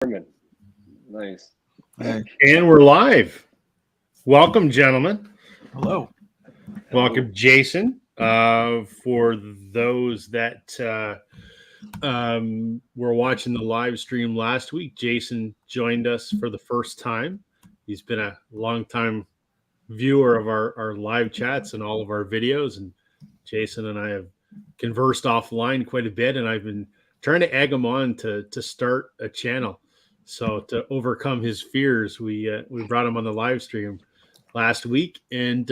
Nice. Hey. And we're live. Welcome, gentlemen. Hello. Welcome, Jason. For those that were watching the live stream last week, Jason joined us for the first time. He's been a long-time viewer of our live chats and all of our videos. And Jason and I have conversed offline quite a bit, and I've been trying to egg him on to start a channel. So to overcome his fears, we brought him on the live stream last week, and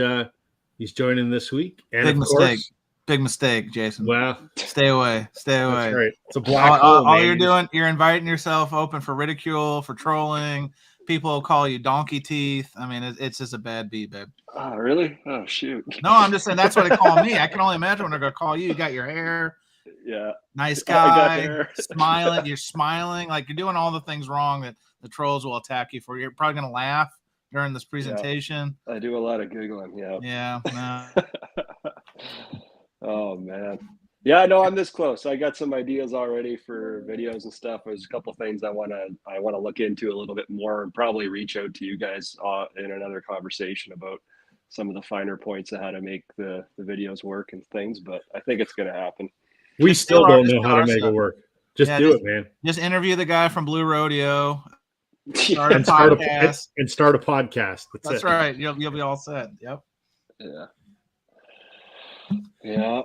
he's joining this week. And Big of mistake. course, Big mistake, Jason. well, Stay away. Stay away. that's right. It's a black hole. All man. you're doing, you're inviting yourself open for ridicule, for trolling. People will call you donkey teeth. I mean, it's just a bad beat, babe. Oh, really? Oh, shoot. No, I'm just saying that's what they call me. I can only imagine what they're gonna call you. You got your hair, Yeah. nice I got guy, hair. smiling. You're smiling like you're doing all the things wrong that the trolls will attack you for. You're probably gonna laugh during this presentation. I do a lot of giggling. Yeah. Yeah. No. Oh, man. Yeah, no, I'm this close. I got some ideas already for videos and stuff. There's a couple things I want to look into a little bit more and probably reach out to you guys in another conversation about some of the finer points of how to make the videos work and things. But I think it's going to happen. We Just still do our- don't know just how do to our make stuff. it work. Just Yeah, do just- it, man. Just interview the guy from Blue Rodeo. Start a And start podcast. and start a podcast. That's it. right. You'll be all set. Yep. Yeah. Yeah.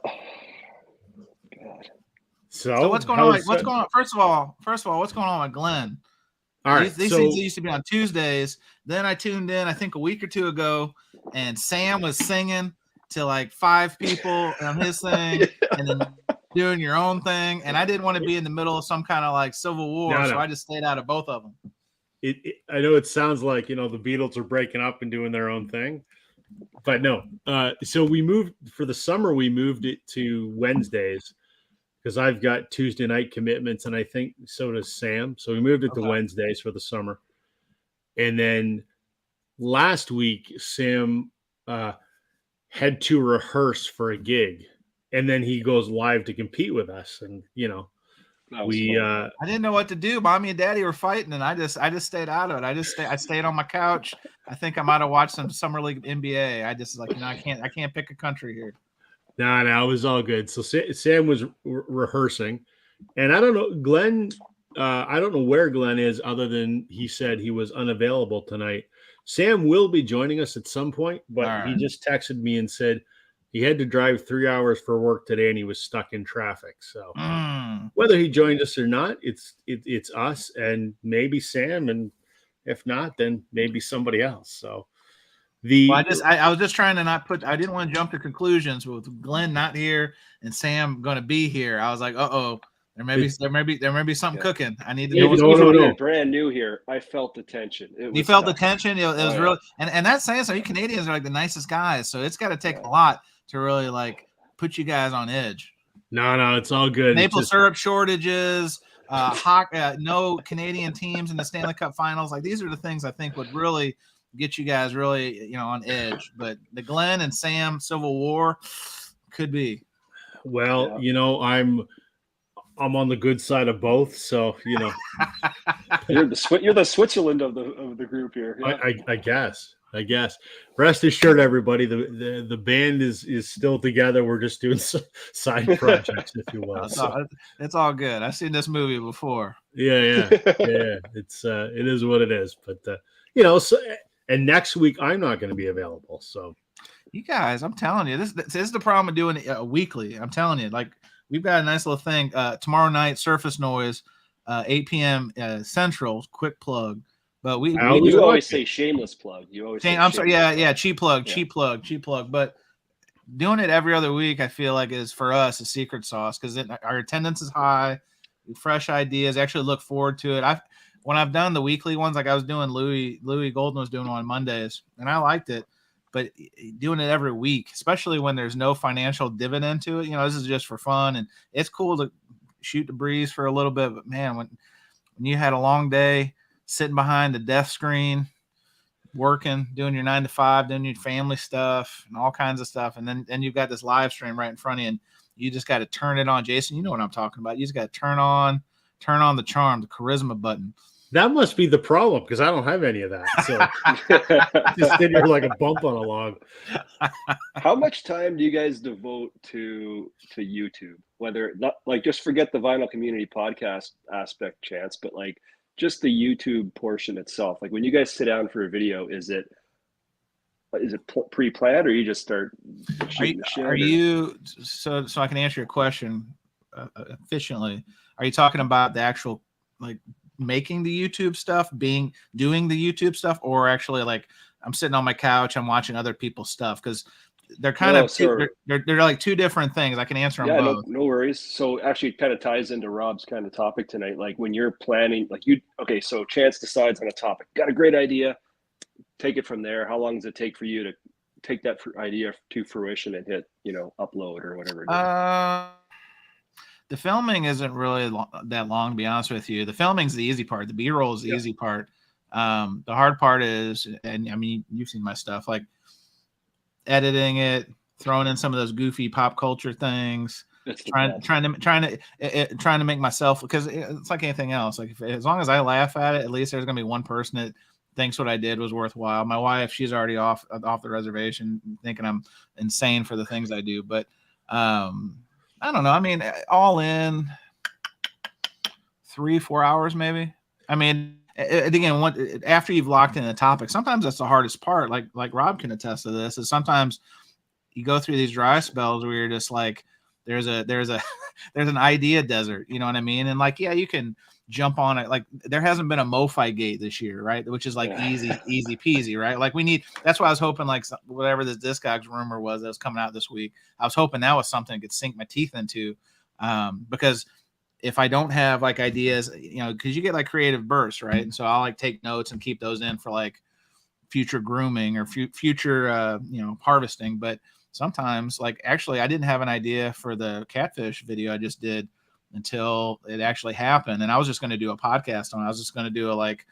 God. So what's going on? What's going on? First of all, what's going on with Glenn? All right. These things used to be on Tuesdays. Then I tuned in, I think a week or two ago, and Sam was singing to like 5 people on his thing, and then doing your own thing. And I didn't want to be in the middle of some kind of like civil war, so I just stayed out of both of them. I know it sounds like, the Beatles are breaking up and doing their own thing, but no. So we moved for the summer. We moved it to Wednesdays because I've got Tuesday night commitments, and I think so does Sam. So we moved it to Wednesdays for the summer. And then last week, Sam had to rehearse for a gig, and then he goes live to compete with us. And I didn't know what to do. Mommy and Daddy were fighting, and I just stayed out of it. I stayed on my couch. I think I might have watched some summer league NBA. I just I can't pick a country here. No, it was all good. So Sam was rehearsing, and I don't know, Glenn. I don't know where Glenn is, other than he said he was unavailable tonight. Sam will be joining us at some point, but he just texted me and said he had to drive 3 hours for work today, and he was stuck in traffic. So whether he joined us or not, it's us and maybe Sam, and if not, then maybe somebody else. So I was just trying to not put. I didn't want to jump to conclusions with Glenn not here and Sam going to be here. I was like, there may be something cooking. I need to know. No. Brand new here. I felt the tension. You felt the tension. It was really, and that's saying so. You Canadians are like the nicest guys, so it's got to take a lot to really like put you guys on edge. No, it's all good. Maple syrup shortages, no Canadian teams in the Stanley Cup Finals. Like these are the things I think would really get you guys really, on edge. But the Glenn and Sam Civil War could be. Well, I'm on the good side of both, so you're the Switzerland of the group here. Yeah. I guess. Rest assured, everybody, the band is still together. We're just doing side projects, if you will. It's all good. I've seen this movie before. Yeah. It is what it is. But and next week I'm not going to be available. So you guys, I'm telling you, this is the problem with doing it weekly. I'm telling you, like we've got a nice little thing tomorrow night. Surface Noise, 8 p.m. Central. Quick plug. But you always say shameless plug. You always. I'm sorry. Yeah. Cheap plug. But doing it every other week, I feel like is for us a secret sauce because our attendance is high, fresh ideas. I actually look forward to it. When I've done the weekly ones, like I was doing Louis Golden was doing on Mondays, and I liked it. But doing it every week, especially when there's no financial dividend to it, this is just for fun, and it's cool to shoot the breeze for a little bit. But man, when you had a long day sitting behind the desk screen, working, doing your 9 to 5, doing your family stuff and all kinds of stuff, and then you've got this live stream right in front of you, and you just got to turn it on. Jason, you know what I'm talking about. You just got to turn on the charm, the charisma button. That must be the problem because I don't have any of that. So just sitting here like a bump on a log. How much time do you guys devote to YouTube? Whether not like just forget the Vinyl Community Podcast aspect, Chance, but like just the YouTube portion itself. Like when you guys sit down for a video, is it pre-planned or you just start shooting the shit? Are you so I can answer your question efficiently? Are you talking about the actual like making the YouTube stuff, doing the YouTube stuff, or actually like I'm sitting on my couch, I'm watching other people's stuff? Because they're kind of they're like two different things. I can answer them both. No worries. So actually it kind of ties into Rob's kind of topic tonight. Like when you're planning, like so Chance decides on a topic, got a great idea, take it from there. How long does it take for you to take that idea to fruition and hit, upload or whatever? The filming isn't really that long, to be honest with you. The filming's the easy part. The B-roll is the easy part. The hard part is, and I mean, you've seen my stuff, like editing it, throwing in some of those goofy pop culture things, trying to make myself, because it's like anything else. Like as long as I laugh at it, at least there's gonna be one person that thinks what I did was worthwhile. My wife, she's already off the reservation, thinking I'm insane for the things I do, but I don't know. I mean, all in 3-4 hours, maybe. I mean, again, after you've locked in a topic, sometimes that's the hardest part. Like Rob can attest to this. Is sometimes you go through these dry spells where you're just like, there's an idea desert. You know what I mean? And like, yeah, you can jump on it. Like there hasn't been a MoFi gate this year, right? Which is like easy peasy, right? Like that's why I was hoping like whatever this Discogs rumor was that was coming out this week, I was hoping that was something I could sink my teeth into. Because if I don't have like ideas, because you get like creative bursts, right? And so I'll like take notes and keep those in for like future grooming or future, harvesting. But sometimes like, actually I didn't have an idea for the catfish video I just did until it actually happened. And I was just going to do a podcast on it. I was just going to do a like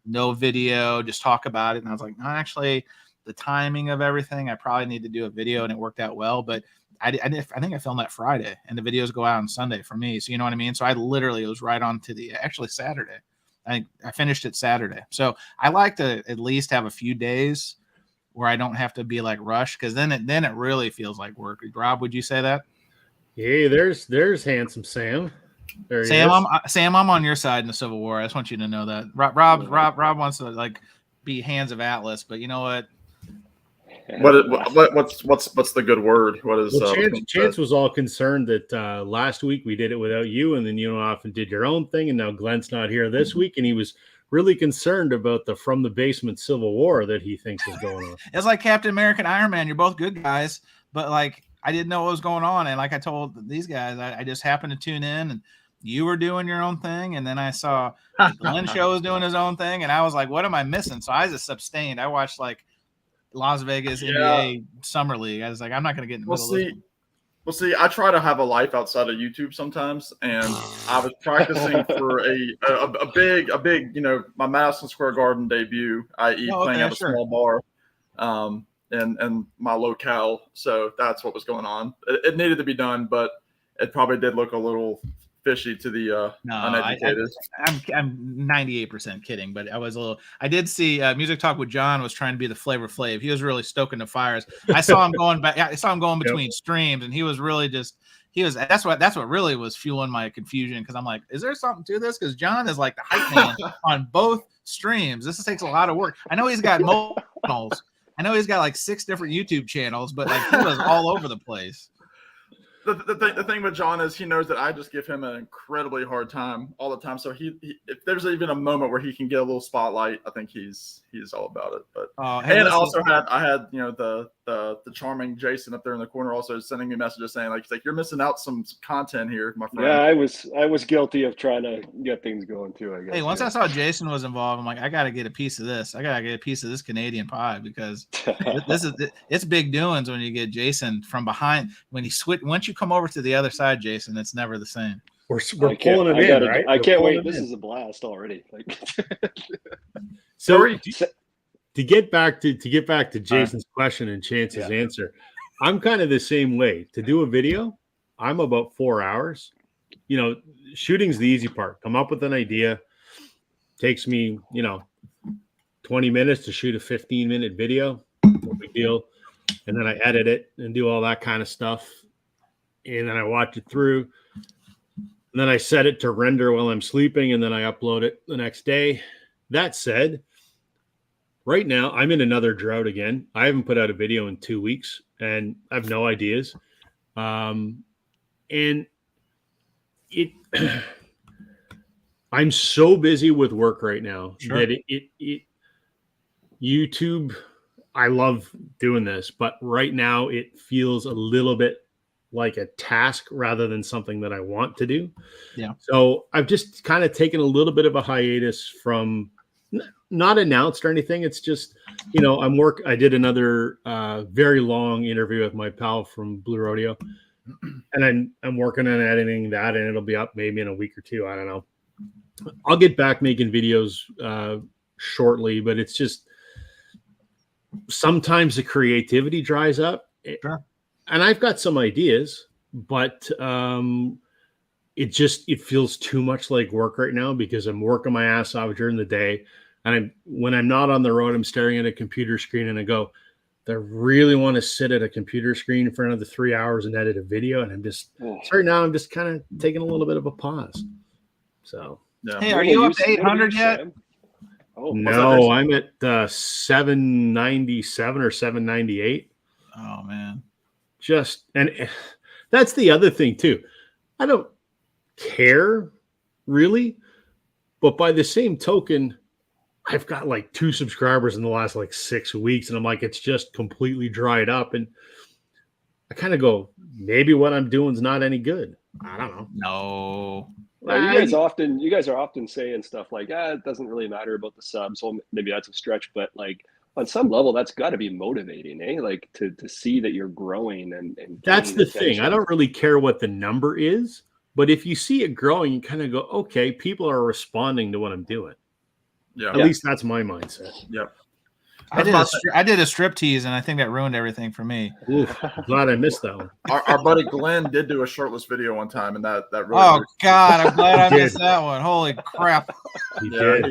no video, just talk about it. And I was like, no, actually the timing of everything, I probably need to do a video, and it worked out well. But I think I filmed that Friday and the videos go out on Sunday for me. So you know what I mean? So it was right on to actually Saturday. I finished it Saturday. So I like to at least have a few days where I don't have to be like rushed. Cause then it really feels like work. Rob, would you say that? Hey, there's handsome Sam. Sam, I'm on your side in the Civil War. I just want you to know that. Rob wants to like be hands of Atlas, but you know what? What's the good word? What is Chance was all concerned that last week we did it without you, and then you went off and did your own thing, and now Glenn's not here this week, and he was really concerned about the From the Basement Civil War that he thinks is going on. It's like Captain America and Iron Man. You're both good guys, but like I didn't know what was going on. And like I told these guys, I just happened to tune in and you were doing your own thing. And then I saw Glenn Show was doing his own thing. And I was like, what am I missing? So I just abstained. I watched like Las Vegas NBA Summer League. I was like, I'm not going to get in the middle of this. Well, see, I try to have a life outside of YouTube sometimes, and I was practicing for a big, my Madison Square Garden debut, i.e. playing at a small bar, in my locale. So that's what was going on. It needed to be done, but it probably did look a little fishy to the uneducated. I'm 98% kidding, but I did see Music Talk with John was trying to be the Flavor Flav. He was really stoking the fires. I saw him going back. I saw him going between streams, and he was really that's what really was fueling my confusion, because I'm like, is there something to this? Because John is like the hype man on both streams. This takes a lot of work. I know he's got channels. I know he's got like 6 different YouTube channels, but like he was all over the place. The thing with John is he knows that I just give him an incredibly hard time all the time. So he if there's even a moment where he can get a little spotlight, I think he's all about it. But I had the charming Jason up there in the corner also sending me messages saying like you're missing out some content here, my friend. Yeah, I was guilty of trying to get things going too, I guess. Hey, once I saw Jason was involved, I'm like, I gotta get a piece of this. I gotta get a piece of this Canadian pie, because it's big doings when you get Jason from behind. When once you come over to the other side, Jason, it's never the same. We're pulling it in, right? I can't wait. This is a blast already. So to get back to Jason's question and Chance's answer, I'm kind of the same way. To do a video, I'm about 4 hours. Shooting's the easy part. Come up with an idea, takes me, 20 minutes to shoot a 15-minute video. No big deal. And then I edit it and do all that kind of stuff. And then I watch it through. And then I set it to render while I'm sleeping, and then I upload it the next day. That said, right now I'm in another drought again. I haven't put out a video in 2 weeks, and I have no ideas. And it I'm so busy with work right now that it YouTube, I love doing this, but right now it feels a little bit like a task rather than something that I want to do. Yeah. So I've just kind of taken a little bit of a hiatus from, not announced or anything. It's just, I did another very long interview with my pal from Blue Rodeo, and I'm working on editing that, and it'll be up maybe in a week or two. I don't know. I'll get back making videos shortly, but it's just sometimes the creativity dries up. Sure. And I've got some ideas, but it feels too much like work right now because I'm working my ass off during the day. And when I'm not on the road, I'm staring at a computer screen and I go, I really want to sit at a computer screen for another 3 hours and edit a video. And right now I'm just kind of taking a little bit of a pause. So, yeah. Hey, are you up to 800 yet? Oh, no, I'm at 797 or 798. Oh man. And that's the other thing too. I don't care really, but by the same token, I've got like 2 subscribers in the last like 6 weeks, and I'm like, it's just completely dried up. And I kind of go, maybe what I'm doing is not any good. I don't know. No. Well, you guys are often saying stuff like, it doesn't really matter about the subs. Well, maybe that's a stretch, but like, on some level, that's got to be motivating, eh? Like to see that you're growing and that's the thing. I don't really care what the number is, but if you see it growing, you kind of go, okay, people are responding to what I'm doing. Yeah. At least that's my mindset. Yep. I did a strip tease, and I think that ruined everything for me. Oof, glad I missed that one. Our buddy Glenn did do a shirtless video one time, and that really. Oh God, I'm glad I missed that one. Holy crap! He did.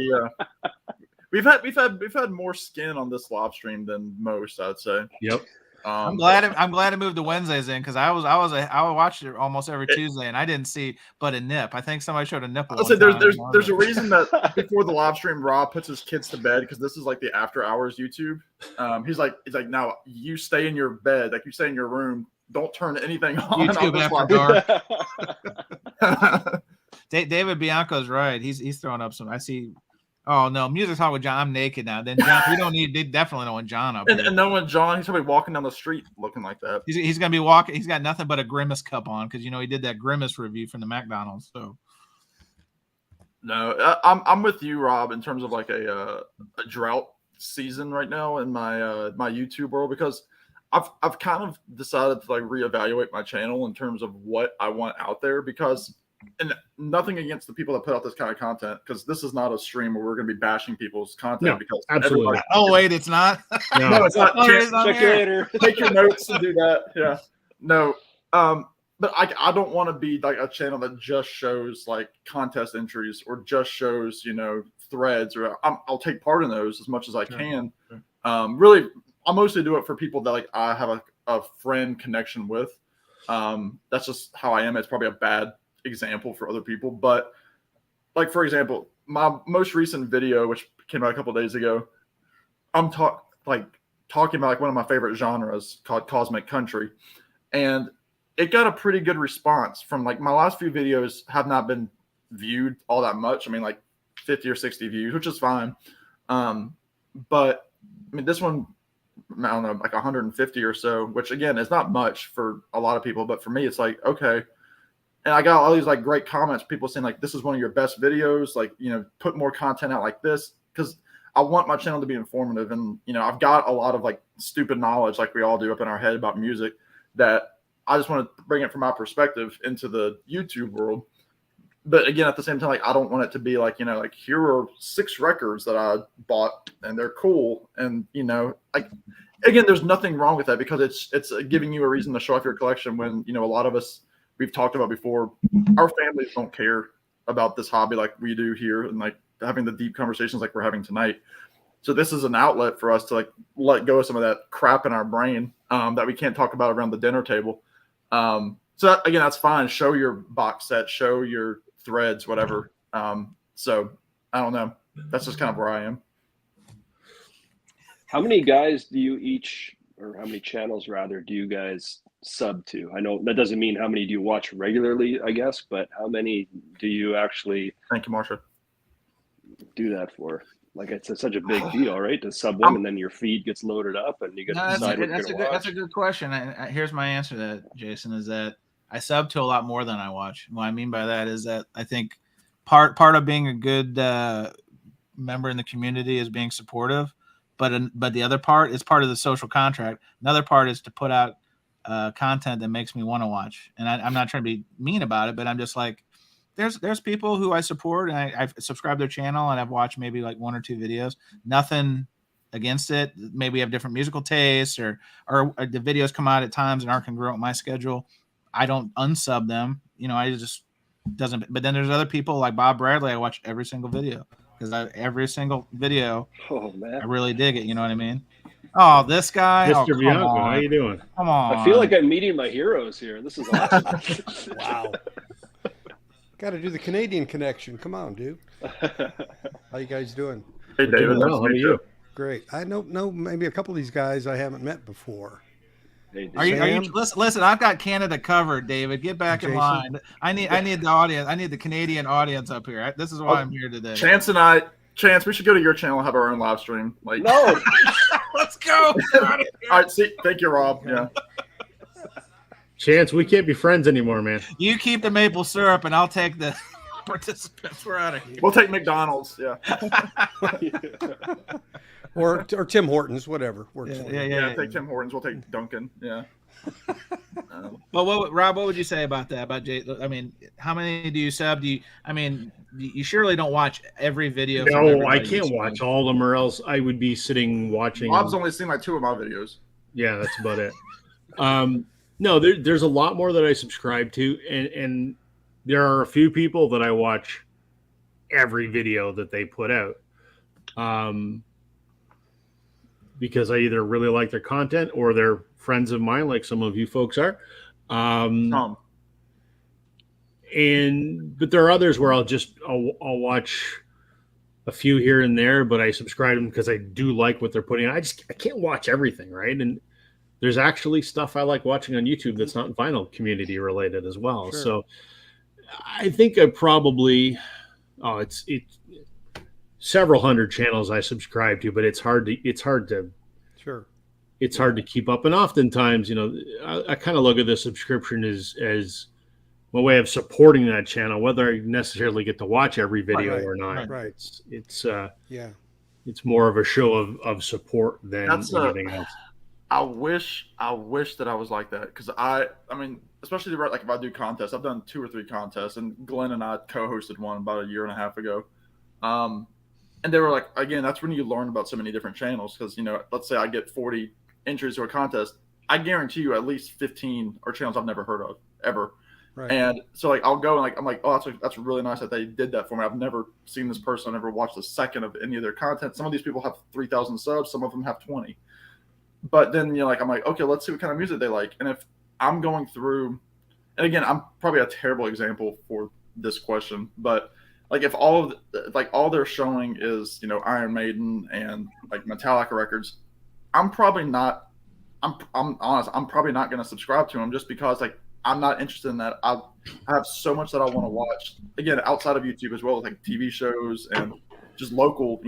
We've had more skin on this live stream than most, I'd say. Yep. I'm glad I moved the Wednesdays in because I watched it almost every Tuesday, and I didn't see but a nip. I think somebody showed a nipple. I'll say there's a reason that before the live stream, Rob puts his kids to bed because this is like the after hours YouTube. He's like now you stay in your bed, like you stay in your room. Don't turn anything on. YouTube after dark. David Bianco's right. He's throwing up some. I see. Oh no, Music Talk with John. I'm naked now. Then John, they definitely don't want John up here. And no one, John, he's gonna be walking down the street looking like that. He's gonna be walking. He's got nothing but a Grimace cup on because he did that Grimace review from the McDonald's. So no, I'm with you, Rob, in terms of like a drought season right now in my my YouTube world because I've kind of decided to like reevaluate my channel in terms of what I want out there because. And nothing against the people that put out this kind of content because this is not a stream where we're going to be bashing people's content because absolutely. Oh wait, it's not. No, it's not. Check you later. Take your notes and do that. Yeah. No. But I don't want to be like a channel that just shows like contest entries or just shows threads or I'll take part in those as much as I can. Really, I'll mostly do it for people that like I have a friend connection with. That's just how I am. It's probably a bad example for other people, but like for example, my most recent video, which came out a couple of days ago, I'm talking about like one of my favorite genres called cosmic country, and it got a pretty good response from like my last few videos have not been viewed all that much. I mean, like 50 or 60 views, which is fine. But I mean, this one, I don't know, like 150 or so, which again is not much for a lot of people, but for me, it's like okay. And I got all these like great comments, people saying like, this is one of your best videos. Like, put more content out like this. Cause I want my channel to be informative. And, I've got a lot of like stupid knowledge, like we all do up in our head about music that I just want to bring it from my perspective into the YouTube world. But again, at the same time, like, I don't want it to be like, like here are 6 records that I bought and they're cool. And, like, again, there's nothing wrong with that because it's giving you a reason to show off your collection when, a lot of us, we've talked about before, our families don't care about this hobby like we do here. And like, having the deep conversations like we're having tonight. So this is an outlet for us to like let go of some of that crap in our brain that we can't talk about around the dinner table. So that, again, that's fine. Show your box set, show your threads, whatever. So I don't know. That's just kind of where I am. How many guys do you each, or how many channels rather, do you guys sub to? I know that doesn't mean how many do you watch regularly, I guess, but how many do you actually Thank you, Marsha. do that for? Like, it's such a big deal, right? To sub them, and then your feed gets loaded up, and you get to decide what you're going to watch. That's a good question. Here's my answer to that, Jason, is that I sub to a lot more than I watch. What I mean by that is that I think part of being a good member in the community is being supportive, but the other part is part of the social contract. Another part is to put out content that makes me want to watch. And I'm not trying to be mean about it, but I'm just like, there's people who I support, and I've subscribed to their channel, and I've watched maybe like 1 or 2 videos. Nothing against it. Maybe we have different musical tastes, or the videos come out at times and aren't congruent with my schedule. I don't unsub them. I just doesn't. But then there's other people like Bob Bradley. I watch every single video because every single video. Oh man, I really dig it. You know what I mean? Oh, this guy, Mr. Bianco, how you doing? Come on. I feel like I'm meeting my heroes here. This is awesome. Wow. Got to do the Canadian connection. Come on, dude. How you guys doing? Hey, David. Well, how are you? Great. I know maybe a couple of these guys I haven't met before. Hey, are you listen? I've got Canada covered, David. Get back in line. I need the audience. I need the Canadian audience up here. This is why I'm here today. Chance, we should go to your channel and have our own live stream. Like, no. Let's go. All right, see, thank you, Rob. Yeah. Chance, we can't be friends anymore, man. You keep the maple syrup, and I'll take the participants. We're out of here. We'll take McDonald's. Yeah. or Tim Hortons, whatever. Yeah. Take Tim Hortons. We'll take Duncan. Yeah. Well, Rob, what would you say about that? About Jay? I mean, how many do you sub? You surely don't watch every video. No, I can't watch all of them, or else I would be sitting watching. Rob's only seen like 2 of my videos. Yeah, that's about it. No, there's a lot more that I subscribe to, and there are a few people that I watch every video that they put out, because I either really like their content or they're friends of mine, like some of you folks are. But there are others where I'll watch a few here and there, but I subscribe to them because I do like what they're putting out. I can't watch everything, right? And there's actually stuff I like watching on YouTube that's not vinyl community related as well. Sure. So I think I probably it's several hundred channels I subscribe to, but it's hard to sure. It's hard to keep up. And oftentimes, I kind of look at the subscription as my way of supporting that channel, whether I necessarily get to watch every video or not. Right. It's more of a show of support than anything else. I wish that I was like that, because I mean, especially like if I do contests, I've done 2 or 3 contests, and Glenn and I co-hosted one about 1.5 years ago. And they were like, again, that's when you learn about so many different channels, because let's say I get 40 entries to a contest, I guarantee you at least 15 are channels I've never heard of ever. Right. And so like I'll go and like I'm like, oh, that's really nice that they did that for me. I've never seen this person, I've never watched a second of any of their content. Some of these people have 3,000 subs, some of them have 20. But then I'm like, okay, let's see what kind of music they like. And if I'm going through, and again, I'm probably a terrible example for this question, but like if all they're showing is Iron Maiden and like Metallica records, I'm probably not. I'm honest. I'm probably not going to subscribe to them just because like I'm not interested in that. I have so much that I want to watch. Again, outside of YouTube as well, like TV shows and just local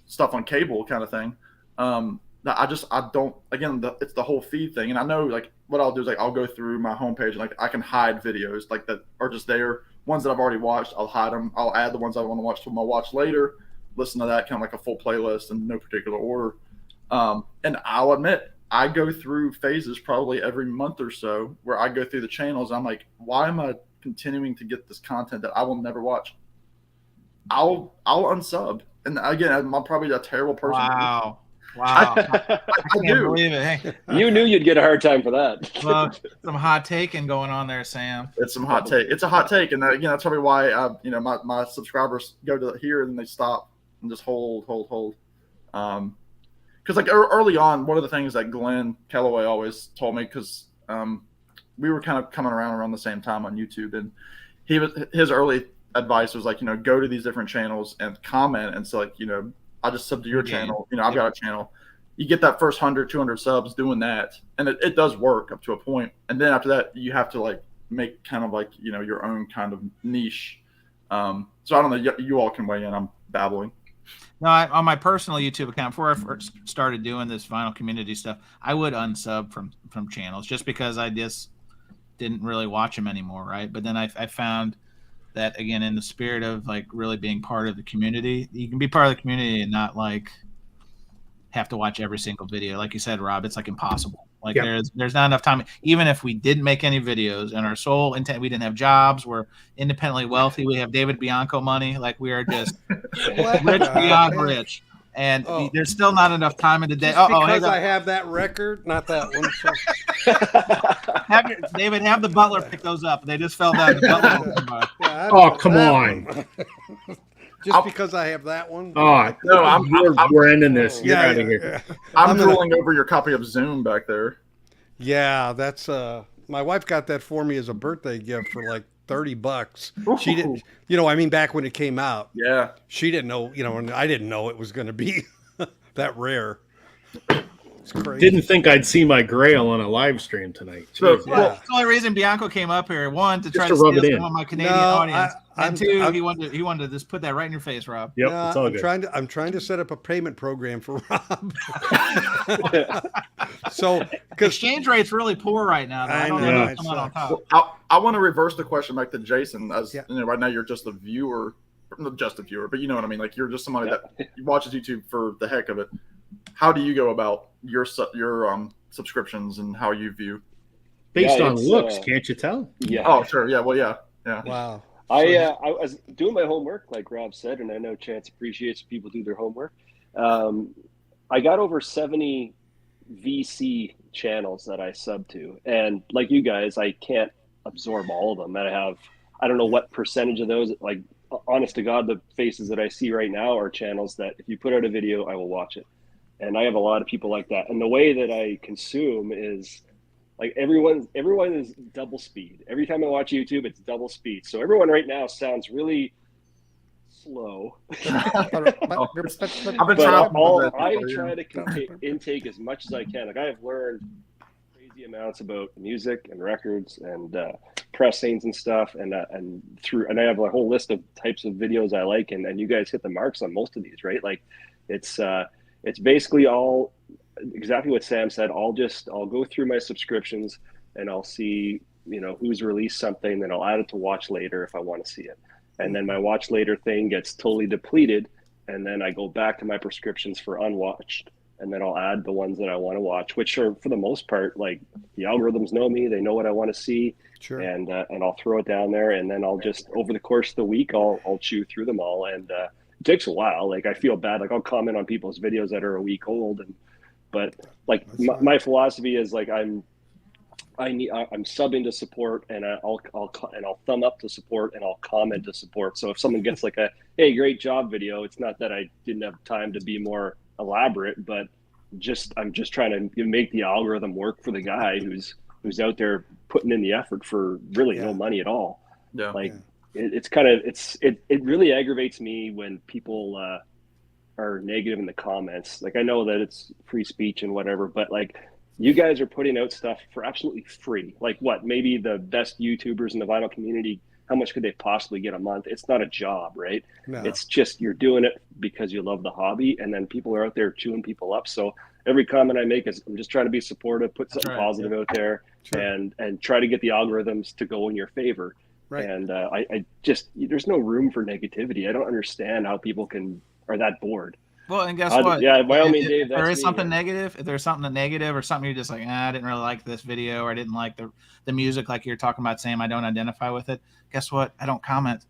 stuff on cable kind of thing. I don't, again, it's the whole feed thing. And I know like what I'll do is like, I'll go through my homepage and like I can hide videos like that are just there. Ones that I've already watched, I'll hide them. I'll add the ones I want to watch to my watch later, listen to that kind of like a full playlist in no particular order. And I'll admit, I go through phases probably every month or so where I go through the channels. I'm like, why am I continuing to get this content that I will never watch? I'll unsub. And again, I'm probably a terrible person. Wow. Wow. I I can't do. believe it. Hey, You knew you'd get a hard time for that. well, some hot taking going on there, Sam. It's some hot take. It's a hot take, and again, that's probably why my subscribers go to here and they stop and just hold. Because like early on, one of the things that Glenn Calloway always told me, because we were kind of coming around the same time on YouTube, and his early advice was like, go to these different channels and comment, and so like, I just sub to your channel. I've got a channel. You get that first 100, 200 subs doing that, and it does work up to a point, and then after that, you have to like make kind of like your own kind of niche. So I don't know. You all can weigh in. I'm babbling. No, on my personal YouTube account, before I first started doing this vinyl community stuff, I would unsub from channels just because I just didn't really watch them anymore, right? But then I found that, again, in the spirit of like really being part of the community, you can be part of the community and not like have to watch every single video. Like you said, Rob, it's like impossible. Like there's not enough time. Even if we didn't make any videos and our sole intent, we didn't have jobs, we're independently wealthy, we have David Bianco money, like we are just rich beyond rich. And there's still not enough time in the day. Because I have that record, not that one. David, have the butler pick those up. They just fell down. Oh, come on. Just because I have that one. Oh, no, we're ending this. Get out of here. I'm drooling over your copy of Zoom back there. Yeah, that's my wife got that for me as a birthday gift for like $30. She didn't, back when it came out. Yeah. She didn't know, and I didn't know it was going to be that rare. It's crazy. Didn't think I'd see my Grail on a live stream tonight. That's the only reason Bianco came up here. One, to try to steal some of my Canadian audience. And two, he wanted to just put that right in your face, Rob. Yep, it's all good. I'm trying to set up a payment program for Rob. So, exchange rate's really poor right now. I don't know what's coming on top. I want to reverse the question back to Jason. As right now, you're just a viewer, not just a viewer, but you know what I mean. Like you're just somebody that watches YouTube for the heck of it. How do you go about your subscriptions and how you view? Based on looks, can't you tell? Yeah. Oh, sure. Yeah. Well, yeah. Wow. I was doing my homework, like Rob said, and I know Chance appreciates people do their homework. I got over 70 VC channels that I sub to, and like you guys, I can't absorb all of them. And I don't know what percentage of those, like honest to God, the faces that I see right now are channels that if you put out a video, I will watch it. And I have a lot of people like that. And the way that I consume is like everyone is double speed. Every time I watch YouTube, it's double speed. So everyone right now sounds really slow. I try to intake as much as I can. Like I have learned crazy amounts about music and records and pressings and stuff, and I have a whole list of types of videos I like, and you guys hit the marks on most of these, right? Like it's basically all exactly what Sam said. I'll go through my subscriptions and I'll see, who's released something, then I'll add it to watch later if I want to see it. And then my watch later thing gets totally depleted. And then I go back to my prescriptions for unwatched. And then I'll add the ones that I want to watch, which are for the most part, like the algorithms know me, they know what I want to see. Sure. And I'll throw it down there. And then I'll just, over the course of the week, I'll chew through them all. And it takes a while. Like I feel bad. Like I'll comment on people's videos that are a week old, but like my philosophy is like I'm subbing to support, and I'll thumb up to support, and I'll comment to support. So if someone gets like hey, great job video, it's not that I didn't have time to be more elaborate, but I'm just trying to make the algorithm work for the guy who's out there putting in the effort for really no money at all. Yeah. Like it really aggravates me when people are negative in the comments. Like I know that it's free speech and whatever, but like you guys are putting out stuff for absolutely free. Like what, maybe the best YouTubers in the vinyl community, how much could they possibly get a month? It's not a job, right? No. It's just, you're doing it because you love the hobby, and then people are out there chewing people up. So every comment I make is I'm just trying to be supportive, put something positive out there, and try to get the algorithms to go in your favor. Right. And I just, there's no room for negativity. I don't understand how people are that bored. Well, and guess what? Yeah, by all means, Dave. There is something negative. If there's something negative or something you're just like, I didn't really like this video, or I didn't like the music, like you're talking about, Sam, I don't identify with it. Guess what? I don't comment.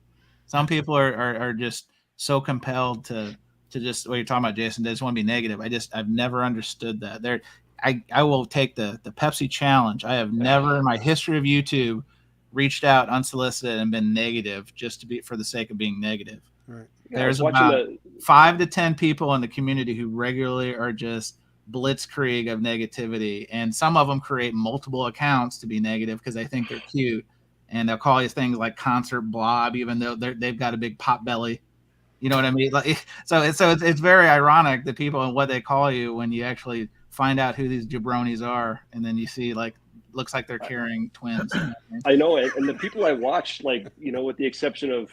Some people are just so compelled to to just what you're talking about, Jason. They just want to be negative. I've never understood that. I will take the Pepsi challenge. I have never in my history of YouTube reached out unsolicited and been negative just to be for the sake of being negative. Right. There's about 5 to 10 people in the community who regularly are just blitzkrieg of negativity, and some of them create multiple accounts to be negative because they think they're cute, and they'll call you things like concert blob, even though they've got a big pot belly. You know what I mean? Like, so it's very ironic that people and what they call you when you actually find out who these jabronis are, and then you see like looks like they're carrying twins. I know it, and the people I watch, like, you know, with the exception of,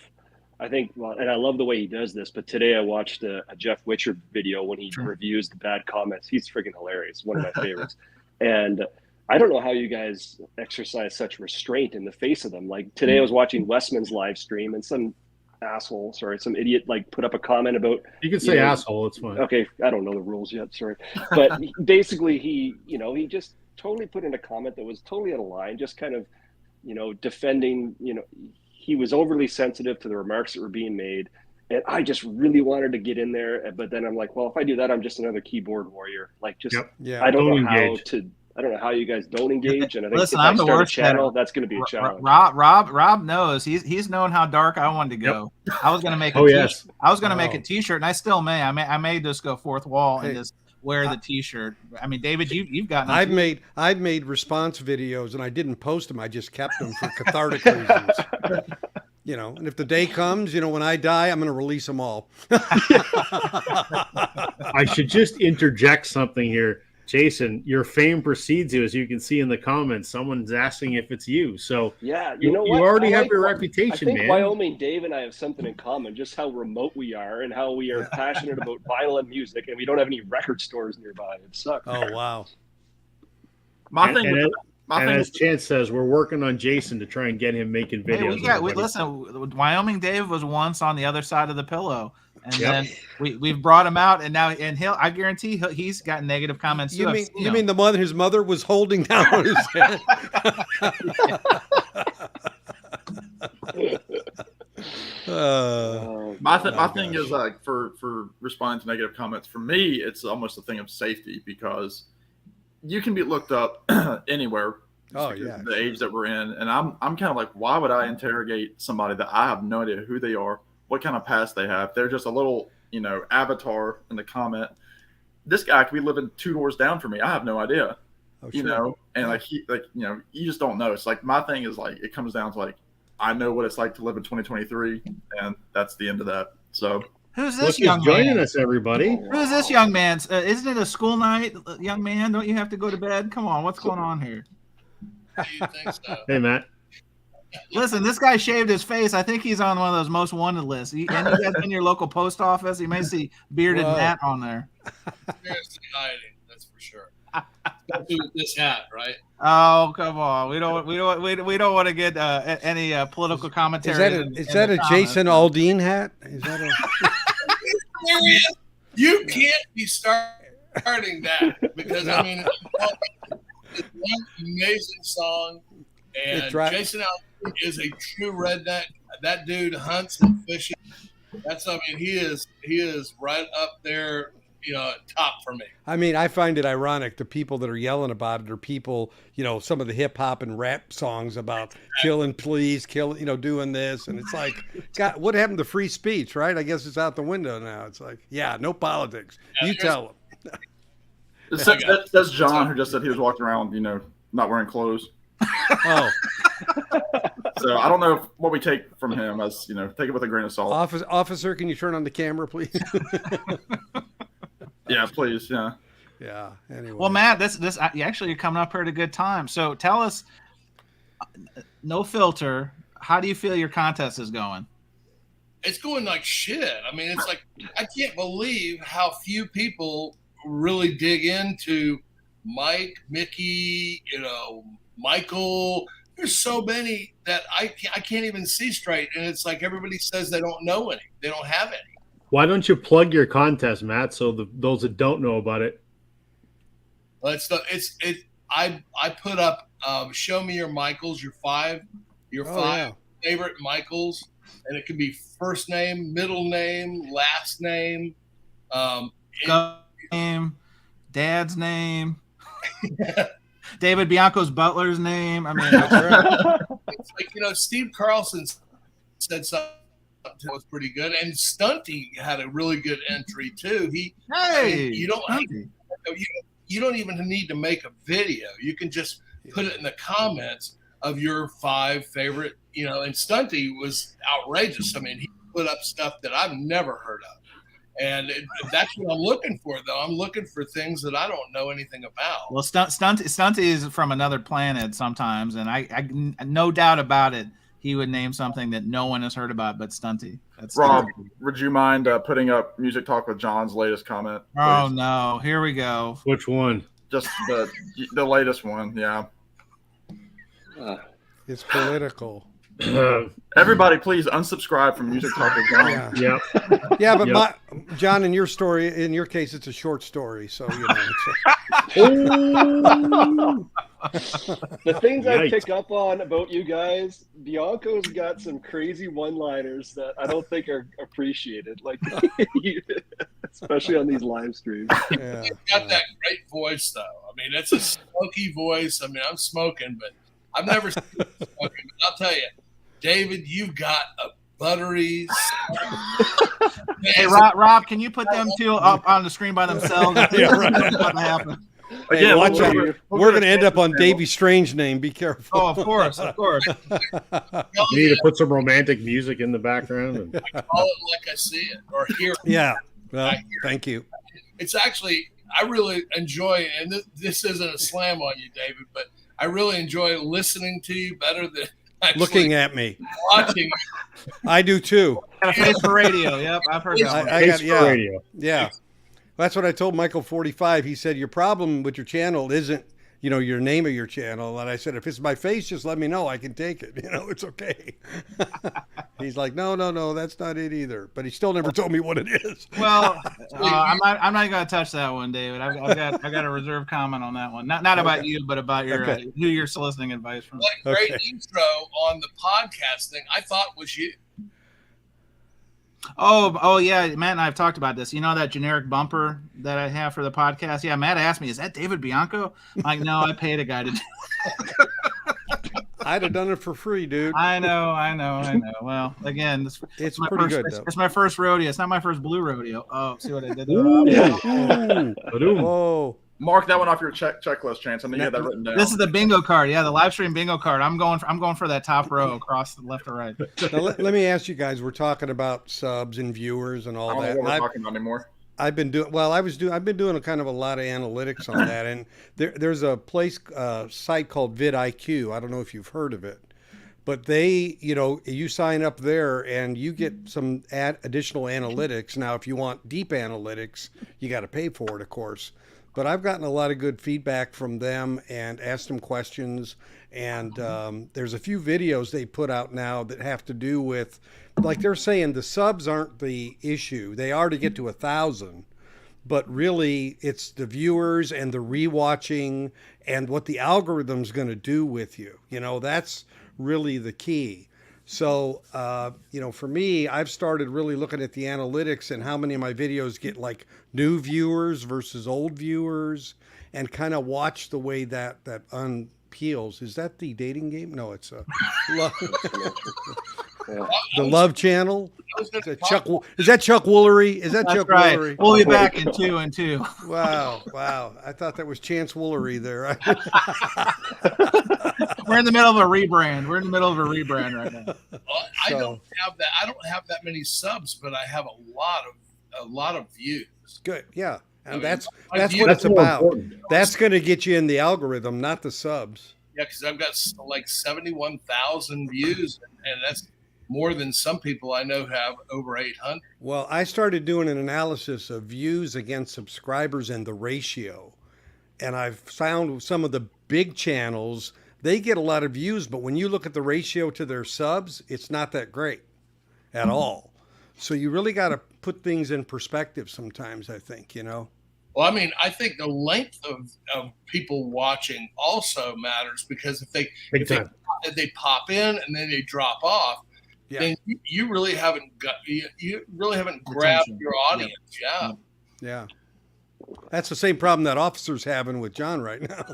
I think, well, and I love the way he does this, but today I watched a Jeff Witcher video when he reviews the bad comments. He's freaking hilarious. One of my favorites. And I don't know how you guys exercise such restraint in the face of them. Like today I was watching Westman's live stream, and some idiot like put up a comment about, you can say asshole, it's fine. Okay, I don't know the rules yet, sorry. But basically he just totally put in a comment that was totally out of line, just kind of, you know, defending, you know, he was overly sensitive to the remarks that were being made. And I just really wanted to get in there. But then I'm like, well, if I do that, I'm just another keyboard warrior. Like, just, I don't know how you guys don't engage. And I think listen, if I'm I the start worst a channel, that's going to be a challenge. Rob knows. He's known how dark I wanted to go. I was going to make make a t-shirt, and I still may. I may just go fourth wall and just wear the t-shirt. I mean, David, you've gotten. I've made response videos, and I didn't post them. I just kept them for cathartic reasons. You know, and if the day comes, you know, when I die, I'm going to release them all. I should just interject something here. Jason, your fame precedes you, as you can see in the comments. Someone's asking if it's you. So yeah, you already have your reputation, I think man. Wyoming Dave and I have something in common, just how remote we are and how we are passionate about vinyl and music, and we don't have any record stores nearby. It sucks. Oh, wow. As Chance says, we're working on Jason to try and get him making videos. Hey, listen, Wyoming Dave was once on the other side of the pillow. And then we've brought him out, and now I guarantee he's got negative comments too. You mean the one his mother was holding down on his head? My thing is, like, for responding to negative comments, for me, it's almost a thing of safety, because you can be looked up anywhere. Oh yeah, the age that we're in, and I'm kind of like, why would I interrogate somebody that I have no idea who they are, what kind of past they have? They're just a little, you know, avatar in the comment. This guy could be living 2 doors down from me. I have no idea. Oh, you know, and you know, you just don't know. It's like, my thing is, like, it comes down to, like, I know what it's like to live in 2023, and that's the end of that. So who's this young man joining us, everybody? Who's this young man? Isn't it a school night, young man? Don't you have to go to bed? Come on, what's going on here? Do you think so? Hey, Matt. Listen, this guy shaved his face. I think he's on one of those most wanted lists. And you guys in your local post office, you may see bearded Matt on there. Seriously hiding, that's for sure. Especially with this hat, right? Oh, come on. We don't want to get any political commentary. Is that a Jason Aldean hat? Is that a You can't be starting that, because I mean, it's one amazing song, and Jason Aldean is a true redneck. That dude hunts and fishes. He is right up there, you know, top for me. I mean, I find it ironic. The people that are yelling about it are people, you know, some of the hip hop and rap songs about killing, you know, doing this. And it's like, God, what happened to free speech, right? I guess it's out the window now. It's like, no politics. You tell them. That's John, who just said he was walking around, you know, not wearing clothes. Oh. So I don't know what we take from him, as, you know, take it with a grain of salt. Officer, can you turn on the camera, please? Yeah, please. Yeah. Yeah. Anyway. Well, Matt, you're coming up here at a good time. So tell us, no filter, how do you feel your contest is going? It's going like shit. I mean, it's like, I can't believe how few people really dig into Mike, Mickey, you know, Michael. There's so many that I can't even see straight, and it's like everybody says they don't know any, they don't have any. Why don't you plug your contest, Matt, so those that don't know about it? Well, I put up show me your Michaels, your five favorite Michaels, and it can be first name, middle name, last name, Name, Dad's name, David Bianco's butler's name. I mean, That's right. It's like, Steve Carlson said something that was pretty good, and Stunty had a really good entry too. You don't even need to make a video. You can just put it in the comments of your 5 favorite, and Stunty was outrageous. I mean, he put up stuff that I've never heard of. And that's what I'm looking for, though. I'm looking for things that I don't know anything about. Well, Stunty is from another planet sometimes, and I no doubt about it, he would name something that no one has heard about but Stunty. Rob, would you mind putting up Music Talk with John's latest comment? Please? Oh, no. Here we go. Which one? Just the latest one, yeah. It's political. Everybody, please unsubscribe from Music Talk with John. Yeah, Yep. yeah, but John, in your case, it's a short story, so The things I Yikes. pick up on about you guys, Bianco's got some crazy one-liners that I don't think are appreciated, like especially on these live streams. Yeah. He's got that great voice, though. I mean, it's a smoky voice. I mean, I'm smoking, but I've never seen him smoking. But I'll tell you, David, you've got a buttery. Hey, Rob, can you put them two up on the screen by themselves? Yeah, right. What happened? Hey, Again, watch out. we're We're going to end up on Davy Strange name. Be careful. Oh, of course. You need to put some romantic music in the background. And... I call it like I see it or hear it. Yeah. Well, thank you. It's actually, I really enjoy, and this isn't a slam on you, David, but I really enjoy listening to you better than actually Looking at me. watching. I do too. Got a face for radio. Yep, I've heard that one. I got, Face for radio. Yeah. That's what I told Michael 45. He said, your problem with your channel isn't, your name of your channel. And I said, if it's my face, just let me know. I can take it. It's okay. He's like, no, that's not it either. But he still never told me what it is. Well, I'm not going to touch that one, David. I've got a reserved comment on that one. Not about you, but about your who you're soliciting advice from. What a great intro on the podcast thing. I thought was you. Oh yeah, Matt and I have talked about this. You know that generic bumper that I have for the podcast? Yeah, Matt asked me, is that David Bianco? I'm like, no, I paid a guy to do it. I'd have done it for free, dude. I know. Well, again, It's my pretty first, good, it's, though. it's my first rodeo. It's not my first blue rodeo. Oh, see what I did there? Ooh. Ba-doom. Whoa. Mark that one off your checklist, Chance. I know you had that written down. This is the bingo card. Yeah, the live stream bingo card. I'm going for that top row across the left or right. Now, let me ask you guys. We're talking about subs and viewers and I all don't know that. what we're And talking about anymore. I've been doing I've been doing a kind of a lot of analytics on that, and there's a site called vidIQ. I don't know if you've heard of it, but they, you sign up there and you get some additional analytics. Now, if you want deep analytics, you got to pay for it, of course. But I've gotten a lot of good feedback from them and asked them questions. And there's a few videos they put out now that have to do with, like they're saying the subs aren't the issue. They are to get to 1,000. But really, it's the viewers and the rewatching and what the algorithm's going to do with you. That's really the key. So, for me, I've started really looking at the analytics and how many of my videos get like new viewers versus old viewers, and kind of watch the way that unpeels. Is that the dating game? No, it's the Love Channel. Is that Chuck Woolery? Is that That's Chuck right. Woolery? We'll be back in 2 and 2. Wow. I thought that was Chance Woolery there. We're in the middle of a rebrand. Right now. Well, I don't have that many subs, but I have a lot of views. Good. Yeah. And I mean, that's my what views- it's more about. important. That's going to get you in the algorithm, not the subs. Yeah, because I've got like 71,000 views, and that's more than some people I know have over 800. Well, I started doing an analysis of views against subscribers and the ratio. And I've found some of the big channels, they get a lot of views, but when you look at the ratio to their subs, it's not that great at all. So you really got to put things in perspective sometimes, I think, Well, I mean, I think the length of people watching also matters, because if they pop in and then they drop off, then you really haven't grabbed your audience. Yeah. Yeah. That's the same problem that officer's having with John right now.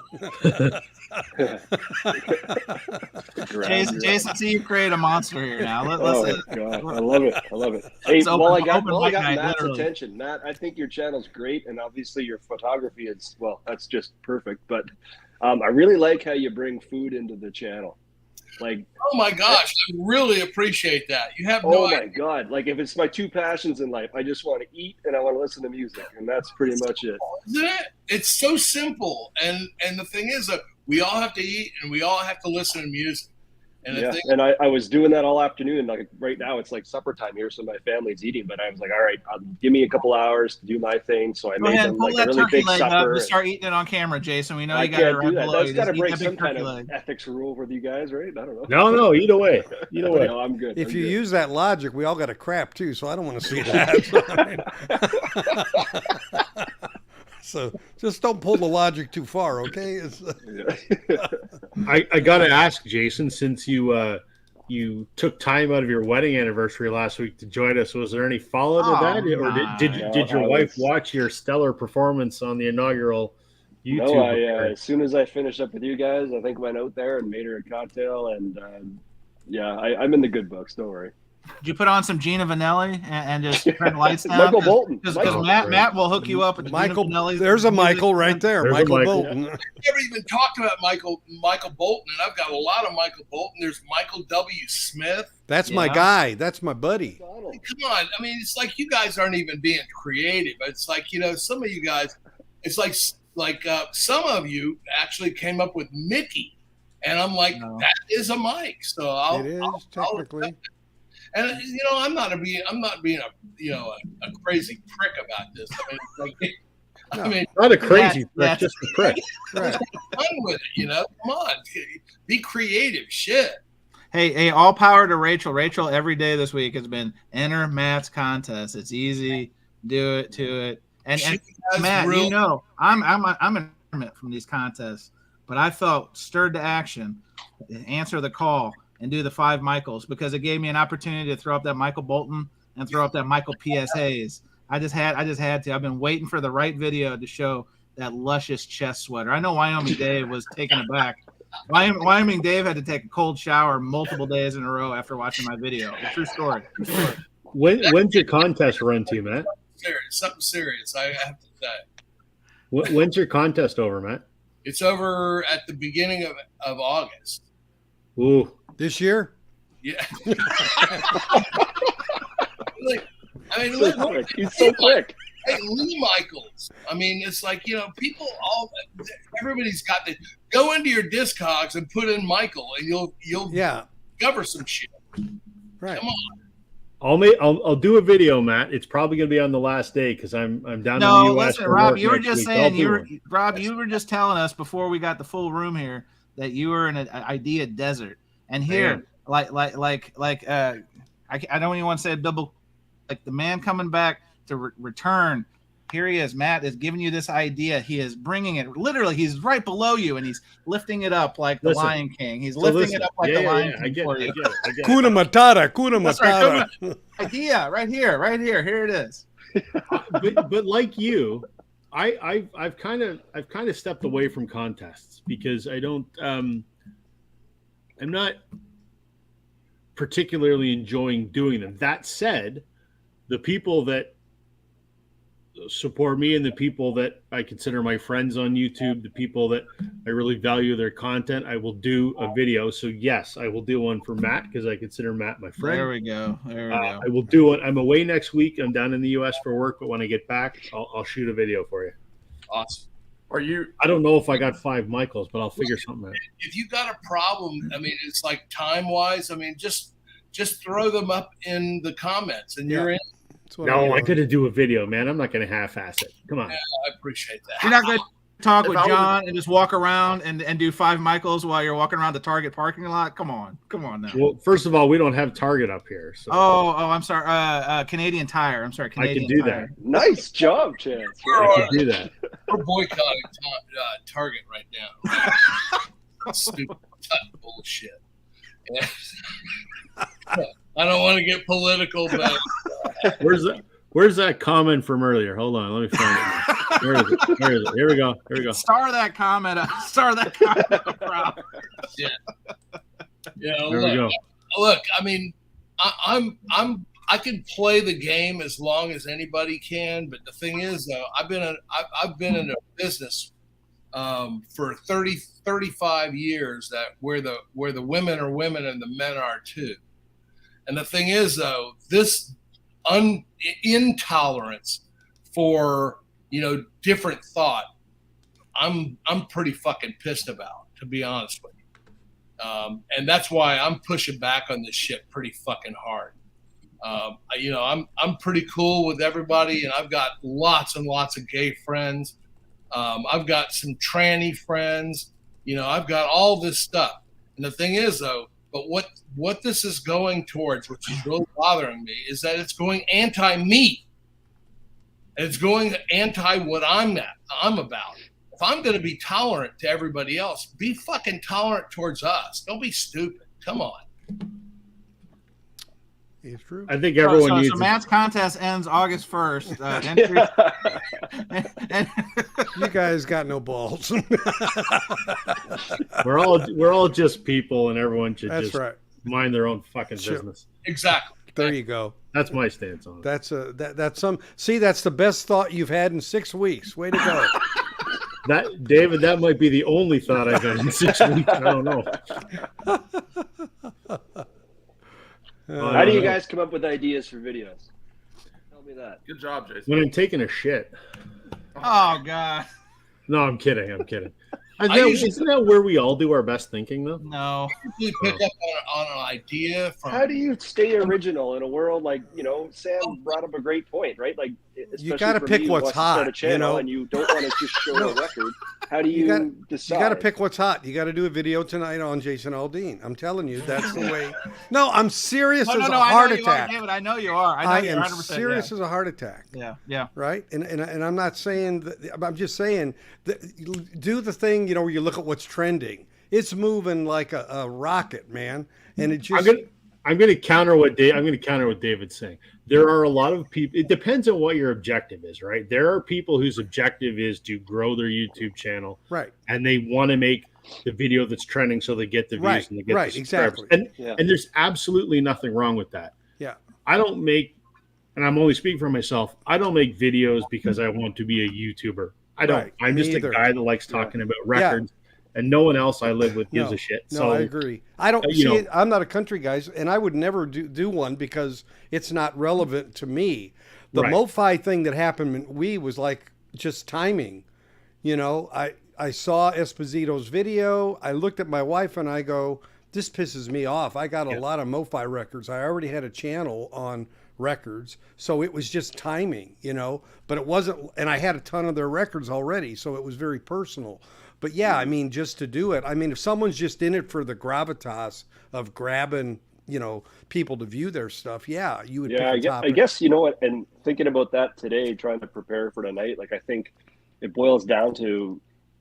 Jason, see you create a monster here now. Oh God, I love it. I love it. Hey, It's while I got night, Matt's literally. attention, Matt, I think your channel's great, and obviously your photography is, well, that's just perfect. But I really like how you bring food into the channel. Like, oh my gosh, I really appreciate that. You have no oh my idea. God, like if it's my two passions in life, I just want to eat and I want to listen to music, and that's pretty much it. Isn't it? It's so simple, and the thing is that we all have to eat and we all have to listen to music. And Yeah, and I was doing that all afternoon. Like right now, it's like supper time here, so my family's eating. But I was like, all right, give me a couple hours to do my thing. So I Go made ahead them and pull like a that really turkey big leg up supper. and start eating it on camera, Jason. We know I you got it can't right do that. below That's you. got to Just eat break that big some kind turkey of leg. ethics rule with you guys, right? I don't know. No, either way. Either way. No, I'm good. If I'm you good. use that logic, we all got to crap too, so I don't want to see that. So just don't pull the logic too far, okay? I got to ask, Jason, since you took time out of your wedding anniversary last week to join us, was there any follow-up to that? Or did your wife watch your stellar performance on the inaugural YouTube? No, as soon as I finished up with you guys, I think went out there and made her a cocktail, and I'm in the good books. Don't worry. Did you put on some Gina Vanelli and just turn the lights down? Michael Bolton. Because Michael. Matt will hook you up with Michael, Gina Vanelli's there's a music. Michael right there. There's a Michael Michael. Bolton. I never even talked about Michael Bolton, and I've got a lot of Michael Bolton. There's Michael W. Smith. That's my guy. That's my buddy. Come on, I mean, it's like you guys aren't even being creative. It's like, you know, some of you guys, it's like some of you actually came up with Mickey, and I'm like, that is a mic. So It is technically. And you know, I'm not being a crazy prick about this. I mean, Not a crazy prick, just a prick. Right. fun with it, you know. Come on, be creative. Shit. Hey, all power to Rachel. Rachel, every day this week has been enter Matt's contest. It's easy. Do it to it. And Matt, you know, I'm an hermit from these contests, but I felt stirred to action, answer the call, and do the 5 Michaels, because it gave me an opportunity to throw up that Michael Bolton and throw up that Michael P.S. Hayes. I just had to. I've been waiting for the right video to show that luscious chest sweater. I know Wyoming Dave was taken aback. Wyoming Dave had to take a cold shower multiple days in a row after watching my video. True story. When's your contest run to, Matt? Something serious. I have to say. When's your contest over, Matt? It's over at the beginning of August. Ooh. This year? Yeah. He's so quick. Hey, Lee Michaels. I mean, it's like, you know, everybody's got to go into your Discogs and put in Michael, and you'll discover some shit. Right. Come on. I'll do a video, Matt. It's probably going to be on the last day because I'm down in the U.S. Listen, for Rob, work you were next just week. saying you were just telling us before we got the full room here that you were in an idea desert, and here, I don't even want to say a double, like the man coming back to return. Here he is. Matt is giving you this idea. He is bringing it. Literally, he's right below you, and he's lifting it up like the Lion King. He's lifting it up like the Lion King. I get it. Kuna Matata. Right, idea right here. Here it is. but like you, I've kind of stepped away from contests because I don't. I'm not particularly enjoying doing them. That said, the people that support me and the people that I consider my friends on YouTube, the people that I really value their content, I will do a video. So yes, I will do one for Matt because I consider Matt my friend. There we go. I will do it. I'm away next week. I'm down in the U.S. for work, but when I get back, I'll shoot a video for you. Awesome. I don't know if I got 5 Michaels, but I'll figure something out. If you got a problem, I mean, it's like time-wise. I mean, just throw them up in the comments, and you're in. No, I got to do a video, man. I'm not going to half-ass it. Come on. Yeah, I appreciate that. You're not going to talk with John and just walk around and do 5 Michaels while you're walking around the Target parking lot? Come on now. Well, first of all, we don't have Target up here. So. Oh, I'm sorry. Canadian Tire. I'm sorry. Canadian I can do Tire. that. Nice job, Chance. I can do that. We're boycotting Target right now. Stupid bullshit. Yeah. I don't want to get political, but Where's that comment from earlier? Hold on, let me find it. Where is it? Where is it? Here we go. Here we go. Star that comment. Star that comment. Rob. Yeah. There we go. Look, I mean, I can play the game as long as anybody can, but the thing is, though, I've been in a business for 35 years where the women are women and the men are too. And the thing is, though, this intolerance for different thought, I'm pretty fucking pissed about, to be honest with you. And that's why I'm pushing back on this shit pretty fucking hard. I'm pretty cool with everybody, and I've got lots and lots of gay friends. I've got some tranny friends. I've got all this stuff. And the thing is, though, but what this is going towards, which is really bothering me, is that it's going anti-me. And it's going anti what I'm about. If I'm going to be tolerant to everybody else, be fucking tolerant towards us. Don't be stupid. Come on. It's true. I think everyone needs. So Matt's contest ends August 1st. You guys got no balls. We're all just people, and everyone should That's right. mind their own fucking business. Exactly. There you go. That's my stance on it. That's the best thought you've had in 6 weeks. Way to go. David, that might be the only thought I've had in 6 weeks. I don't know. How do you guys come up with ideas for videos? Tell me that. Good job, Jason. When I'm taking a shit. Oh God. No, I'm kidding. Isn't that where we all do our best thinking, though? No. You pick up on an idea from. How do you stay original in a world like Sam brought up a great point, right? Like, you got to pick what's hot, and you don't want to just show a record. How do you decide? You got to pick what's hot. You got to do a video tonight on Jason Aldean. I'm telling you, that's the way. No, I'm serious as a heart attack. David, I know you are. I am serious as a heart attack. Yeah. Right, and I'm not saying that. I'm just saying that do the thing where you look at what's trending. It's moving like a rocket, man, and it just. I'm going to counter what David's saying. There are a lot of people. It depends on what your objective is, right? There are people whose objective is to grow their YouTube channel, right? And they want to make the video that's trending so they get the views and they get the subscribers. Exactly. And there's absolutely nothing wrong with that. Yeah. I don't make, and I'm only speaking for myself. I don't make videos because I want to be a YouTuber. I don't. Right. I'm just a guy that likes talking about records. And no one else I live with gives a shit. No, I agree. I don't see it. I'm not a country guy, and I would never do one because it's not relevant to me. The MoFi thing that happened was like just timing. I saw Esposito's video. I looked at my wife and I go, this pisses me off. I got a lot of MoFi records. I already had a channel on records, so it was just timing, but it wasn't, and I had a ton of their records already, so it was very personal. But yeah, I mean, just to do it. I mean, if someone's just in it for the gravitas of grabbing, people to view their stuff, you would pick a topic. I guess, you know what, and thinking about that today, trying to prepare for tonight, like I think it boils down to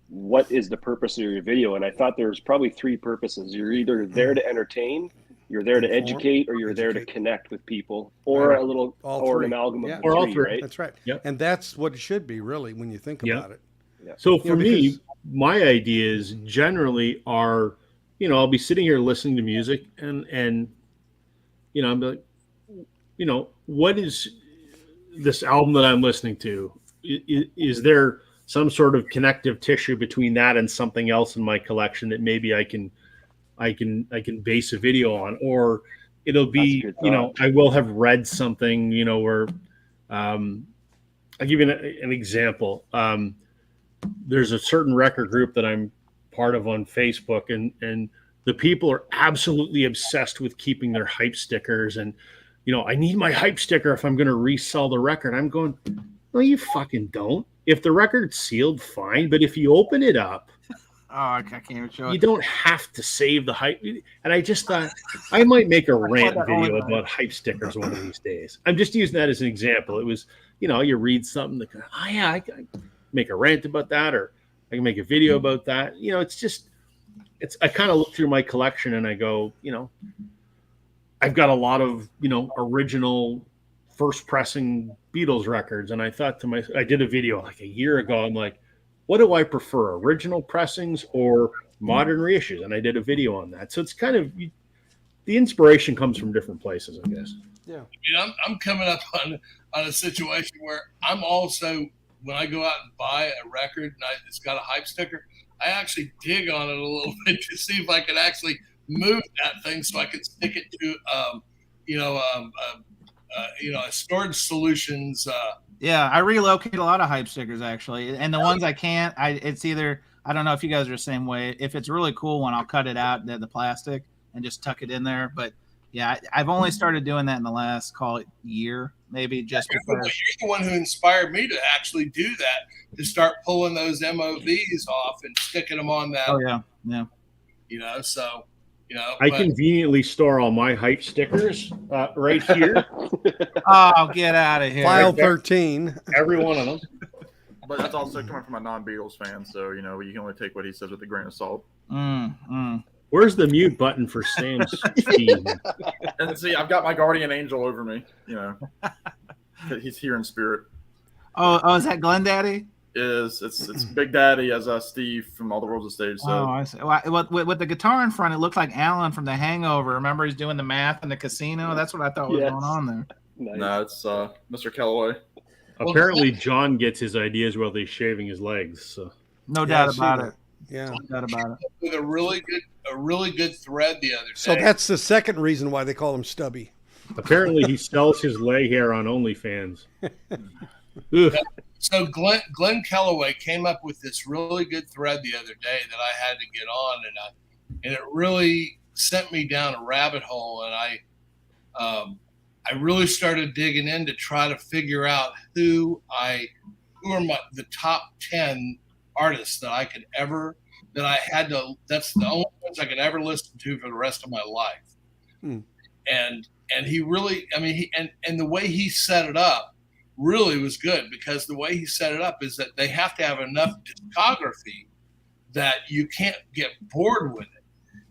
what is the purpose of your video. And I thought there's probably three purposes. You're either there to entertain, you're there to educate, or you're there to connect with people, or an amalgam of all three, right? That's right. Yep. And that's what it should be, really, when you think about it. Yeah. So for me, my ideas generally are, I'll be sitting here listening to music and I'm like, what is this album that I'm listening to? Is there some sort of connective tissue between that and something else in my collection that maybe I can base a video on, or it'll be, I will have read something, where, I'll give you an example. There's a certain record group that I'm part of on Facebook, and the people are absolutely obsessed with keeping their hype stickers. And, I need my hype sticker if I'm going to resell the record. I'm going, no, you fucking don't. If the record's sealed, fine. But if you open it up, I can't even show it. You don't have to save the hype. And I just thought I might make a rant video about hype stickers one of these days. I'm just using that as an example. It was, you read something that, I can make a rant about that, or I can make a video about that. I kind of look through my collection and I go, I've got a lot of, original first pressing Beatles records, and I thought to myself, I did a video like a year ago. I'm like, what do I prefer, original pressings or modern reissues? And I did a video on that. So it's kind of the inspiration comes from different places, I guess. Yeah. I'm coming up on a situation where I'm also, when I go out and buy a record and it's got a hype sticker, I actually dig on it a little bit to see if I can actually move that thing so I can stick it to, a storage solutions. Yeah, I relocate a lot of hype stickers actually, and the ones I can't, it's either, I don't know if you guys are the same way. If it's a really cool one, I'll cut it out, the plastic, and just tuck it in there. But yeah, I've only started doing that in the last, call it, year, maybe, just because. You're the one who inspired me to actually do that, to start pulling those MOVs off and sticking them on that. Oh yeah. I conveniently store all my hype stickers right here. Oh, get out of here! File 13. Every one of them. But that's also coming from a non-Beatles fan, so you can only take what he says with a grain of salt. Where's the mute button for Sam's feed? And see, I've got my guardian angel over me. He's here in spirit. Oh, is that Glenn Daddy? It's Big Daddy as Steve from All the World's a Stage. So. Oh, I see. Well, with the guitar in front, it looked like Alan from The Hangover. Remember, he's doing the math in the casino. That's what I thought was going on there. Nice. No, it's Mr. Calloway. Apparently, John gets his ideas while he's shaving his legs. So. No doubt about it. Yeah, no doubt about it. With a really good thread the other day. So that's the second reason why they call him Stubby. Apparently, he sells his leg hair on OnlyFans. So Glenn Calloway came up with this really good thread the other day that I had to get on, and it really sent me down a rabbit hole, and I really started digging in to try to figure out who are the top 10 artists that I could ever, that's the only ones I could ever listen to for the rest of my life. And he really, and the way he set it up really was good, because the way he set it up is that they have to have enough discography that you can't get bored with it.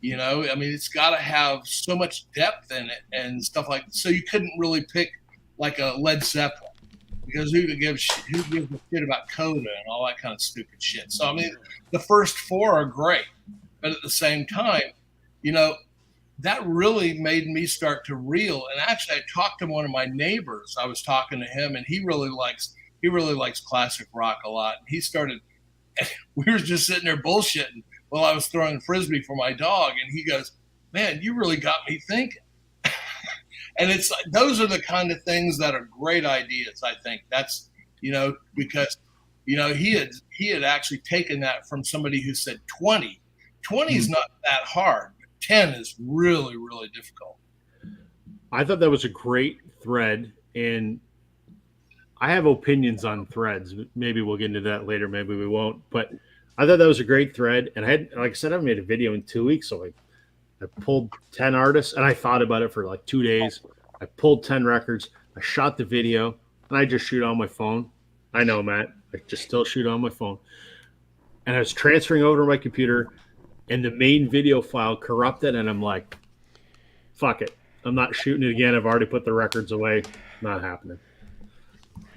It's got to have so much depth in it and stuff like that. So you couldn't really pick like a Led Zeppelin, because who gives a shit about Coda and all that kind of stupid shit. So the first 4 are great, but at the same time, that really made me start to reel. And actually, I talked to one of my neighbors. I was talking to him, and he really likes classic rock a lot. And we were just sitting there bullshitting while I was throwing frisbee for my dog, and he goes, "Man, you really got me thinking." And it's like, those are the kind of things that are great ideas. I think that's because he had actually taken that from somebody who said 20. 20 is not that hard. 10 is really, really difficult. I thought that was a great thread, and I have opinions on threads. Maybe we'll get into that later. Maybe we won't. But I thought that was a great thread, and like I said, I made a video in 2 weeks, so I pulled 10 artists, and I thought about it for like 2 days. I pulled 10 records. I shot the video, and I just shoot on my phone. I know, Matt. I just still shoot on my phone. And I was transferring over to my computer, and the main video file corrupted, and I'm like, fuck it. I'm not shooting it again. I've already put the records away. Not happening.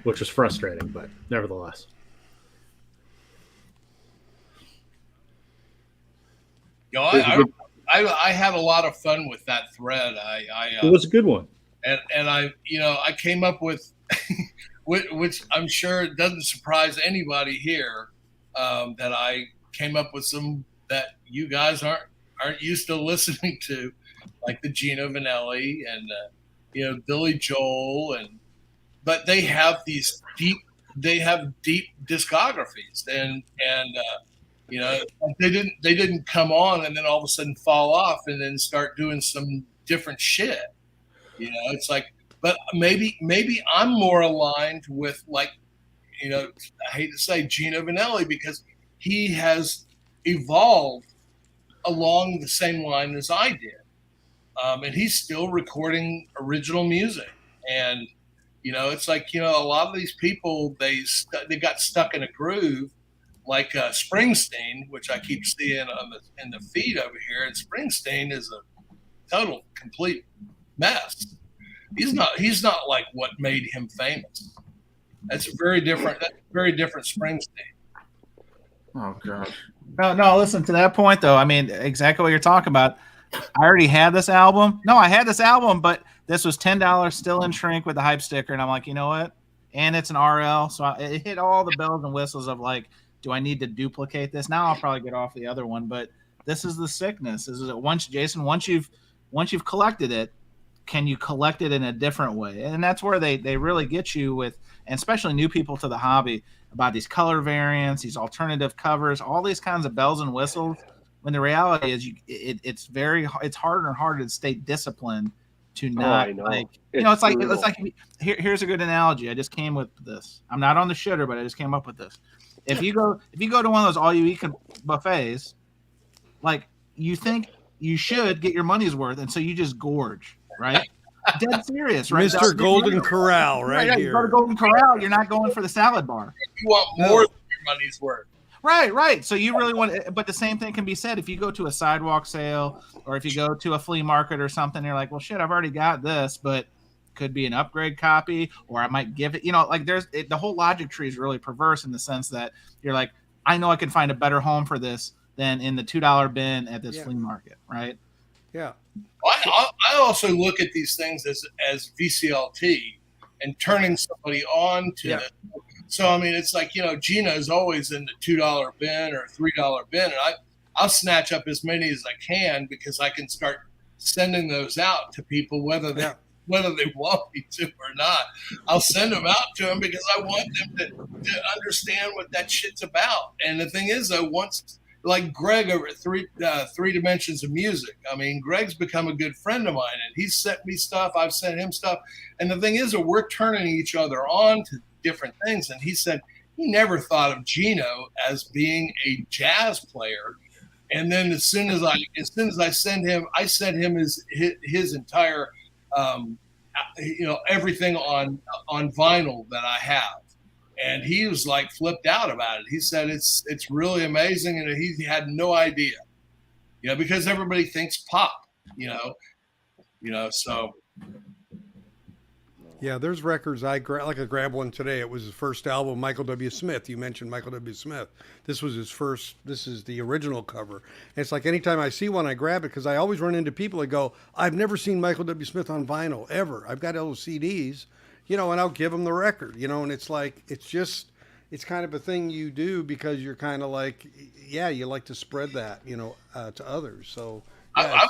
Which was frustrating, but nevertheless. I had a lot of fun with that thread. It was a good one. And I came up with, which I'm sure doesn't surprise anybody here, that I came up with some that you guys aren't used to listening to, like the Gino Vanelli and Billy Joel, but they have these deep discographies, and they didn't come on and then all of a sudden fall off and then start doing some different shit. It's like, but maybe I'm more aligned with, like, I hate to say Gino Vanelli, because he has evolved along the same line as I did. And he's still recording original music. And, it's like, a lot of these people, they got stuck in a groove, like Springsteen, which I keep seeing in the feed over here. And Springsteen is a total, complete mess. He's not like what made him famous. That's very different. That's very different Springsteen. Oh gosh. No. Listen, to that point though, I mean, exactly what you're talking about. I already had this album. No, I had this album, but this was $10 still in shrink with the hype sticker, and I'm like, you know what? And it's an RL, so it hit all the bells and whistles of like, do I need to duplicate this? Now I'll probably get off the other one, but this is the sickness. This is once you've collected it, can you collect it in a different way? And that's where they really get you with, and especially new people to the hobby, about these color variants, these alternative covers, all these kinds of bells and whistles. When the reality is, it's harder and harder to stay disciplined to not it's like here's a good analogy. I just came with this. I'm not on the shitter, but I just came up with this. If you go to one of those all you eat buffets, like you think you should get your money's worth, and so you just gorge, right? Dead serious, right? Mr. Golden Corral, right here. You go to Golden Corral, you're not going for the salad bar. You want more than your money's worth. Right. So you really want, but the same thing can be said if you go to a sidewalk sale or if you go to a flea market or something. You're like, well, shit, I've already got this, but could be an upgrade copy, or I might give it. Like the whole logic tree is really perverse in the sense that you're like, I know I can find a better home for this than in the $2 bin at this flea market, right? Yeah. I also look at these things as VCLT and turning somebody on to it. So, I mean, it's like, Gina's always in the $2 bin or $3 bin. And I'll snatch up as many as I can because I can start sending those out to people, whether they want me to or not. I'll send them out to them because I want them to understand what that shit's about. And the thing is, though, like Greg over at Three Dimensions of Music. I mean, Greg's become a good friend of mine, and he's sent me stuff. I've sent him stuff. And the thing is that we're turning each other on to different things. And he said he never thought of Gino as being a jazz player. And then as soon as I send him his entire, everything on vinyl that I have. And he was like flipped out about it. He said it's really amazing, and he had no idea, because everybody thinks pop, so. Yeah, there's records I grabbed one today. It was his first album, Michael W. Smith. You mentioned Michael W. Smith. This was his first. This is the original cover. And it's like anytime I see one, I grab it because I always run into people that go, "I've never seen Michael W. Smith on vinyl ever. I've got all those CDs." And I'll give them the record, and it's like, it's kind of a thing you do because you're kind of like, you like to spread that, to others. So I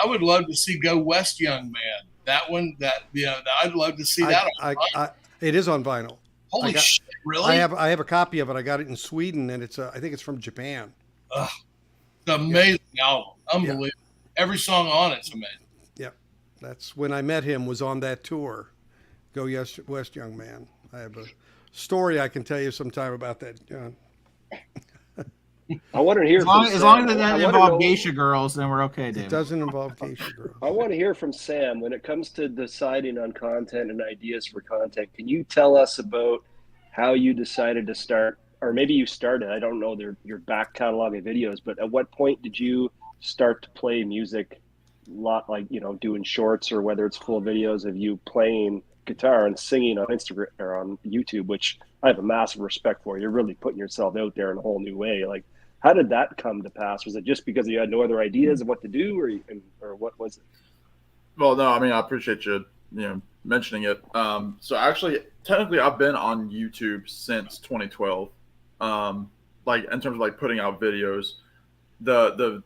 would love to see Go West, Young Man. That one, I'd love to see that. It is on vinyl. Holy shit! Really? I have a copy of it. I got it in Sweden, and I think it's from Japan. It's an amazing album, unbelievable. Yeah. Every song on it's amazing. Yeah, that's when I met him. Was on that tour. Go West, Young Man. I have a story I can tell you sometime about that, John. I want to hear as long as it doesn't involve geisha girls, then we're okay, David. It doesn't involve geisha girls. I want to hear from Sam when it comes to deciding on content and ideas for content. Can you tell us about how you decided to start, or maybe you started? I don't know your back catalog of videos, but at what point did you start to play music? Like doing shorts, or whether it's full videos of you playing guitar and singing on Instagram or on YouTube, which I have a massive respect for. You're really putting yourself out there in a whole new way. Like, how did that come to pass? Was it just because you had no other ideas of what to do, or what was it? Well, no, I mean, I appreciate you mentioning it. So actually, technically, I've been on YouTube since 2012. Like in terms of like putting out videos, the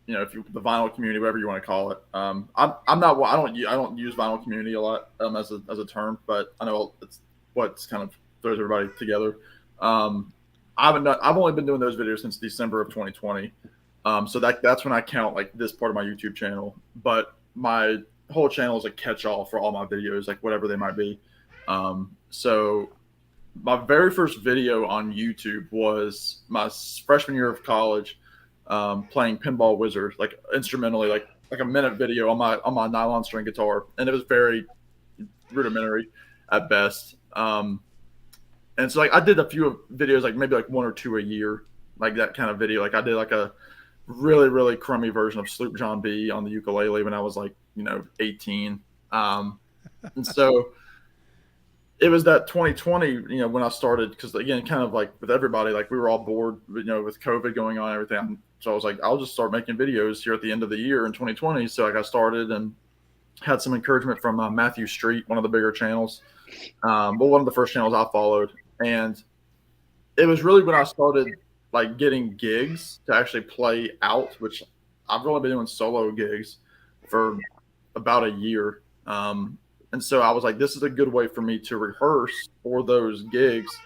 the vinyl community, whatever you want to call it. I don't use vinyl community a lot as a term, but I know it's what's kind of throws everybody together. I've only been doing those videos since December of 2020. So that's when I count like this part of my YouTube channel, but my whole channel is a catch-all for all my videos, like whatever they might be. So my very first video on YouTube was my freshman year of college, playing Pinball Wizard, like instrumentally, like a minute video on my nylon string guitar, and it was very rudimentary at best. And so like I did a few videos, like maybe like one or two a year, like that kind of video. Like I did like a really, really crummy version of Sloop John B on the ukulele when I was like, 18. And so it was that 2020, you know, when I started, because again, kind of like with everybody, like we were all bored, you know, with COVID going on and everything. So I was like, I'll just start making videos here at the end of the year in 2020. So I got started and had some encouragement from Matthew Street, one of the bigger channels, but one of the first channels I followed. And it was really when I started like getting gigs to actually play out, which I've only been doing solo gigs for about a year. And so I was like, this is a good way for me to rehearse for those gigs,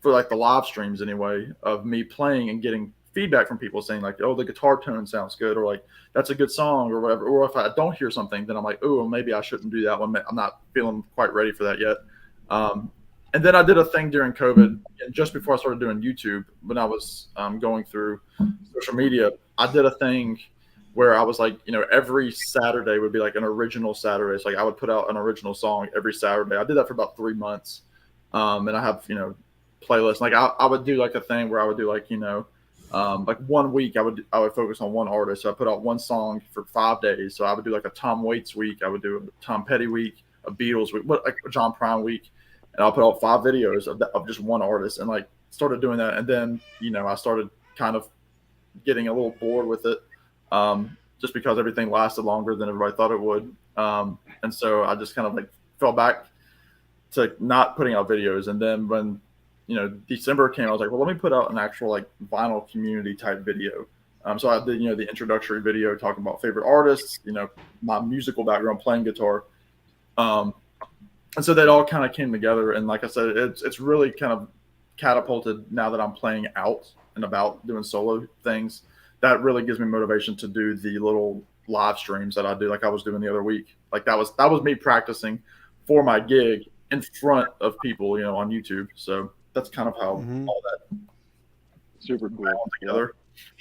for like the live streams anyway, of me playing and getting feedback from people saying like, oh, the guitar tone sounds good, or like, that's a good song or whatever. Or if I don't hear something, then I'm like, oh, maybe I shouldn't do that one. I'm not feeling quite ready for that yet. And then I did a thing during COVID, and just before I started doing YouTube, when I was going through social media, I did a thing where I was like, you know, every Saturday would be like an original Saturday. So like I would put out an original song every Saturday. I did that for about 3 months. And I have, you know, playlists. Like I would do like a thing where I would do like, you know, like 1 week I would focus on one artist. So I put out one song for 5 days. So I would do like a Tom Waits week. I would do a Tom Petty week, a Beatles week, like a John Prine week. And I'll put out 5 videos of just one artist, and like started doing that. And then, you know, I started kind of getting a little bored with it. Just because everything lasted longer than everybody thought it would. And so I just kind of like fell back to not putting out videos. And then when, you know, December came, I was like, well, let me put out an actual like vinyl community type video. So I did, you know, the introductory video talking about favorite artists, you know, my musical background, playing guitar. And so that all kind of came together. And like I said, it's really kind of catapulted now that I'm playing out and about doing solo things. That really gives me motivation to do the little live streams that I do, like I was doing the other week. Like that was me practicing for my gig in front of people, you know, on YouTube. So that's kind of how all that super cool together.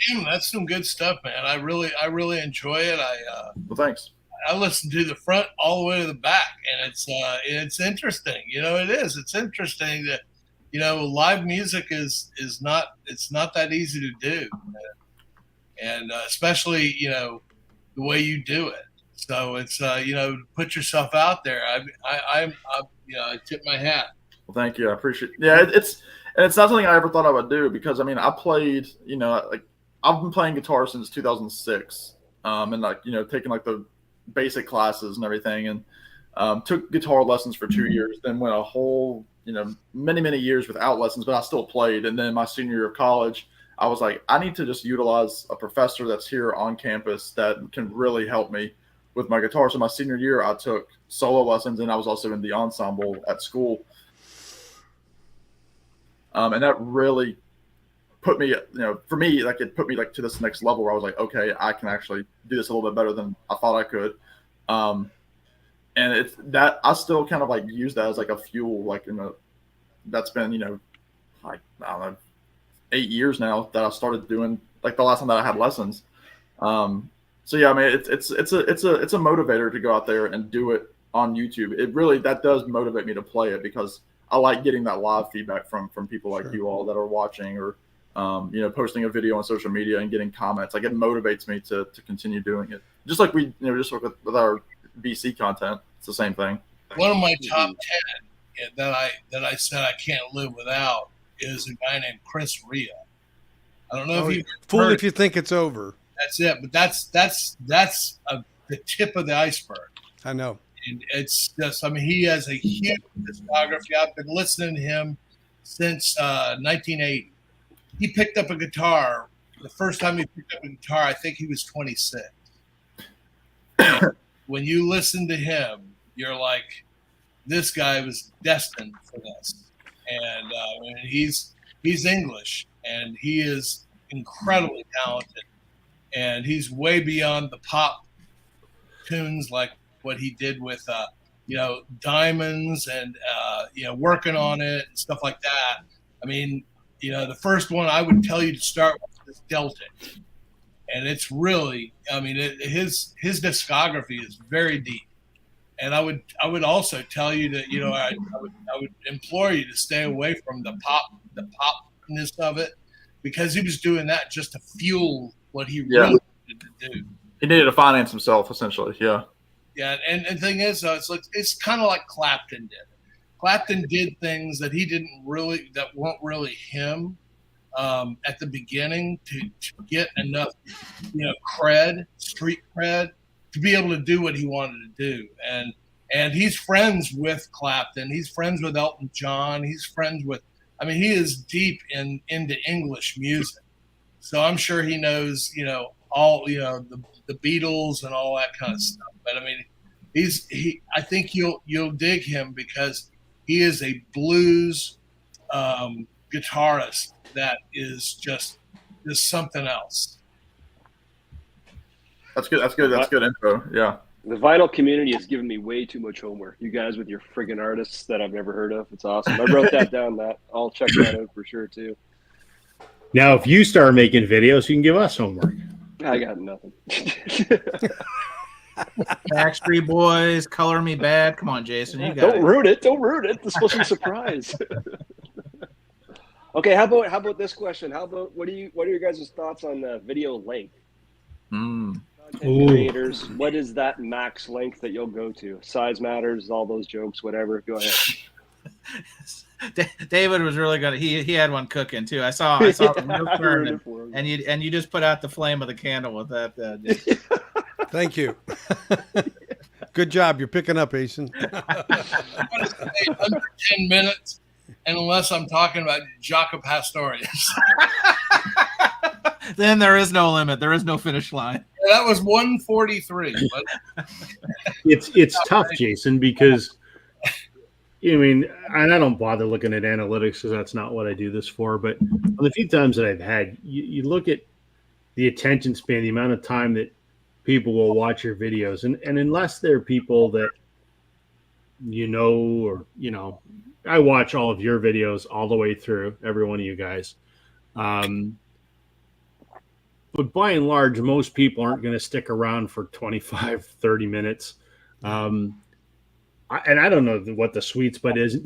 Damn, that's some good stuff, man. I really enjoy it. Well, thanks. I listen to the front all the way to the back, and it's interesting. You know, it is. It's interesting that, you know, live music is not that easy to do. And especially, you know, the way you do it. So it's, you know, put yourself out there. I you know, I tip my hat. Well, thank you. I appreciate it. Yeah, it's not something I ever thought I would do, because, I mean, I played, you know, like I've been playing guitar since 2006, and like, you know, taking like the basic classes and everything, and took guitar lessons for 2 years, then went a whole, you know, many years without lessons, but I still played. And then my senior year of college, I was like, I need to just utilize a professor that's here on campus that can really help me with my guitar. So my senior year, I took solo lessons, and I was also in the ensemble at school. And that really put me, you know, for me, like it put me like to this next level where I was like, okay, I can actually do this a little bit better than I thought I could. And it's that I still kind of like use that as like a fuel, like that's been, you know, like, I don't know, 8 years now that I started doing, like the last time that I had lessons. So yeah, I mean, it's a motivator to go out there and do it on YouTube. It really, that does motivate me to play it, because I like getting that live feedback from people like you all that are watching, or, you know, posting a video on social media and getting comments. Like it motivates me to continue doing it. Just like we, you know, just with our BC content, it's the same thing. One of my top 10 that I said I can't live without is a guy named Chris Ria. I don't know if you fool if you think it's over. That's it, but that's the tip of the iceberg. I know. And it's just, I mean, he has a huge discography. I've been listening to him since 1980. He picked up a guitar. The first time he picked up a guitar, I think he was 26. When you listen to him, you're like, this guy was destined for this. And he's English, and he is incredibly talented, and he's way beyond the pop tunes like what he did with you know, Diamonds, and you know, working on it and stuff like that. I mean, you know, the first one I would tell you to start with is Deltic, and it's really, I mean, his discography is very deep. And I would also tell you that, you know, I would implore you to stay away from the popness of it, because he was doing that just to fuel what he really wanted to do. He needed to finance himself, essentially. Yeah. Yeah, and the thing is, it's kind of like Clapton did. Clapton did things that that weren't really him at the beginning to get enough, street cred, to be able to do what he wanted to do. And he's friends with Clapton. He's friends with Elton John. He's friends with, he is deep into English music. So I'm sure he knows, all, the Beatles and all that kind of stuff. But I think you'll dig him because he is a blues guitarist that is just something else. That's good. That's good info. Yeah. The vinyl community has given me way too much homework. You guys with your friggin' artists that I've never heard of. It's awesome. I wrote that down, Matt. I'll check that out for sure too. Now, if you start making videos, you can give us homework. I got nothing. Backstreet Boys, Color Me Bad. Come on, Jason. You got Don't ruin it. Don't ruin it. It's supposed to be a surprise. Okay, how about this question? What are your guys' thoughts on video length? Content creators, what is that max length that you'll go to? Size matters, all those jokes, whatever. Go ahead. David was really good. He had one cooking too. I saw the and you just put out the flame of the candle with that. Thank you. Good job. You're picking up, Asen. Under 10 minutes, and unless I'm talking about Jaco Pastorius. Then there is no limit. There is no finish line. Yeah, that was 1:43. It's tough, Jason, because and I don't bother looking at analytics because that's not what I do this for. But on the few times that I've had, you look at the attention span, the amount of time that people will watch your videos, and unless they're people that I watch all of your videos all the way through, every one of you guys. But by and large, most people aren't going to stick around for 25, 30 minutes. And I don't know what the sweet spot is.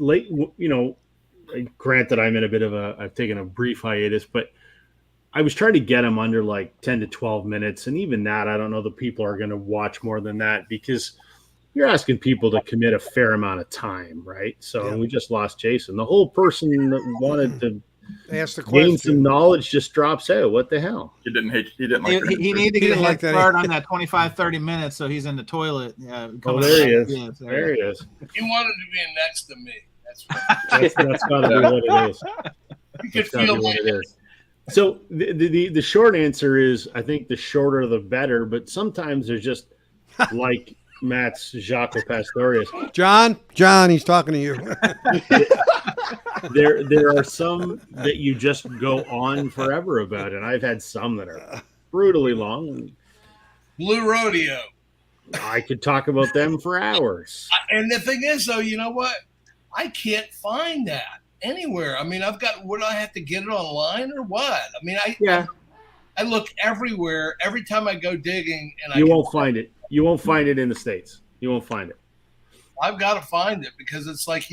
Granted, I've taken a brief hiatus, but I was trying to get them under like 10 to 12 minutes. And even that, I don't know that people are going to watch more than that because you're asking people to commit a fair amount of time, right? So we just lost Jason. The whole person that wanted to ask the question. Gain some knowledge just drops out. What the hell? He didn't like he needed to get a head start on that 25, 30 minutes, so he's in the toilet. There he is. There he is. He wanted to be next to me. That's got to be what it is. You could feel what it is. So the short answer is, I think the shorter the better, but sometimes there's just like Matt's Jaco Pastorius. John, he's talking to you. There are some that you just go on forever about, and I've had some that are brutally long. Blue Rodeo. I could talk about them for hours. And the thing is, though, you know what? I can't find that anywhere. I've got, would I have to get it online or what? I look everywhere every time I go digging, and you won't find it. You won't find it in the States. You won't find it. I've got to find it because it's like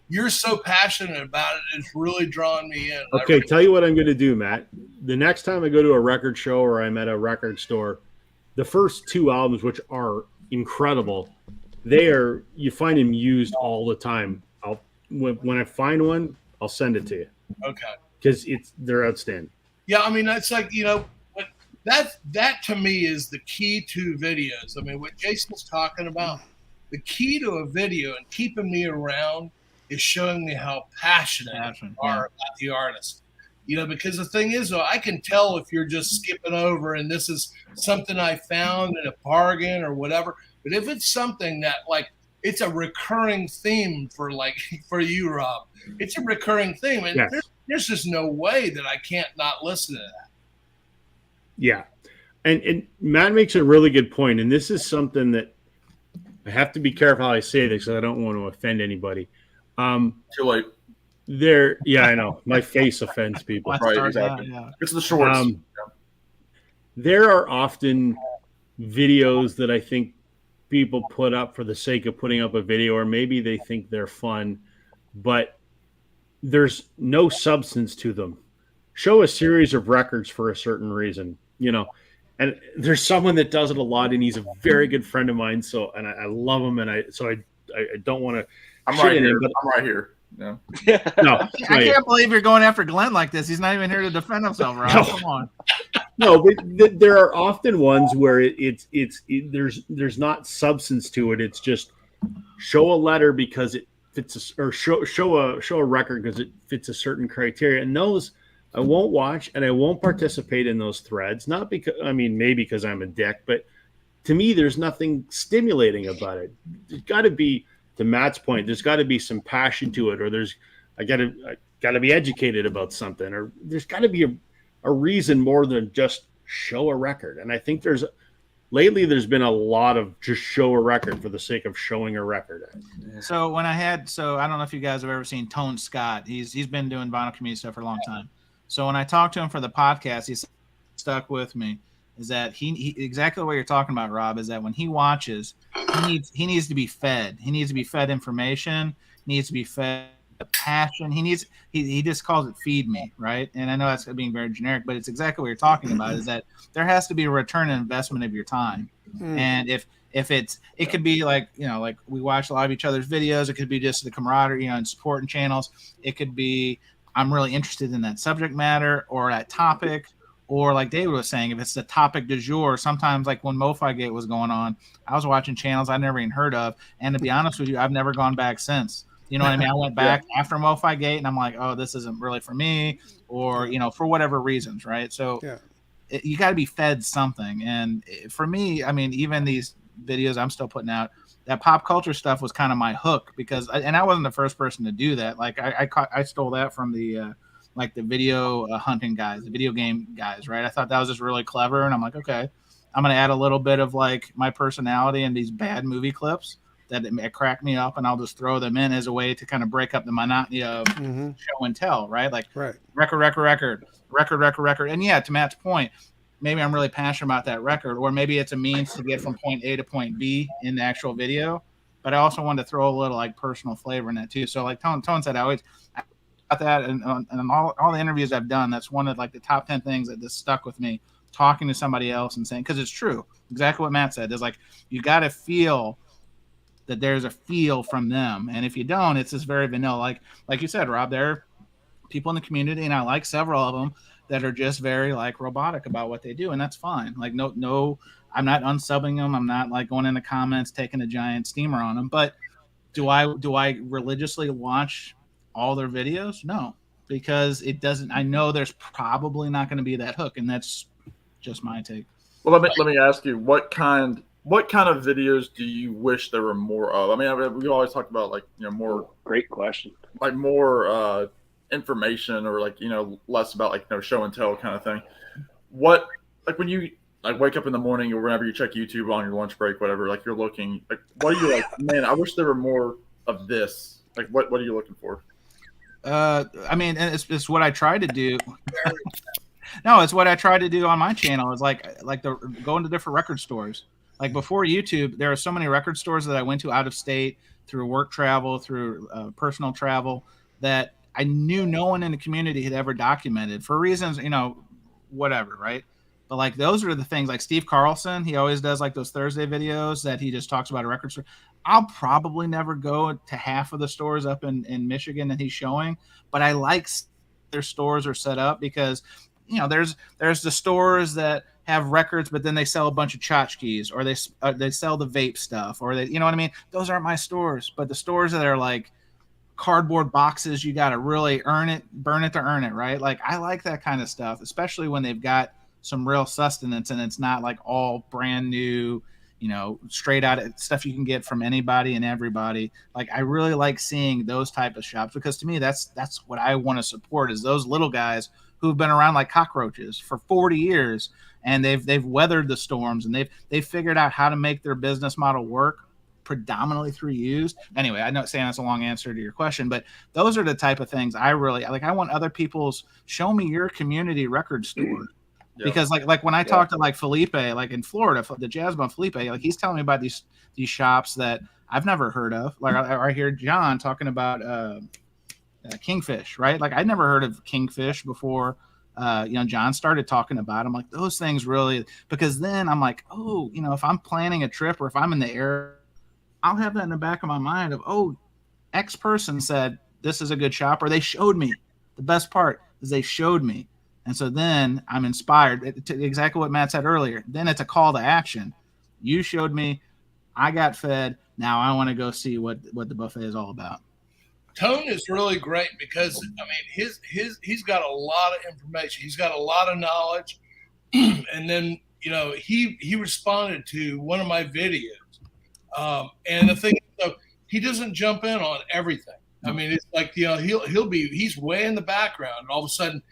you're so passionate about it. It's really drawing me in. Okay, tell you what I'm going to do, Matt. The next time I go to a record show or I'm at a record store, the first two albums, which are incredible, you find them used all the time. When I find one, I'll send it to you. Okay. Because they're outstanding. Yeah, that's like, that to me is the key to videos. What Jason's talking about, the key to a video and keeping me around is showing me how passionate you are about the artist. Because the thing is, though, I can tell if you're just skipping over and this is something I found in a bargain or whatever. But if it's something that, like, it's a recurring theme for you, Rob, it's a recurring theme. And there's just no way that I can't not listen to that. Yeah. And Matt makes a really good point. And this is something that I have to be careful how I say this because I don't want to offend anybody. Too late. I know. My face offends people. Right, exactly. It's the shorts. There are often videos that I think people put up for the sake of putting up a video, or maybe they think they're fun, but there's no substance to them. Show a series of records for a certain reason. And there's someone that does it a lot, and he's a very good friend of mine. So, and I love him, and I don't want to. I'm right here. I'm right here. No, I can't believe you're going after Glenn like this. He's not even here to defend himself, Rob. No. Come on. No, but there are often ones where there's not substance to it. It's just show a letter because it fits or show a record because it fits a certain criteria. And those I won't watch and I won't participate in those threads. Not because maybe because I'm a dick, but to me, there's nothing stimulating about it. There's got to be, to Matt's point, there's got to be some passion to it, or I got to be educated about something, or there's got to be a reason more than just show a record. And I think lately there's been a lot of just show a record for the sake of showing a record. So I don't know if you guys have ever seen Tone Scott. He's been doing vinyl community stuff for a long time. So when I talked to him for the podcast, he stuck with me. Is that he exactly what you're talking about, Rob? Is that when he watches, he needs to be fed. He needs to be fed information. He needs to be fed passion. He just calls it feed me, right? And I know that's being very generic, but it's exactly what you're talking about. Is that there has to be a return on investment of your time, and if it could be like like we watch a lot of each other's videos. It could be just the camaraderie, and supporting channels. It could be I'm really interested in that subject matter or that topic. Or like David was saying, if it's the topic du jour, sometimes like when MoFi Gate was going on, I was watching channels I never even heard of. And to be honest with you, I've never gone back since. You know what I mean? I went back after MoFi Gate and I'm like, oh, this isn't really for me, or, for whatever reasons, right? So you got to be fed something. And for me, even these videos I'm still putting out, that pop culture stuff was kind of my hook because, and I wasn't the first person to do that. Like I stole that from the video hunting guys, the video game guys, right? I thought that was just really clever. And I'm like, okay, I'm going to add a little bit of like my personality in these bad movie clips that it crack me up, and I'll just throw them in as a way to kind of break up the monotony of show and tell, right? Like record. And yeah, to Matt's point, maybe I'm really passionate about that record, or maybe it's a means to get from point A to point B in the actual video. But I also wanted to throw a little like personal flavor in that too. So like Tone said, I always about that, and all the interviews I've done, that's one of like the top 10 things that just stuck with me, talking to somebody else and saying, because it's true, exactly what Matt said. There's like, you got to feel that there's a feel from them, and if you don't, it's just very vanilla. Like you said, Rob, there are people in the community, and I like several of them that are just very like robotic about what they do, and that's fine. Like no, I'm not unsubbing them. I'm not like going in the comments taking a giant steamer on them. But do I religiously watch all their videos? No, because it doesn't. I know there's probably not going to be that hook, and that's just my take. Well, let me ask you, what kind of videos do you wish there were more of? We always talk about like more. Great question. Like more information, or like less about like show and tell kind of thing. What, like when you like wake up in the morning or whenever you check YouTube on your lunch break, whatever, like you're looking like, what are you like? Man, I wish there were more of this. Like what are you looking for? It's what I try to do. No, it's what I try to do on my channel. Is like going to different record stores. Like before YouTube, there are so many record stores that I went to out of state through work travel, through personal travel, that I knew no one in the community had ever documented for reasons, whatever, right? But like those are the things. Like Steve Carlson, he always does like those Thursday videos that he just talks about a record store. I'll probably never go to half of the stores up in Michigan that he's showing, but I like their stores are set up because there's the stores that have records, but then they sell a bunch of tchotchkes, or they sell the vape stuff, or they, you know what I mean? Those aren't my stores, but the stores that are like cardboard boxes, you got to really burn it to earn it, right? Like I like that kind of stuff, especially when they've got some real sustenance and it's not like all brand new, straight out of stuff you can get from anybody and everybody. Like I really like seeing those type of shops, because to me that's what I want to support, is those little guys who've been around like cockroaches for 40 years, and they've weathered the storms, and they've figured out how to make their business model work predominantly through used. Anyway, I know saying that's a long answer to your question, but those are the type of things I really like. I want other people's, show me your community record store. Yeah. Because like when I talk to like Felipe, like in Florida, the jazz bum Felipe, like he's telling me about these shops that I've never heard of. Like I hear John talking about Kingfish, right? Like I'd never heard of Kingfish before John started talking about. I'm like, those things really, because then I'm like, oh, if I'm planning a trip or if I'm in the area, I'll have that in the back of my mind of, oh, X person said this is a good shop, or they showed me. The best part is they showed me. And so then I'm inspired to exactly what Matt said earlier. Then it's a call to action. You showed me, I got fed. Now I want to go see what the buffet is all about. Tone is really great because he's got a lot of information. He's got a lot of knowledge. And then, he responded to one of my videos. And the thing is, so he doesn't jump in on everything. I mean, it's like, he's way in the background, and all of a sudden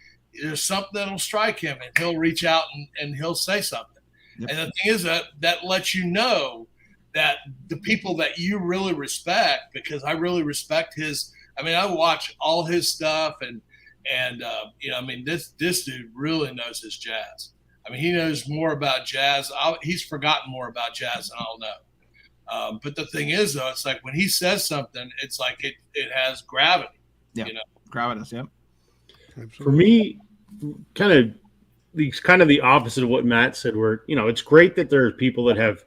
there's something that'll strike him and he'll reach out and he'll say something. Yep. And the thing is that lets you know that the people that you really respect, because I really respect I watch all his stuff and this dude really knows his jazz. I mean, he knows more about jazz. He's forgotten more about jazz than I'll know. But the thing is, though, it's like when he says something, it's like it has gravity. Yeah, gravitas. Yep. For me, kind of the opposite of what Matt said. Where it's great that there are people that have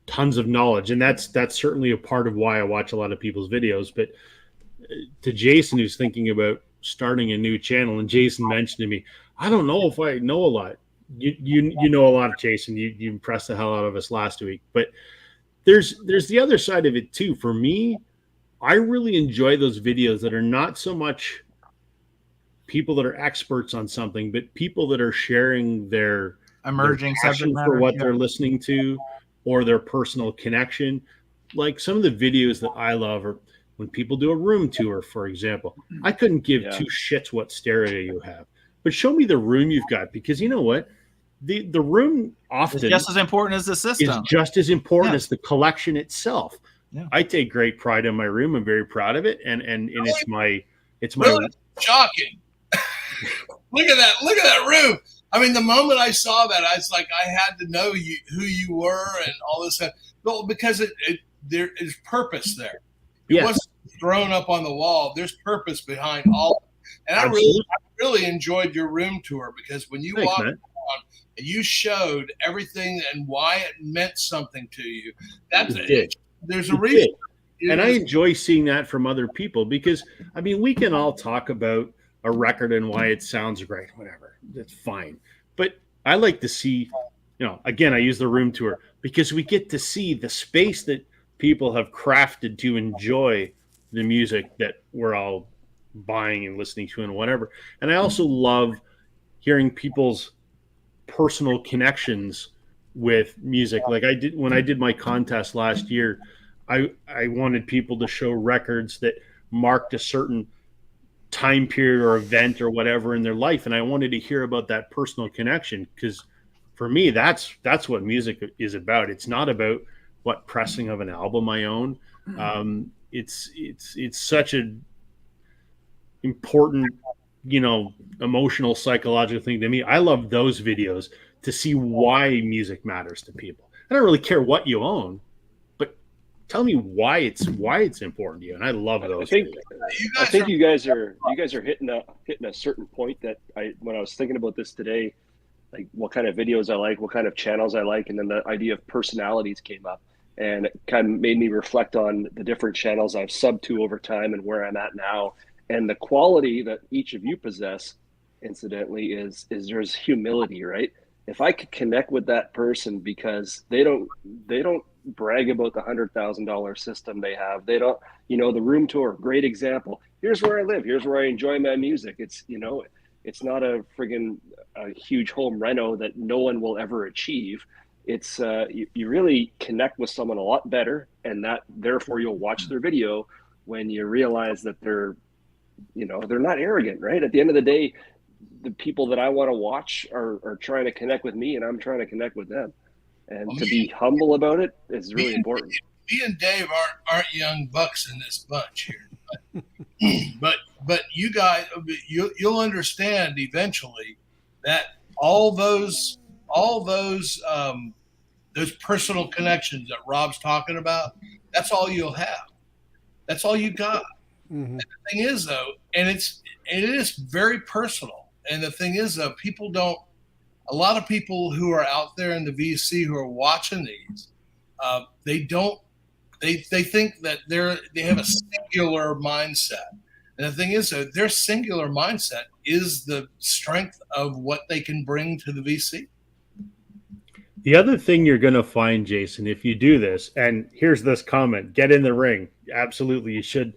tons of knowledge, and that's certainly a part of why I watch a lot of people's videos. But to Jason, who's thinking about starting a new channel, and Jason mentioned to me, I don't know if I know a lot. You know a lot, Jason. You impressed the hell out of us last week, but there's the other side of it too. For me, I really enjoy those videos that are not so much people that are experts on something, but people that are sharing their emerging passion for what they're listening to, or their personal connection. Like some of the videos that I love are when people do a room tour, for example. I couldn't give two shits what stereo you have, but show me the room you've got, because you know what? The room often is just as important as the system. Is just as important as the collection itself. Yeah. I take great pride in my room. I'm very proud of it, and it's my really shocking. Look at that room. I mean, the moment I saw that, I was like, I had to know who you were and all this stuff. Well, because there is purpose there. It wasn't thrown up on the wall. There's purpose behind all. And I really enjoyed your room tour, because when you walked around and you showed everything and why it meant something to you, there's a reason. And I enjoy seeing that from other people, because I mean, we can all talk about a record and why it sounds great, whatever. That's fine. But I like to see, again, I use the room tour because we get to see the space that people have crafted to enjoy the music that we're all buying and listening to and whatever. And I also love hearing people's personal connections with music. Like I did when I did my contest last year, I wanted people to show records that marked a certain time period or event or whatever in their life, and I wanted to hear about that personal connection, because for me that's what music is about. It's not about what pressing of an album I own. It's such an important, emotional, psychological thing to me. I love those videos to see why music matters to people. I don't really care what you own, but tell me why it's important to you. And I love those. I think you guys are hitting a certain point that when I was thinking about this today, like what kind of videos I like, what kind of channels I like, and then the idea of personalities came up, and it kind of made me reflect on the different channels I've subbed to over time and where I'm at now. And the quality that each of you possess, incidentally, is there's humility, right? If I could connect with that person because they don't brag about the $100,000 system they have. They don't, the room tour, great example. Here's where I live. Here's where I enjoy my music. It's, it's not a friggin' a huge home reno that no one will ever achieve. It's you really connect with someone a lot better, and that therefore you'll watch their video when you realize that they're not arrogant, right? At the end of the day, the people that I want to watch are trying to connect with me, and I'm trying to connect with them. And to be humble about it is really important. Me and Dave aren't young bucks in this bunch here, but you guys, you'll understand eventually that all those personal connections that Rob's talking about, that's all you'll have. That's all you got. Mm-hmm. And the thing is, though, and it is very personal. And the thing is, people don't. A lot of people who are out there in the VC who are watching these, they don't. They think that they have a singular mindset. And the thing is, their singular mindset is the strength of what they can bring to the VC. The other thing you're going to find, Jason, if you do this, and here's this comment: get in the ring. Absolutely, you should.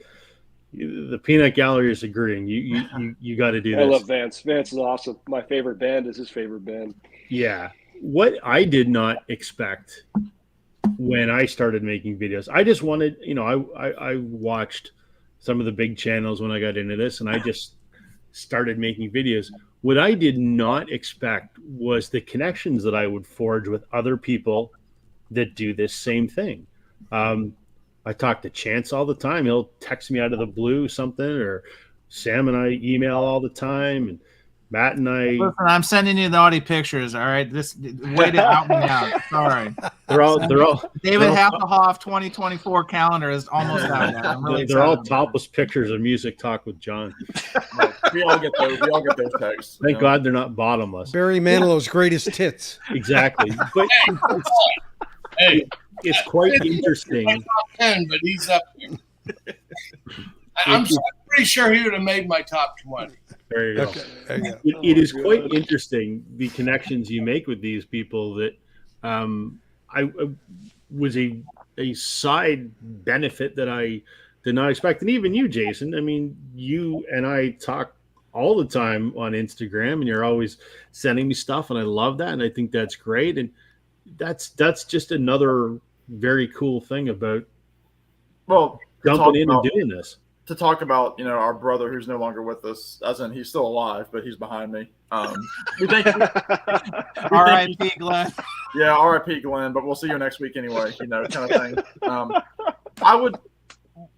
The Peanut Gallery is agreeing. You got to do this. I love Vance. Vance is awesome. My favorite band is his favorite band. Yeah. What I did not expect when I started making videos, I just wanted, I watched some of the big channels when I got into this, and I just started making videos. What I did not expect was the connections that I would forge with other people that do this same thing. I talk to Chance all the time. He'll text me out of the blue something, or Sam and I email all the time, and Matt and I. Listen, I'm sending you the naughty pictures. All right, this way to help me out. Sorry. They're all David Hasselhoff 2024 calendar is almost out now. I'm really they're all topless pictures of Music Talk with John. We all get those. We all get those texts. Thank God they're not bottomless. Barry Manilow's greatest hits. Exactly. But Hey, it's quite interesting. Top 10, but he's up there. I'm pretty sure he would have made my top 20. There you go. Okay, there you go. It is quite interesting, the connections you make with these people that I was a side benefit that I did not expect. And even you, Jason, I mean, you and I talk all the time on Instagram, and you're always sending me stuff, and I love that, and I think that's great. And that's just another very cool thing about jumping in and doing this. To talk about, our brother who's no longer with us, as in he's still alive, but he's behind me. We think R.I.P. Glenn. Yeah, R.I.P. Glenn, but we'll see you next week anyway, kind of thing.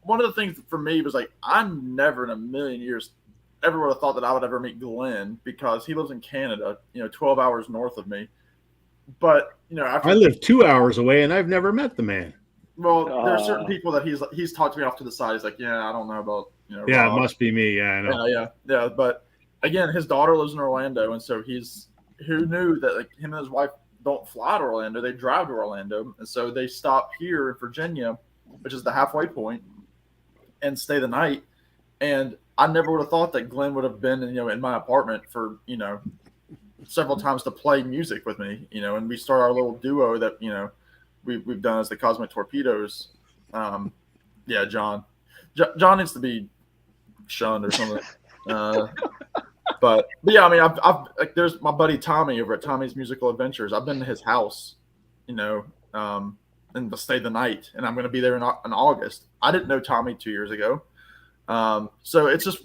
One of the things for me was like, I never in a million years ever would have thought that I would ever meet Glenn, because he lives in Canada, 12 hours north of me. But, I live 2 hours away, and I've never met the man. Well, there are certain people that he's talked to me off to the side. He's like, yeah, I don't know about, Yeah, Rob. it must be me. Yeah, I know. Yeah. But again, his daughter lives in Orlando, and so who knew that like him and his wife don't fly to Orlando, they drive to Orlando, and so they stop here in Virginia, which is the halfway point, and stay the night. And I never would have thought that Glenn would have been, in my apartment for, several times to play music with me, and we start our little duo that, we've done as the Cosmic Torpedoes. Yeah, John needs to be shunned or something. But yeah, I mean, I've like, there's my buddy Tommy over at Tommy's Musical Adventures. I've been to his house, and to stay the night, and I'm going to be there in August. I didn't know Tommy 2 years ago. So it's just,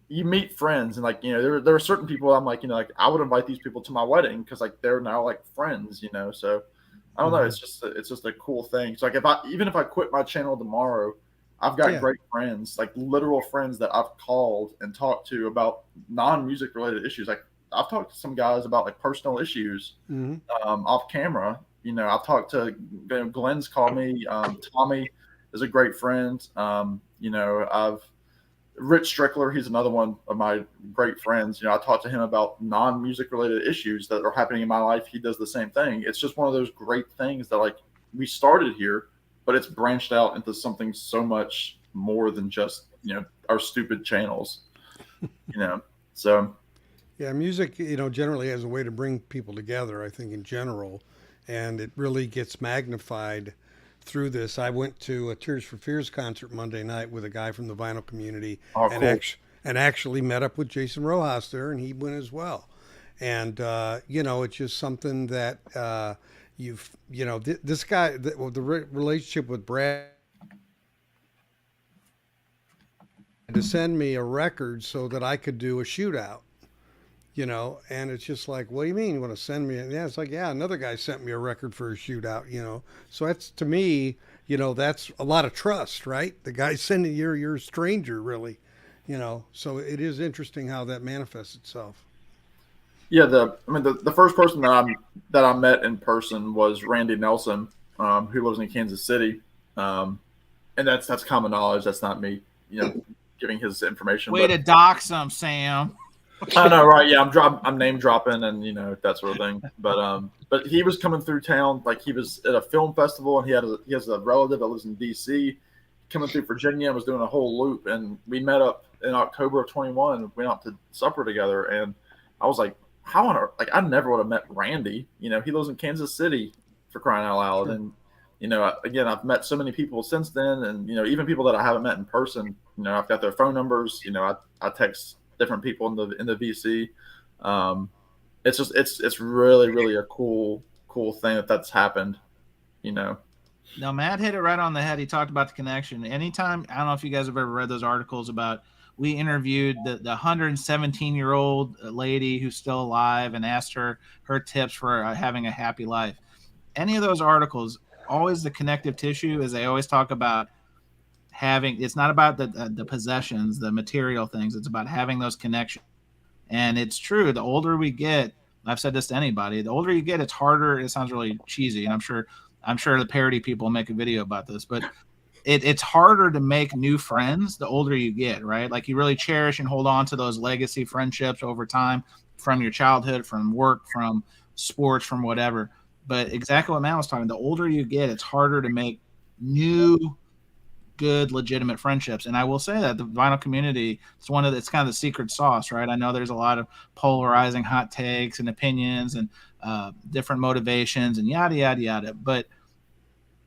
you meet friends, and like, there are certain people I'm like, like I would invite these people to my wedding because like they're now like friends, so I don't know. It's just a cool thing. So like even if I quit my channel tomorrow, I've got great friends, like literal friends that I've called and talked to about non-music related issues. Like I've talked to some guys about like personal issues off camera. I've talked to Glenn's called me. Tommy is a great friend. I've Rich Strickler, he's another one of my great friends. I talked to him about non-music related issues that are happening in my life. He does the same thing. It's just one of those great things that like we started here, but it's branched out into something so much more than just, our stupid channels, so. Yeah, music, generally has a way to bring people together, I think, in general, and it really gets magnified through this. I went to a Tears for Fears concert Monday night with a guy from the vinyl community, and actually met up with Jason Rojas there, and he went as well. And it's just something that this guy, the relationship with Brad, to send me a record so that I could do a shootout. And it's just like, what do you mean you want to send me? Yeah, it's like, yeah, another guy sent me a record for a shootout, So that's, to me, that's a lot of trust, right? The guy sending you're a stranger, really, So it is interesting how that manifests itself. Yeah, the first person that I met in person was Randy Nelson, who lives in Kansas City, and that's common knowledge. That's not me, giving his information. Way to dox him, Sam. I know, right? Yeah, I'm name dropping and that sort of thing. But he was coming through town, like he was at a film festival, and he has a relative that lives in D.C. coming through Virginia and was doing a whole loop, and we met up in October of 21, went out to supper together, and I was like, how on earth? Like, I never would have met Randy. He lives in Kansas City, for crying out loud. And again, I've met so many people since then, and even people that I haven't met in person. I've got their phone numbers. I text different people in the VC. It's really a cool thing that's happened. No, Matt hit it right on the head. He talked about the connection. Anytime, I don't know if you guys have ever read those articles about, we interviewed the 117-year-old lady who's still alive and asked her tips for having a happy life. Any of those articles, always the connective tissue is they always talk about having, it's not about the possessions, the material things. It's about having those connections. And it's true. The older we get, I've said this to anybody, the older you get, it's harder. It sounds really cheesy. And I'm sure the parody people make a video about this, but it's harder to make new friends the older you get, right? Like, you really cherish and hold on to those legacy friendships over time from your childhood, from work, from sports, from whatever. But exactly what Matt was talking, the older you get, it's harder to make new, good, legitimate friendships. And I will say that the vinyl community, it's kind of the secret sauce, right? I know there's a lot of polarizing hot takes and opinions and different motivations and yada, yada, yada. But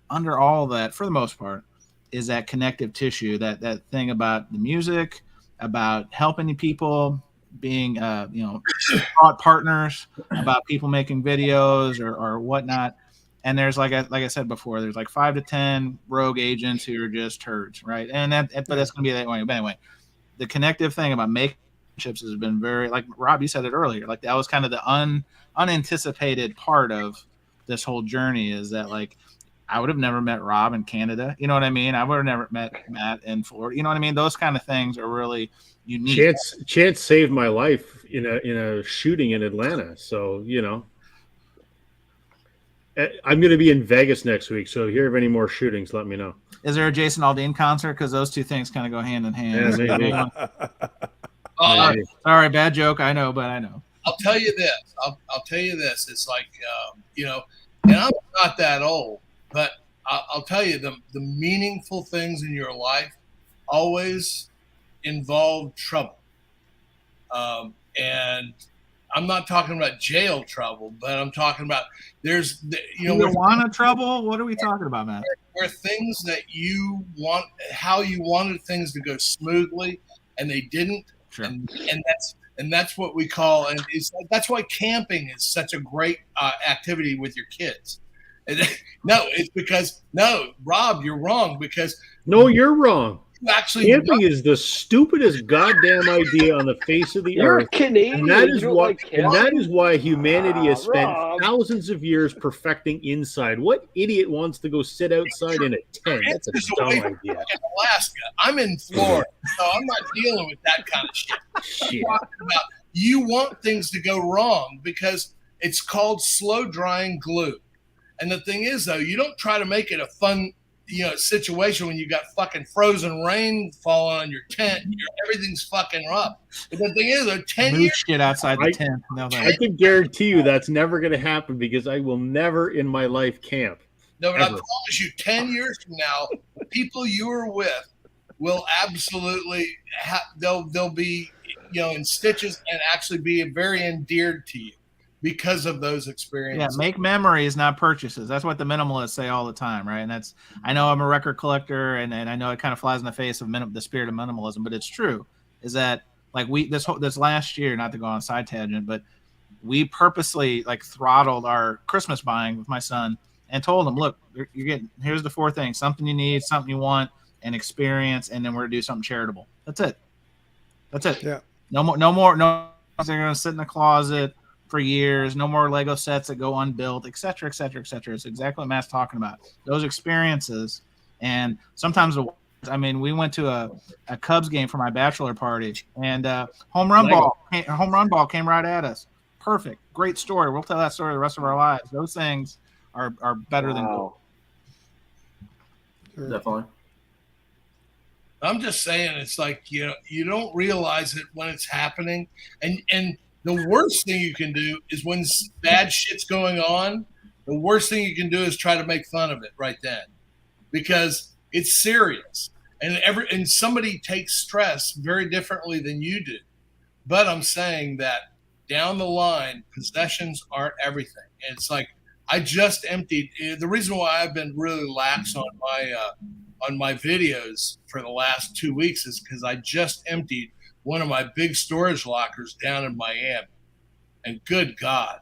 under all that, for the most part, is that connective tissue, that thing about the music, about helping people, being thought partners, about people making videos or whatnot. And there's like I said before, there's like 5 to 10 rogue agents who are just turds, right? And but that's gonna be that way. But anyway, the connective thing about making friendships has been very, like Rob, you said it earlier, like that was kind of the unanticipated part of this whole journey, is that, like, I would have never met Rob in Canada. You know what I mean? I would have never met Matt in Florida. You know what I mean? Those kind of things are really unique. Chance saved my life in a shooting in Atlanta. So, I'm going to be in Vegas next week. So if you hear of any more shootings, let me know. Is there a Jason Aldean concert? Because those two things kind of go hand in hand. Yeah, maybe. Sorry, bad joke. I know, but I know. I'll tell you this. I'll tell you this. It's like, and I'm not that old, but I'll tell you, the meaningful things in your life always involve trouble. And I'm not talking about jail trouble, but I'm talking about marijuana trouble. What are we talking about, man? Where things that you want, how you wanted things to go smoothly, and they didn't. Sure. And that's what we call, and that's why camping is such a great activity with your kids. It's because Rob, you're wrong, because you're wrong. Actually, camping is the stupidest goddamn idea on the face of the earth. Canadian. And that is why humanity has spent thousands of years perfecting inside. What idiot wants to go sit outside in a tent? That's a dumb idea. In Alaska, I'm in Florida, so I'm not dealing with that kind of shit. You want things to go wrong because it's called slow drying glue. And the thing is, though, you don't try to make it a fun situation when you got fucking frozen rain falling on your tent. Everything's fucking rough. But the thing is, 10 years shit outside the tent. I can guarantee you that's never going to happen, because I will never in my life camp. No, but ever. I promise you, 10 years from now, the people you are with will absolutely they'll be in stitches and actually be very endeared to you because of those experiences. Yeah, make memories, not purchases. That's what the minimalists say all the time, right? And I know I'm a record collector, and I know it kind of flies in the face of the spirit of minimalism, but it's true. Is that, like, this last year, not to go on a side tangent, but we purposely, like, throttled our Christmas buying with my son and told him, look, here's the 4 things: something you need, something you want, an experience, and then we're gonna do something charitable. That's it. Yeah. No more. They're gonna sit in the closet for years. No more Lego sets that go unbuilt, et cetera, et cetera, et cetera. It's exactly what Matt's talking about. Those experiences. And sometimes, we went to a Cubs game for my bachelor party, and home run ball came right at us. Perfect. Great story. We'll tell that story the rest of our lives. Those things are better than gold. Definitely. I'm just saying, it's like, you don't realize it when it's happening. And the worst thing you can do is when bad shit's going on, the worst thing you can do is try to make fun of it right then, because it's serious. And somebody takes stress very differently than you do. But I'm saying that down the line, possessions aren't everything. And it's like, I just emptied. The reason why I've been really lax on my videos for the last 2 weeks is because I just emptied one of my big storage lockers down in Miami. And good God,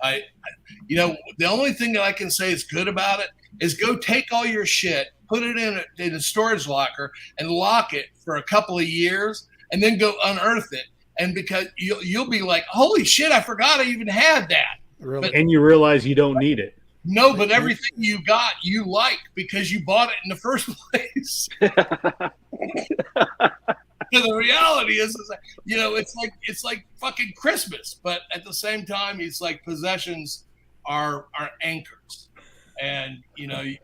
the only thing that I can say is good about it is go take all your shit, put it in a storage locker and lock it for a couple of years, and then go unearth it. And because you'll be like, holy shit, I forgot I even had that. Really? And you realize you don't need it. No, but everything you got, you like because you bought it in the first place. The reality is it's like fucking Christmas, but at the same time, it's like possessions are anchors, and you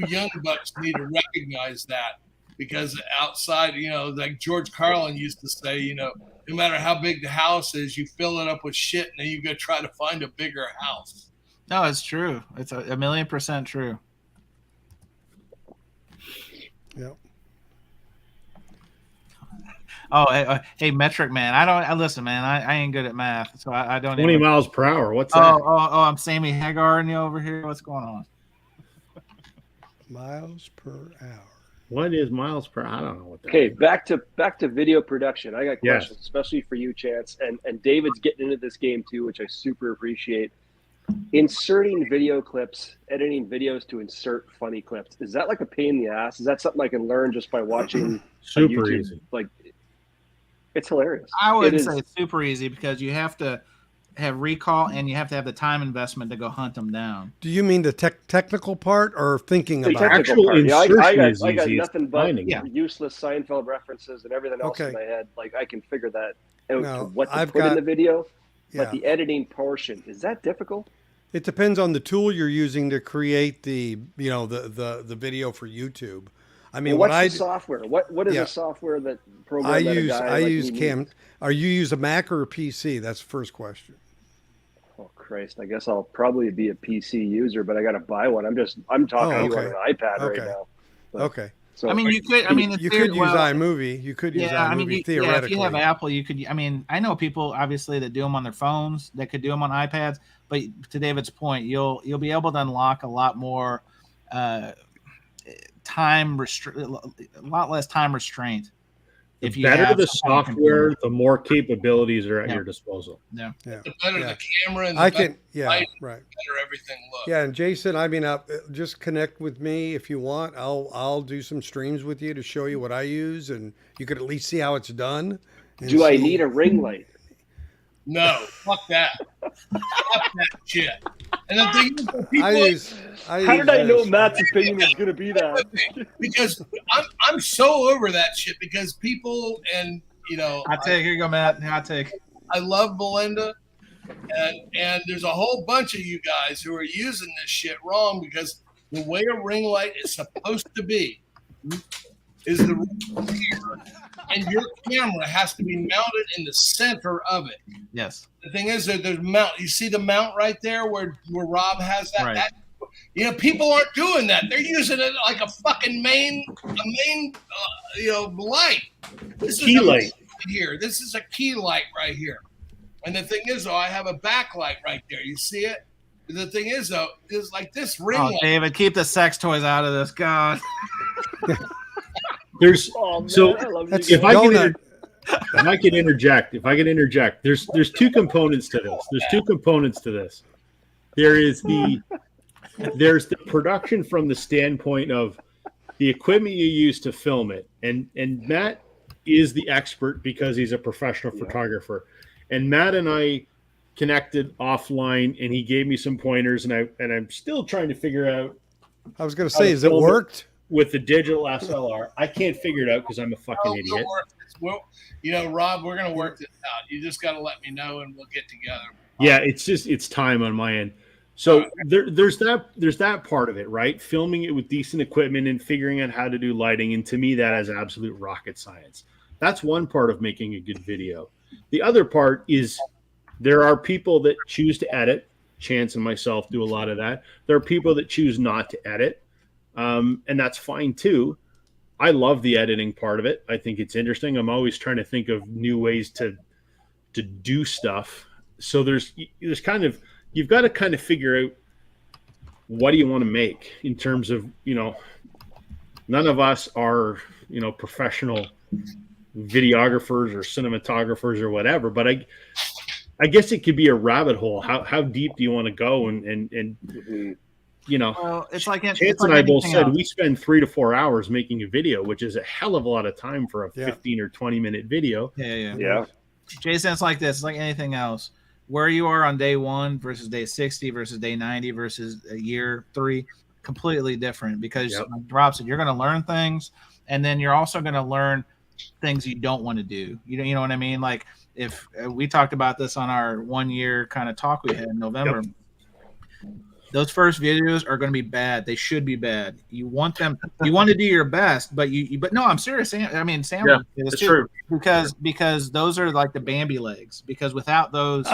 young bucks need to recognize that, because outside, like George Carlin used to say, no matter how big the house is, you fill it up with shit, and then you go try to find a bigger house. No, it's true. It's 1,000,000% true. Yep. Oh, hey, Metric Man. I listen, man. I ain't good at math, so I don't. 20 miles per hour. What's that? Oh, I'm Sammy Hagar over here. What's going on? Miles per hour. What is miles per? I don't know what that. Okay, is. back to video production. I got Yes. questions, especially for you, Chance, and David's getting into this game too, which I super appreciate. Inserting video clips, editing videos to insert funny clips. Is that like a pain in the ass? Is that something I can learn just by watching Super YouTube? easy. Like, it's hilarious. I wouldn't It say is. it's super easy, because you have to have recall and you have to have the time investment to go hunt them down. Do you mean the technical part or thinking The about it? technical Actual part. Yeah, insertion I is got easy. It's nothing but finding it. useless Seinfeld references and everything else Okay. in my head. Like, I can figure that out No, to what to I've put in got- the video. Yeah. But the editing portion, is that difficult? It depends on the tool you're using to create the video for YouTube. I mean, Well, what what's the software? What is Yeah. the software that program I that a use guy I like use me Cam. needs? Are you use a Mac or a PC? That's the first question. Oh Christ! I guess I'll probably be a PC user, but I got to buy one. I'm talking to you on okay. an iPad Okay. right now. But- Okay. So I mean, you could. I mean, You could use iMovie. You could use iMovie if theoretically. you have Apple, you could. I mean, I know people obviously that do them on their phones, that could do them on iPads. But to David's point, you'll be able to unlock a lot more a lot less time restraint. The better the software, the more capabilities are at your disposal. Yeah. The better the camera, and the I better, can. Yeah. light, Right. better everything looks. Yeah, and Jason, I mean, just connect with me if you want. I'll do some streams with you to show you what I use, and you could at least see how it's done. do I need a ring light? No, fuck that. Fuck that shit. And the thing is, that people, How did I know Matt's opinion was going to be that? because I'm so over that shit, because people, and Hot take. Here you go, Matt. Hot take. I love Melinda, and there's a whole bunch of you guys who are using this shit wrong, because the way a ring light is supposed to be is the ring here, and your camera has to be mounted in the center of it. Yes. The thing is that there's mount. You see the mount right there where Rob has that. Right. People aren't doing that. They're using it like a fucking main light. This Key is a light. here. This is a key light right here. And the thing is, though, I have a backlight right there. You see it? The thing is, though, is like this ring light. David, keep the sex toys out of this. God. There's Oh, man, so I love That's you if I guys. can interject, there's two components to this. There's the production from the standpoint of the equipment you use to film it, and Matt is the expert because he's a professional photographer. And Matt and I connected offline, and he gave me some pointers, and I'm still trying to figure out. I was going to say, has it worked? With the digital SLR, I can't figure it out because I'm a fucking idiot. Well, Rob, we're going to work this out. You just got to let me know, and we'll get together. Yeah, it's time on my end. So there's that part of it, right? Filming it with decent equipment and figuring out how to do lighting. And to me, that is absolute rocket science. That's one part of making a good video. The other part is there are people that choose to edit. Chance and myself do a lot of that. There are people that choose not to edit. And that's fine too. I love the editing part of it. I think it's interesting. I'm always trying to think of new ways to do stuff. So there's kind of, you've got to kind of figure out what do you want to make in terms of, none of us are, professional videographers or cinematographers or whatever, but I guess it could be a rabbit hole. How deep do you want to go? And well, it's like Chance and I both said we spend 3 to 4 hours making a video, which is a hell of a lot of time for a 15 or 20-minute video. Yeah. Jason, it's like this. It's like anything else. Where you are on day 1 versus day 60 versus day 90 versus year 3, completely different because like Rob said, you're going to learn things, and then you're also going to learn things you don't want to do. You know what I mean? Like if we talked about this on our 1 year kind of talk we had in November. Those first videos are going to be bad. They should be bad. You want to do your best, but but no, I'm serious. I mean, Sam, it's true because those are like the Bambi legs. Because without those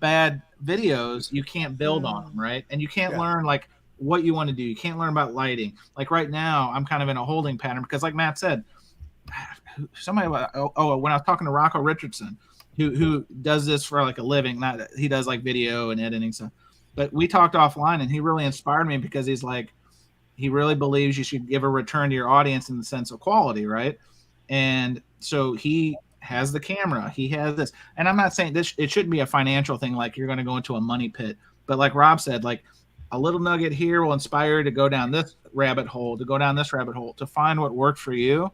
bad videos, you can't build on them, right? And you can't learn like what you want to do. You can't learn about lighting. Like right now, I'm kind of in a holding pattern because, like Matt said, somebody. When I was talking to Rocco Richardson, who does this for like a living, he does like video and editing stuff. But we talked offline, and he really inspired me because he's like, he really believes you should give a return to your audience in the sense of quality, right? And so he has the camera, he has this, and I'm not saying this, it shouldn't be a financial thing, like you're going to go into a money pit, but like Rob said, like a little nugget here will inspire you to go down this rabbit hole, to find what worked for you.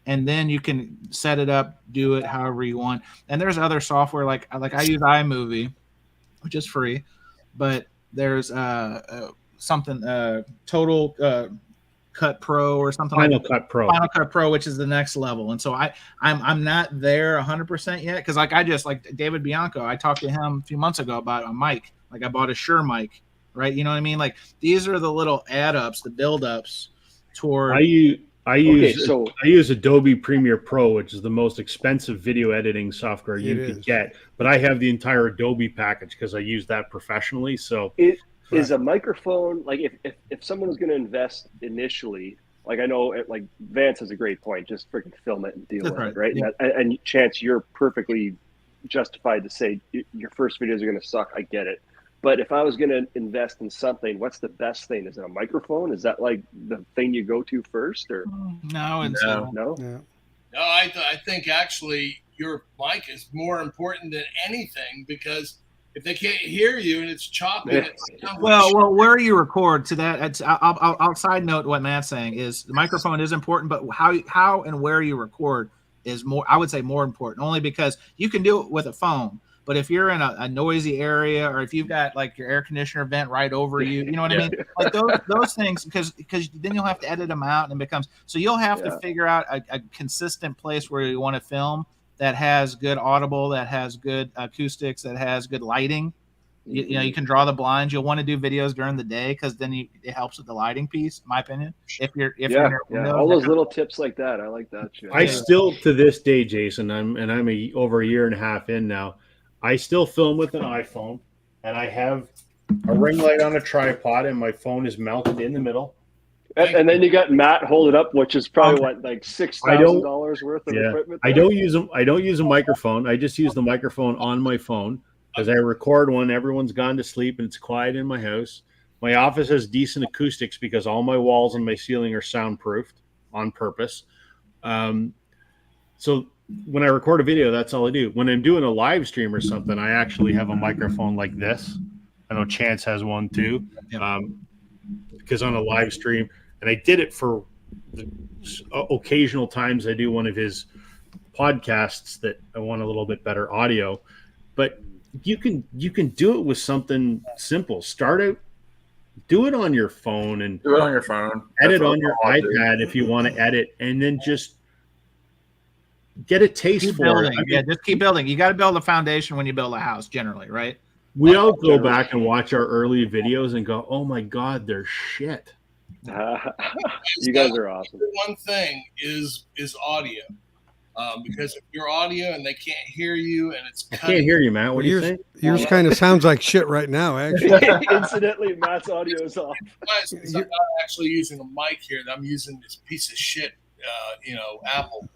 And then you can set it up, do it however you want. And there's other software like I use iMovie, which is free, but there's something Total Cut Pro or something Final Cut Pro, which is the next level. And so I'm not there 100% yet because I just like David Bianco. I talked to him a few months ago about a mic. Like I bought a Shure mic, right? You know what I mean? Like these are the little add-ups, the build-ups toward. I use Adobe Premiere Pro, which is the most expensive video editing software you can get. But I have the entire Adobe package because I use that professionally. So is a microphone, like if someone was going to invest initially, like I know like Vance has a great point, just freaking film it and deal with it, right? Yeah. And Chance, you're perfectly justified to say your first videos are going to suck. I get it. But if I was going to invest in something, what's the best thing? Is it a microphone? Is that like the thing you go to first, or no? No. I think actually your mic is more important than anything because if they can't hear you and it's choppy, well, where you record to that. I'll side note what Matt's saying is the microphone is important, but how and where you record is more. I would say more important, only because you can do it with a phone. But if you're in a noisy area, or if you've got like your air conditioner vent right over you, you know what I mean? Like those things, because then you'll have to edit them out, and it becomes so you'll have to figure out a consistent place where you want to film that has good audible, that has good acoustics, that has good lighting. You know, you can draw the blinds. You'll want to do videos during the day because then it helps with the lighting piece, in my opinion. If you're all those little tips like that, I like that. I still to this day, Jason, I'm over a year and a half in now. I still film with an iPhone, and I have a ring light on a tripod, and my phone is mounted in the middle. And then you got Matt hold it up, which is probably like $6,000 worth of equipment. I don't use a microphone. I just use the microphone on my phone as I record when everyone's gone to sleep and it's quiet in my house. My office has decent acoustics because all my walls and my ceiling are soundproofed on purpose. So when I record a video, that's all I do. When I'm doing a live stream or something, I actually have a microphone like this. I know Chance has one too, because on a live stream, and I did it for the occasional times I do one of his podcasts that I want a little bit better audio. But you can do it with something simple. Start out, do it on your phone, and do it on your phone. Edit on your iPad if you want to edit, and then just get a taste for it. Just keep building. You got to build a foundation when you build a house, generally, right? We all go back and watch our early videos and go, "Oh my God, they're shit." You guys are awesome. One thing is audio, because if you're audio and they can't hear you and it's I can't hear you, Matt. What do you think? Yours kind of sounds like shit right now, actually. Incidentally, Matt's audio is off. Guys, I'm not actually using a mic here. I'm using this piece of shit, Apple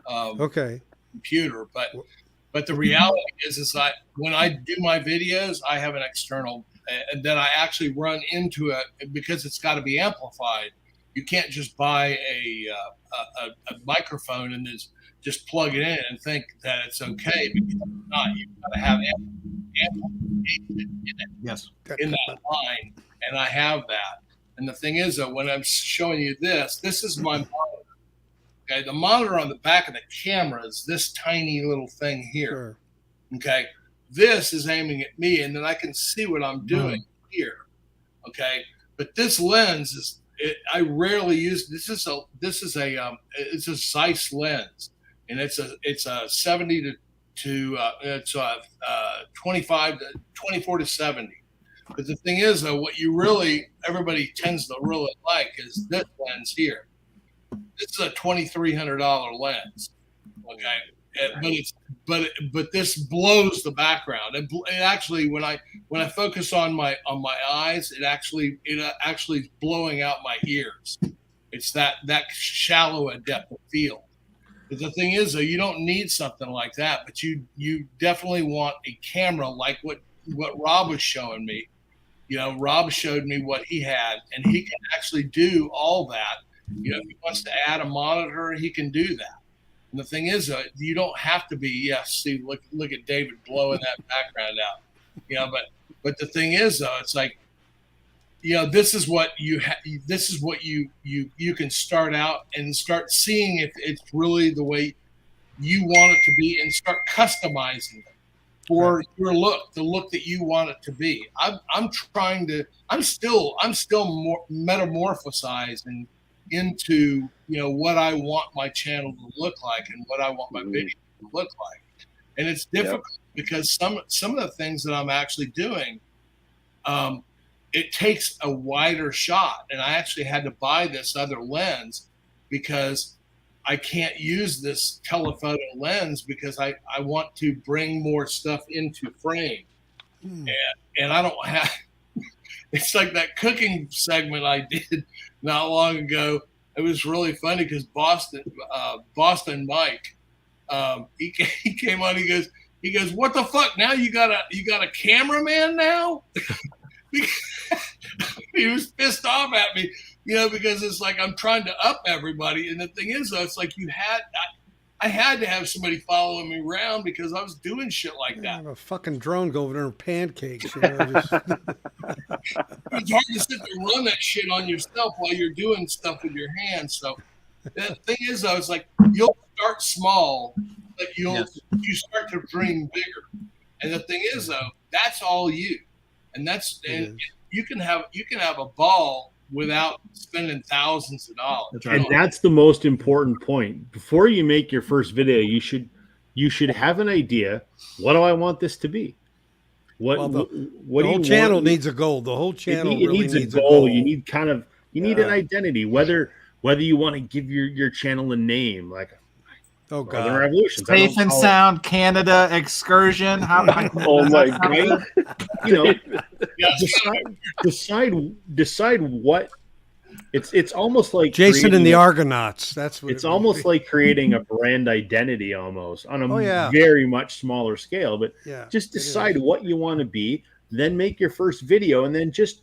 Okay. computer. But the reality is that when I do my videos, I have an external, and then I actually run into it because it's got to be amplified. You can't just buy a microphone and just plug it in and think that it's okay, because it's not. You've got to have amplification in it, Yes. in that line, and I have that. And the thing is that when I'm showing you this is my monitor. Okay, the monitor on the back of the camera is this tiny little thing here. Sure. Okay, this is aiming at me, and then I can see what I'm doing here. Okay, but this lens is. I rarely use. This is a it's a Zeiss lens, and it's a 70 to 24 to 70. But the thing is, though, what everybody tends to really like is this lens here. This is a $2,300 lens, okay, but this blows the background. It actually, when I focus on my eyes, it actually is blowing out my ears. It's that shallow a depth of field. But the thing is, though, you don't need something like that, but you definitely want a camera like what Rob was showing me. Rob showed me what he had, and he can actually do all that. If he wants to add a monitor, he can do that. And the thing is, you don't have to be. Yes, see, look at David blowing that background out. But the thing is, though, it's like, this is what you this is what you can start out and start seeing if it's really the way you want it to be, and start customizing it for your look, the look that you want it to be. I'm still more metamorphosizing into what I want my channel to look like and what I want my video to look like. And it's difficult because some of the things that I'm actually doing, it takes a wider shot, and I actually had to buy this other lens because I can't use this telephoto lens because I want to bring more stuff into frame. And I don't have. It's like that cooking segment I did not long ago. It was really funny because Boston Mike, he came on. He goes, what the fuck? Now you got a cameraman now? He was pissed off at me, because it's like I'm trying to up everybody. And the thing is, though, it's like I had to have somebody following me around because I was doing shit like that. Have a fucking drone go over there and pancakes. Just... It's hard to sit there and run that shit on yourself while you're doing stuff with your hands. So the thing is, though, it's like you'll start small, but you start to dream bigger. And the thing is, though, that's all you. And you can have a ball without spending thousands of dollars. And that's the most important point. Before you make your first video, you should have an idea. What do I want this to be? The whole channel needs a goal. The whole channel really needs a goal. You need an identity. Whether you want to give your channel a name, like God, Revolutions, Safe and Sound Canada Excursion. Oh my God! Decide what. It's almost like Jason and the Argonauts. That's what it's almost like creating a brand identity, almost on a very much smaller scale. But just decide what you want to be, then make your first video, and then just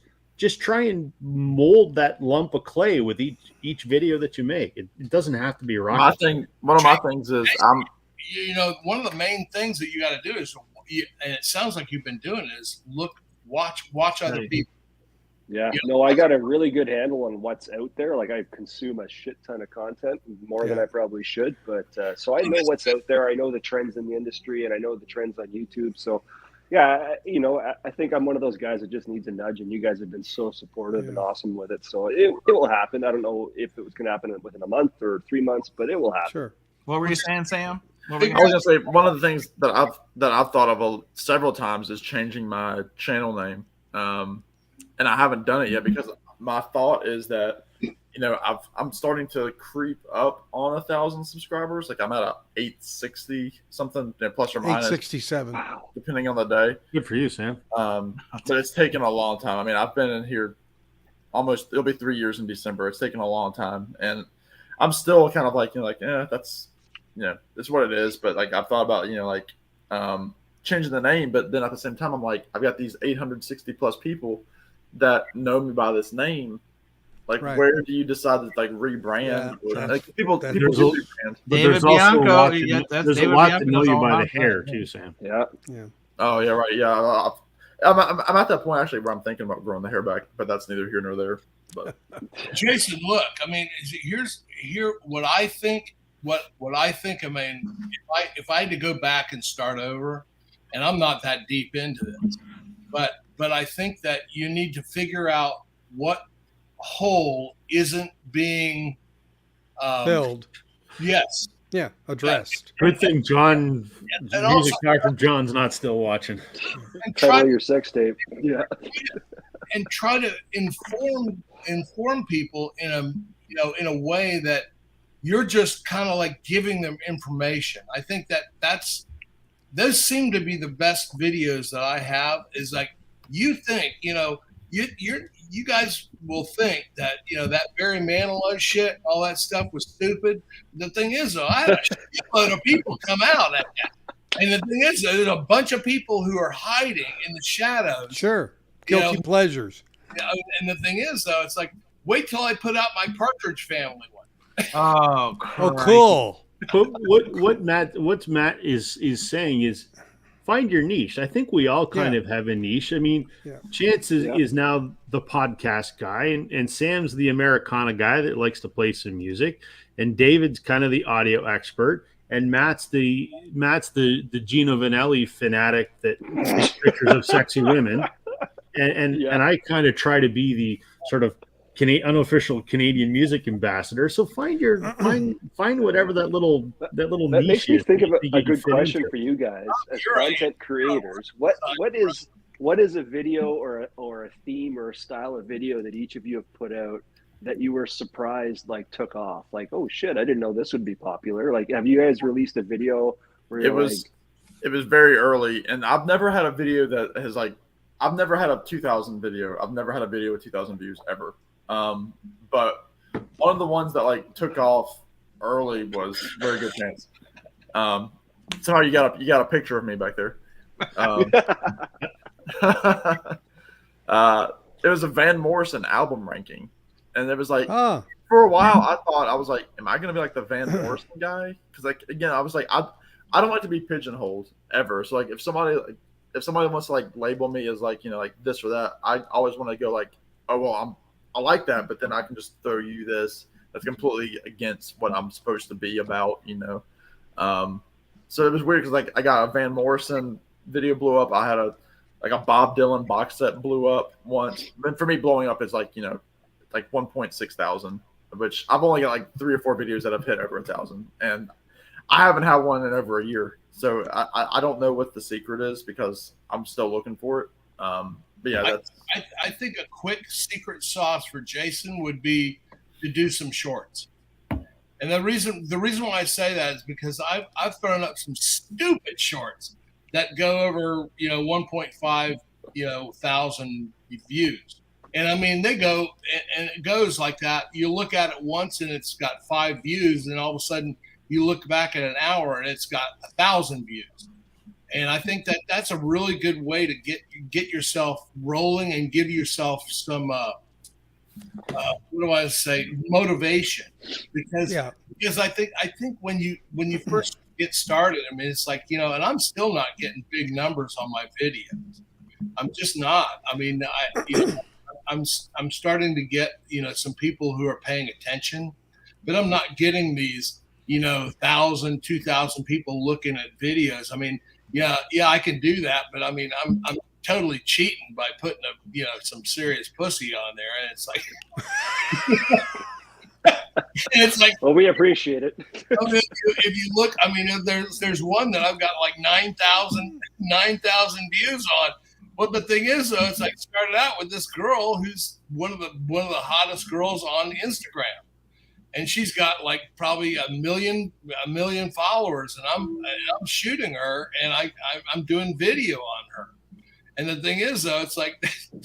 try and mold that lump of clay with each video that you make. It doesn't have to be rocket. One of my things is one of the main things that you got to do is, and it sounds like you've been doing it, is watch other people. Yeah, no, I got a really good handle on what's out there. Like, I consume a shit ton of content, more than I probably should. But so I know what's out there. I know the trends in the industry, and I know the trends on YouTube. So, yeah, I think I'm one of those guys that just needs a nudge, and you guys have been so supportive and awesome with it. So it will happen. I don't know if it was going to happen within a month or 3 months, but it will happen. Sure. What were you saying, Sam? I was gonna say one of the things that I've thought of several times is changing my channel name, and I haven't done it yet because my thought is that I'm starting to creep up on 1,000 subscribers. Like I'm at 860 something, plus or minus 867, depending on the day. Good for you, Sam. But it's taken a long time. I mean, I've been in here it'll be 3 years in December. It's taken a long time, and I'm still kind of like that's it's what it is. But like I've thought about changing the name, but then at the same time I'm like I've got these 860 plus people that know me by this name. Like, where do you decide to rebrand? Yeah, like people do rebrand. David Bianco. There's a lot to know you by the hair too, Sam. Yeah. Oh yeah, right. Yeah, I'm at that point actually where I'm thinking about growing the hair back, but that's neither here nor there. But Jason, look, I mean, here what I think. What I think. I mean, if I had to go back and start over, and I'm not that deep into this, but I think that you need to figure out what hole isn't being filled. Yes. Yeah, addressed. Good thing music doctor John's not still watching. And Title your sex tape. Yeah. And try to inform people in a way that you're just kind of like giving them information. I think those seem to be the best videos that I have. Is like you think you guys will think that that Barry Manilow shit, all that stuff was stupid. The thing is, though, I had a shitload of people come out at that, and the thing is, there's a bunch of people who are hiding in the shadows. Sure, guilty pleasures. And the thing is, though, it's like wait till I put out my Partridge Family one. Oh, cool. But what Matt is saying is find your niche. I think we all kind of have a niche. I mean, Chance is now the podcast guy, and Sam's the Americana guy that likes to play some music, and David's kind of the audio expert, and Matt's the Gino Vanelli fanatic that takes pictures of sexy women, and I kind of try to be the sort of unofficial Canadian music ambassador. So find whatever that little niche makes me is. Think of a good question for you guys as content creators. What is a video or a theme or a style of video that each of you have put out that you were surprised took off? Like, oh shit, I didn't know this would be popular. Like, have you guys released a video where it was very early, and I've never had a video that has I've never had a 2,000 video. I've never had a video with 2,000 views ever. But one of the ones that took off early was Very Good Chance. Somehow you got a picture of me back there. It was a Van Morrison album ranking, and it was for a while I thought I was like, am I gonna be like the Van Morrison guy? Because again, I was like, I don't like to be pigeonholed ever. So if somebody wants to label me as this or that, I always want to go oh well, I like that, but then I can just throw you this that's completely against what I'm supposed to be about, So it was weird because I got a Van Morrison video blew up. I had a Bob Dylan box set blew up once. And for me, blowing up is 1.6 thousand, which I've only got 3 or 4 videos that have hit over 1,000, and I haven't had one in over a year. So I don't know what the secret is because I'm still looking for it. But yeah, I think a quick secret sauce for Jason would be to do some shorts. And the reason why I say that is because I've thrown up some stupid shorts that go over 1.5 thousand views. And I mean they go and it goes like that. You look at it once and it's got 5 views, and all of a sudden you look back at an hour and it's got 1,000 views. And I think that's a really good way to get yourself rolling and give yourself some motivation. Because I think when you first get started, I mean it's and I'm still not getting big numbers on my videos. I'm just not. I mean I'm starting to get some people who are paying attention, but I'm not getting these 1,000, 2,000 people looking at videos. I mean, yeah, I can do that, but I mean, I'm totally cheating by putting some serious pussy on there, and it's it's like, well, we appreciate it. I mean, if you look, I mean, there's one that I've got like 9,000 views on. But the thing is, though, it's like started out with this girl who's one of the hottest girls on Instagram, and she's got like probably a million followers, and I'm shooting her, and I'm doing video on her. And the thing is, though, it's like,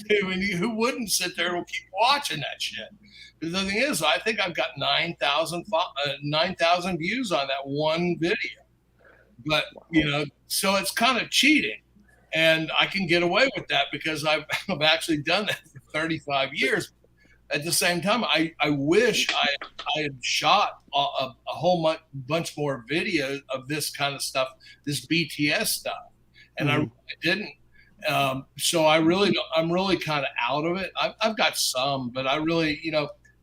who wouldn't sit there and keep watching that shit? But the thing is, I think I've got 9,000 views on that one video. But, so it's kind of cheating. And I can get away with that because I've actually done that for 35 years. At the same time, I wish I had shot a whole bunch more videos of this kind of stuff, this BTS stuff. And I didn't. So I'm really kind of out of it. I've got some, but I really,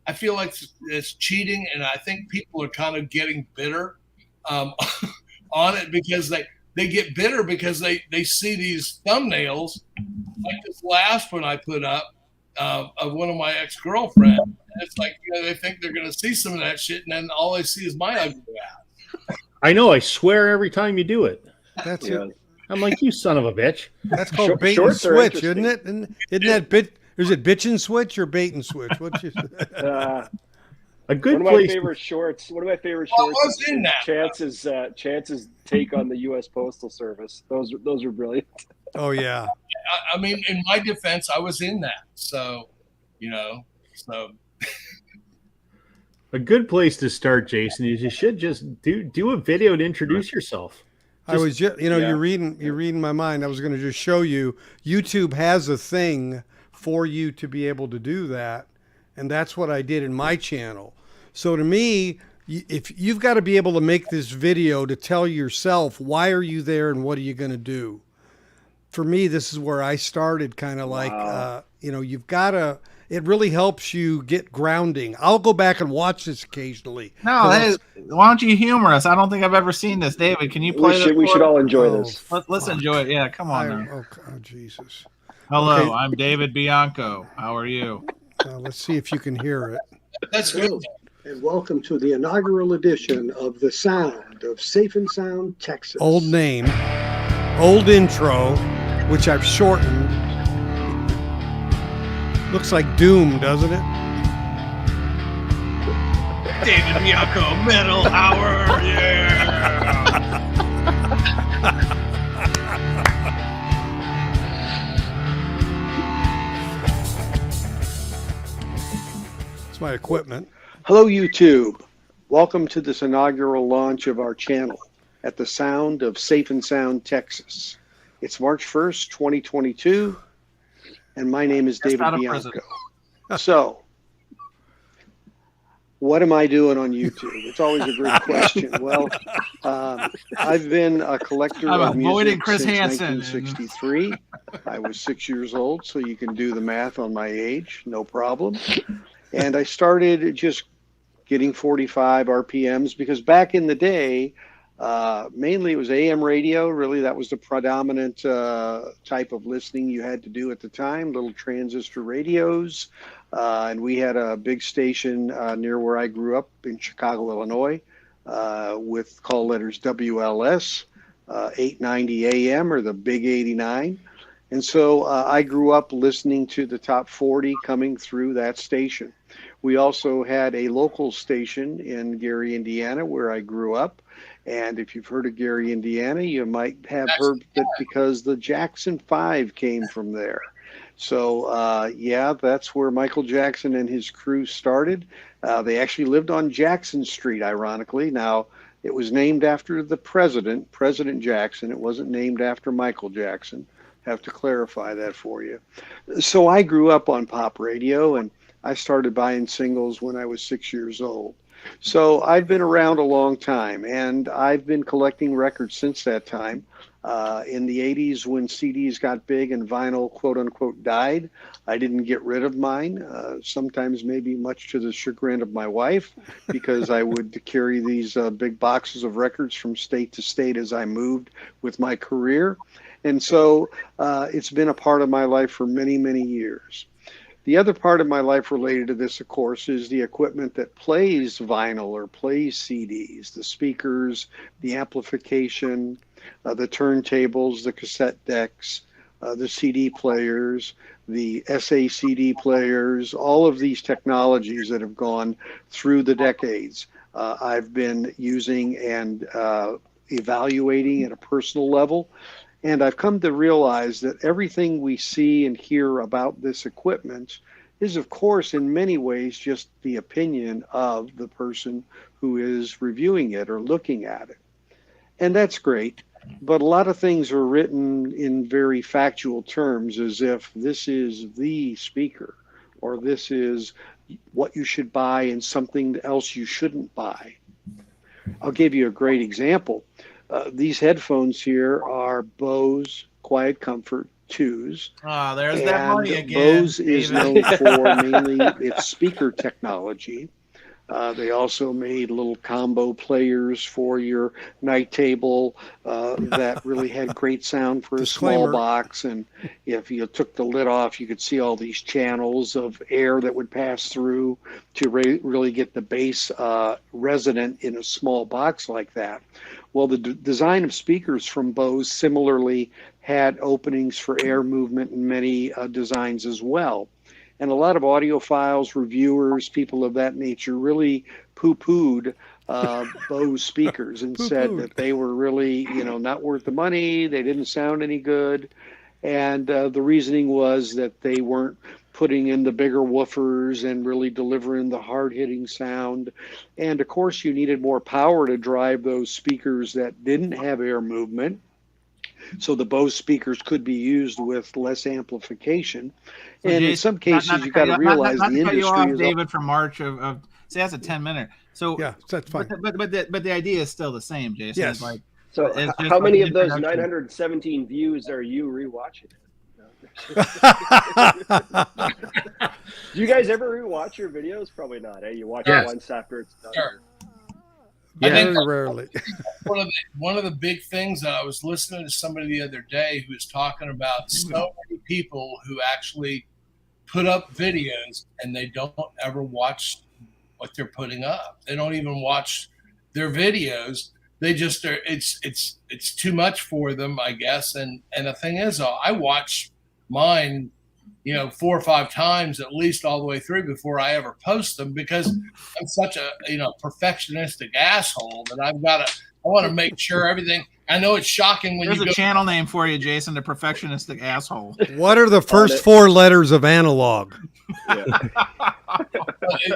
I feel like it's cheating, and I think people are kind of getting bitter on it because they get bitter because they see these thumbnails like this last one I put up of one of my ex-girlfriends. And it's like, they think they're going to see some of that shit, and then all they see is my ugly ass. I know. I swear every time you do it. That's it. I'm like, you son of a bitch. That's called bait and switch, isn't it? Isn't that is it bitch and switch or bait and switch? What's your a good one of place? My favorite shorts. One of my favorite Well, shorts what's in that? Chance's take on the U.S. Postal Service. Those are brilliant. Oh yeah. I mean, in my defense, I was in that, so so. A good place to start, Jason, is you should just do a video to introduce yourself. I was just, you're reading my mind. I was going to just show you. YouTube has a thing for you to be able to do that, and that's what I did in my channel. So to me, if you've got to be able to make this video to tell yourself why are you there and what are you going to do. For me, this is where I started, kind of like, you've got to. It really helps you get grounding. I'll go back and watch this occasionally. No, why don't you humor us? I don't think I've ever seen this. David, can you play We should all enjoy this. Let's enjoy it. Yeah, come on now. Oh, Jesus. Hello, Okay. I'm David Bianco. How are you? Let's see if you can hear it. That's good. And welcome to the inaugural edition of The Sound of Safe and Sound, Texas. Old name, old intro, which I've shortened. Looks like Doom, doesn't it? David Bianco, Metal Hour, yeah. It's my equipment. Hello, YouTube. Welcome to this inaugural launch of our channel at The Sound of Safe and Sound, Texas. It's March 1st, 2022, and my name is David Bianco. So, what am I doing on YouTube? It's always a great question. Well, I've been a collector of music since 1963. I was 6 years old, so you can do the math on my age, no problem. And I started just getting 45 RPMs because back in the day, mainly it was AM radio. Really, that was the predominant type of listening you had to do at the time, little transistor radios. And we had a big station near where I grew up in Chicago, Illinois, with call letters WLS, 890 AM, or the Big 89. And so I grew up listening to the top 40 coming through that station. We also had a local station in Gary, Indiana, where I grew up. And if you've heard of Gary, Indiana, you might have heard that because the Jackson 5 came from there. So, yeah, that's where Michael Jackson and his crew started. They actually lived on Jackson Street, ironically. Now, it was named after the president, President Jackson. It wasn't named after Michael Jackson. Have to clarify that for you. So I grew up on pop radio, and I started buying singles when I was 6 years old. So I've been around a long time, and I've been collecting records since that time. In the 80s, when CDs got big and vinyl, quote unquote, died, I didn't get rid of mine, sometimes maybe much to the chagrin of my wife, because I would carry these big boxes of records from state to state as I moved with my career. And so it's been a part of my life for many, many years. The other part of my life related to this, of course, is the equipment that plays vinyl or plays CDs, the speakers, the amplification, the turntables, the cassette decks, the CD players, the SACD players, all of these technologies that have gone through the decades. I've been using and evaluating at a personal level. And I've come to realize that everything we see and hear about this equipment is, of course, in many ways just the opinion of the person who is reviewing it or looking at it. And that's great. But a lot of things are written in very factual terms, as if this is the speaker or this is what you should buy and something else you shouldn't buy. I'll give you a great example. These headphones here are Bose Quiet Comfort 2s. Oh, there's that money again. Bose is known for mainly its speaker technology. They also made little combo players for your night table that really had great sound for a small box. And if you took the lid off, you could see all these channels of air that would pass through to really get the bass resonant in a small box like that. Well, the design of speakers from Bose similarly had openings for air movement in many designs as well. And a lot of audiophiles, reviewers, people of that nature really poo-pooed Bose speakers and said that they were really, not worth the money. They didn't sound any good. And the reasoning was that they weren't putting in the bigger woofers and really delivering the hard-hitting sound. And, of course, you needed more power to drive those speakers that didn't have air movement. So the Bose speakers could be used with less amplification. So and Jason, in some cases, you got to realize the industry is... Not to cut you off, David, from March of see, that's a 10-minute. So yeah, that's fine. But the idea is still the same, Jason. Yes. Like, so how many of those 917 views are you rewatching? Do you guys ever rewatch your videos? Probably not. Eh? You watch it once after it's done. Sure. Yeah, very rarely. One of the big things that I was listening to somebody the other day who was talking about so many people who actually put up videos and they don't ever watch what they're putting up. They don't even watch their videos. They just are. It's too much for them, I guess. And the thing is, I watch mine 4 or 5 times at least all the way through before I ever post them, because I'm such a perfectionistic asshole that I want to make sure everything. I know it's shocking when there's a channel name for you, Jason, the perfectionistic asshole. What are the first 4 letters of analog? Yeah.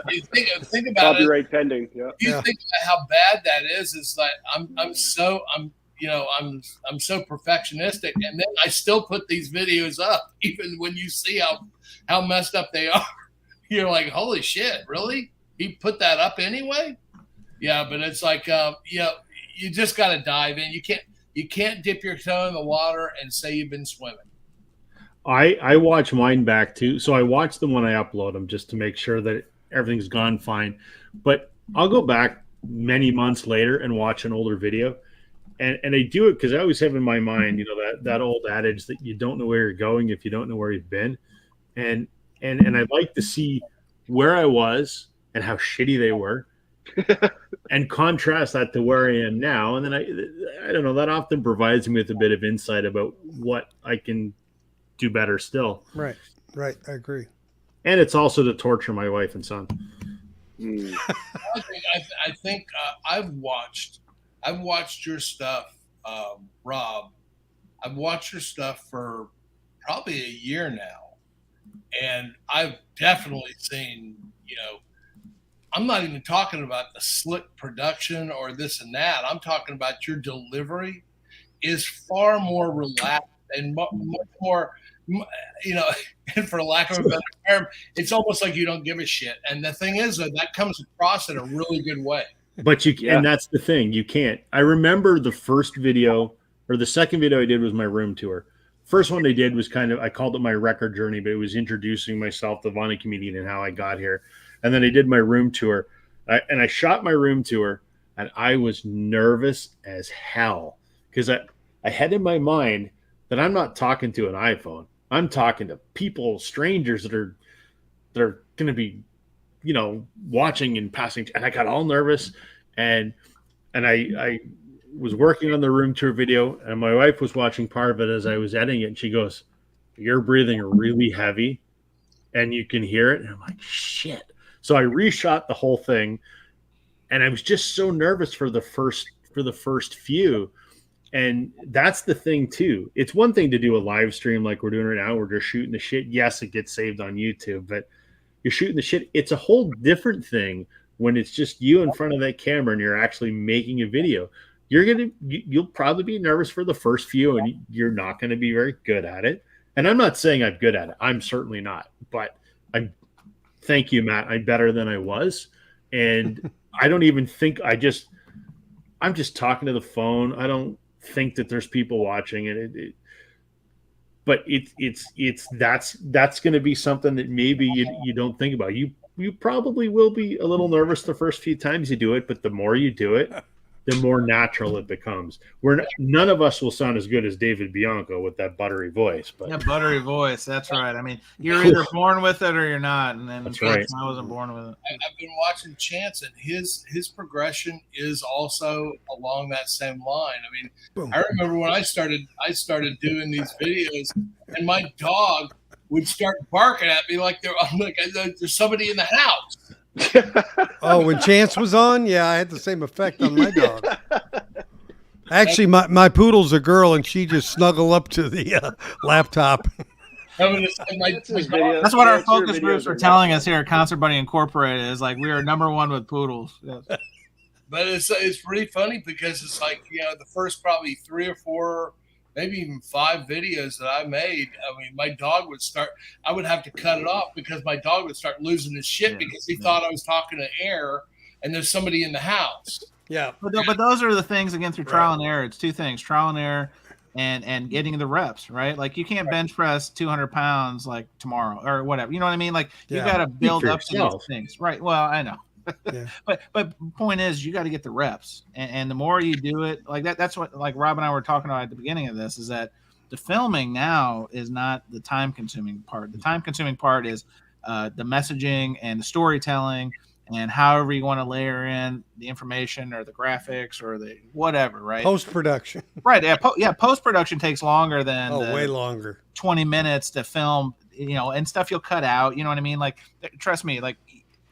You think about copyright it. Pending. Yeah. You think about how bad that is. It's like I'm so perfectionistic, and then I still put these videos up, even when you see how messed up they are. You're like, holy shit, really? He put that up anyway? Yeah, but it's like, you just got to dive in. You can't dip your toe in the water and say you've been swimming. I watch mine back too, so I watch them when I upload them just to make sure that everything's gone fine. But I'll go back many months later and watch an older video. And I do it because I always have in my mind, that old adage that you don't know where you're going if you don't know where you've been. And I like to see where I was and how shitty they were and contrast that to where I am now. And then I don't know, that often provides me with a bit of insight about what I can do better still. Right. I agree. And it's also to torture my wife and son. I think I've watched your stuff, Rob. I've watched your stuff for probably a year now. And I've definitely seen, I'm not even talking about the slick production or this and that. I'm talking about your delivery is far more relaxed and much more, and for lack of a better term, it's almost like you don't give a shit. And the thing is that comes across in a really good way. But and that's the thing, you can't. I remember the first video, or the second video I did was my room tour. First one I did was I called it my record journey, but it was introducing myself, the Vonnie Comedian, and how I got here. And then I did my room tour, and I shot my room tour, and I was nervous as hell because I had in my mind that I'm not talking to an iPhone. I'm talking to people, strangers that are that are going to be, watching and passing. And I got all nervous, and I was working on the room tour video, and my wife was watching part of it as I was editing it, and she goes, "You're breathing really heavy, and you can hear it." And I'm like, shit. So I reshot the whole thing, and I was just so nervous for the first few. And that's the thing too. It's one thing to do a live stream like we're doing right now. We're just shooting the shit. Yes, it gets saved on YouTube, but you're shooting the shit. It's a whole different thing when it's just you in front of that camera and you're actually making a video. You'll probably be nervous for the first few, and you're not going to be very good at it. And I'm not saying I'm good at it. I'm certainly not. But thank you, Matt. I'm better than I was. And I don't even think I'm just talking to the phone. I don't think that there's people watching it. But that's going to be something that maybe you don't think about. You probably will be a little nervous the first few times you do it, but the more you do it, the more natural it becomes. None of us will sound as good as David Bianco with that buttery voice. But yeah, buttery voice. That's right. I mean, you're either born with it or you're not. And then that's right. I wasn't born with it. I've been watching Chance, and his progression is also along that same line. I mean, boom. I remember when I started doing these videos, and my dog would start barking at me like there's somebody in the house. Oh, when Chance was on, yeah, I had the same effect on my dog. Actually, my poodle's a girl, and she just snuggled up to the laptop. That's what our focus groups are telling us here at Concert Buddy Incorporated is like we are #1 with poodles. Yes. But it's pretty funny because it's like, the first probably 3 or 4, maybe even 5 videos that I made. I mean, my dog I would have to cut it off because my dog would start losing his shit because he thought I was talking to air and there's somebody in the house. Yeah. But those are the things, again, through trial and error. It's 2 things, trial and error and getting the reps, right? Like you can't bench press 200 pounds like tomorrow or whatever. You know what I mean? Like you got to build up to these things. Right. Well, I know. Yeah. But point is you got to get the reps, and the more you do it like that's what like Rob and I were talking about at the beginning of this, is that the filming now is not the time consuming part. The time consuming part is the messaging and the storytelling and however you want to layer in the information or the graphics or the whatever, right? Post-production. Right. Yeah. Post-production takes longer than way longer. 20 minutes to film, and stuff you'll cut out, you know what I mean? Like, trust me, like,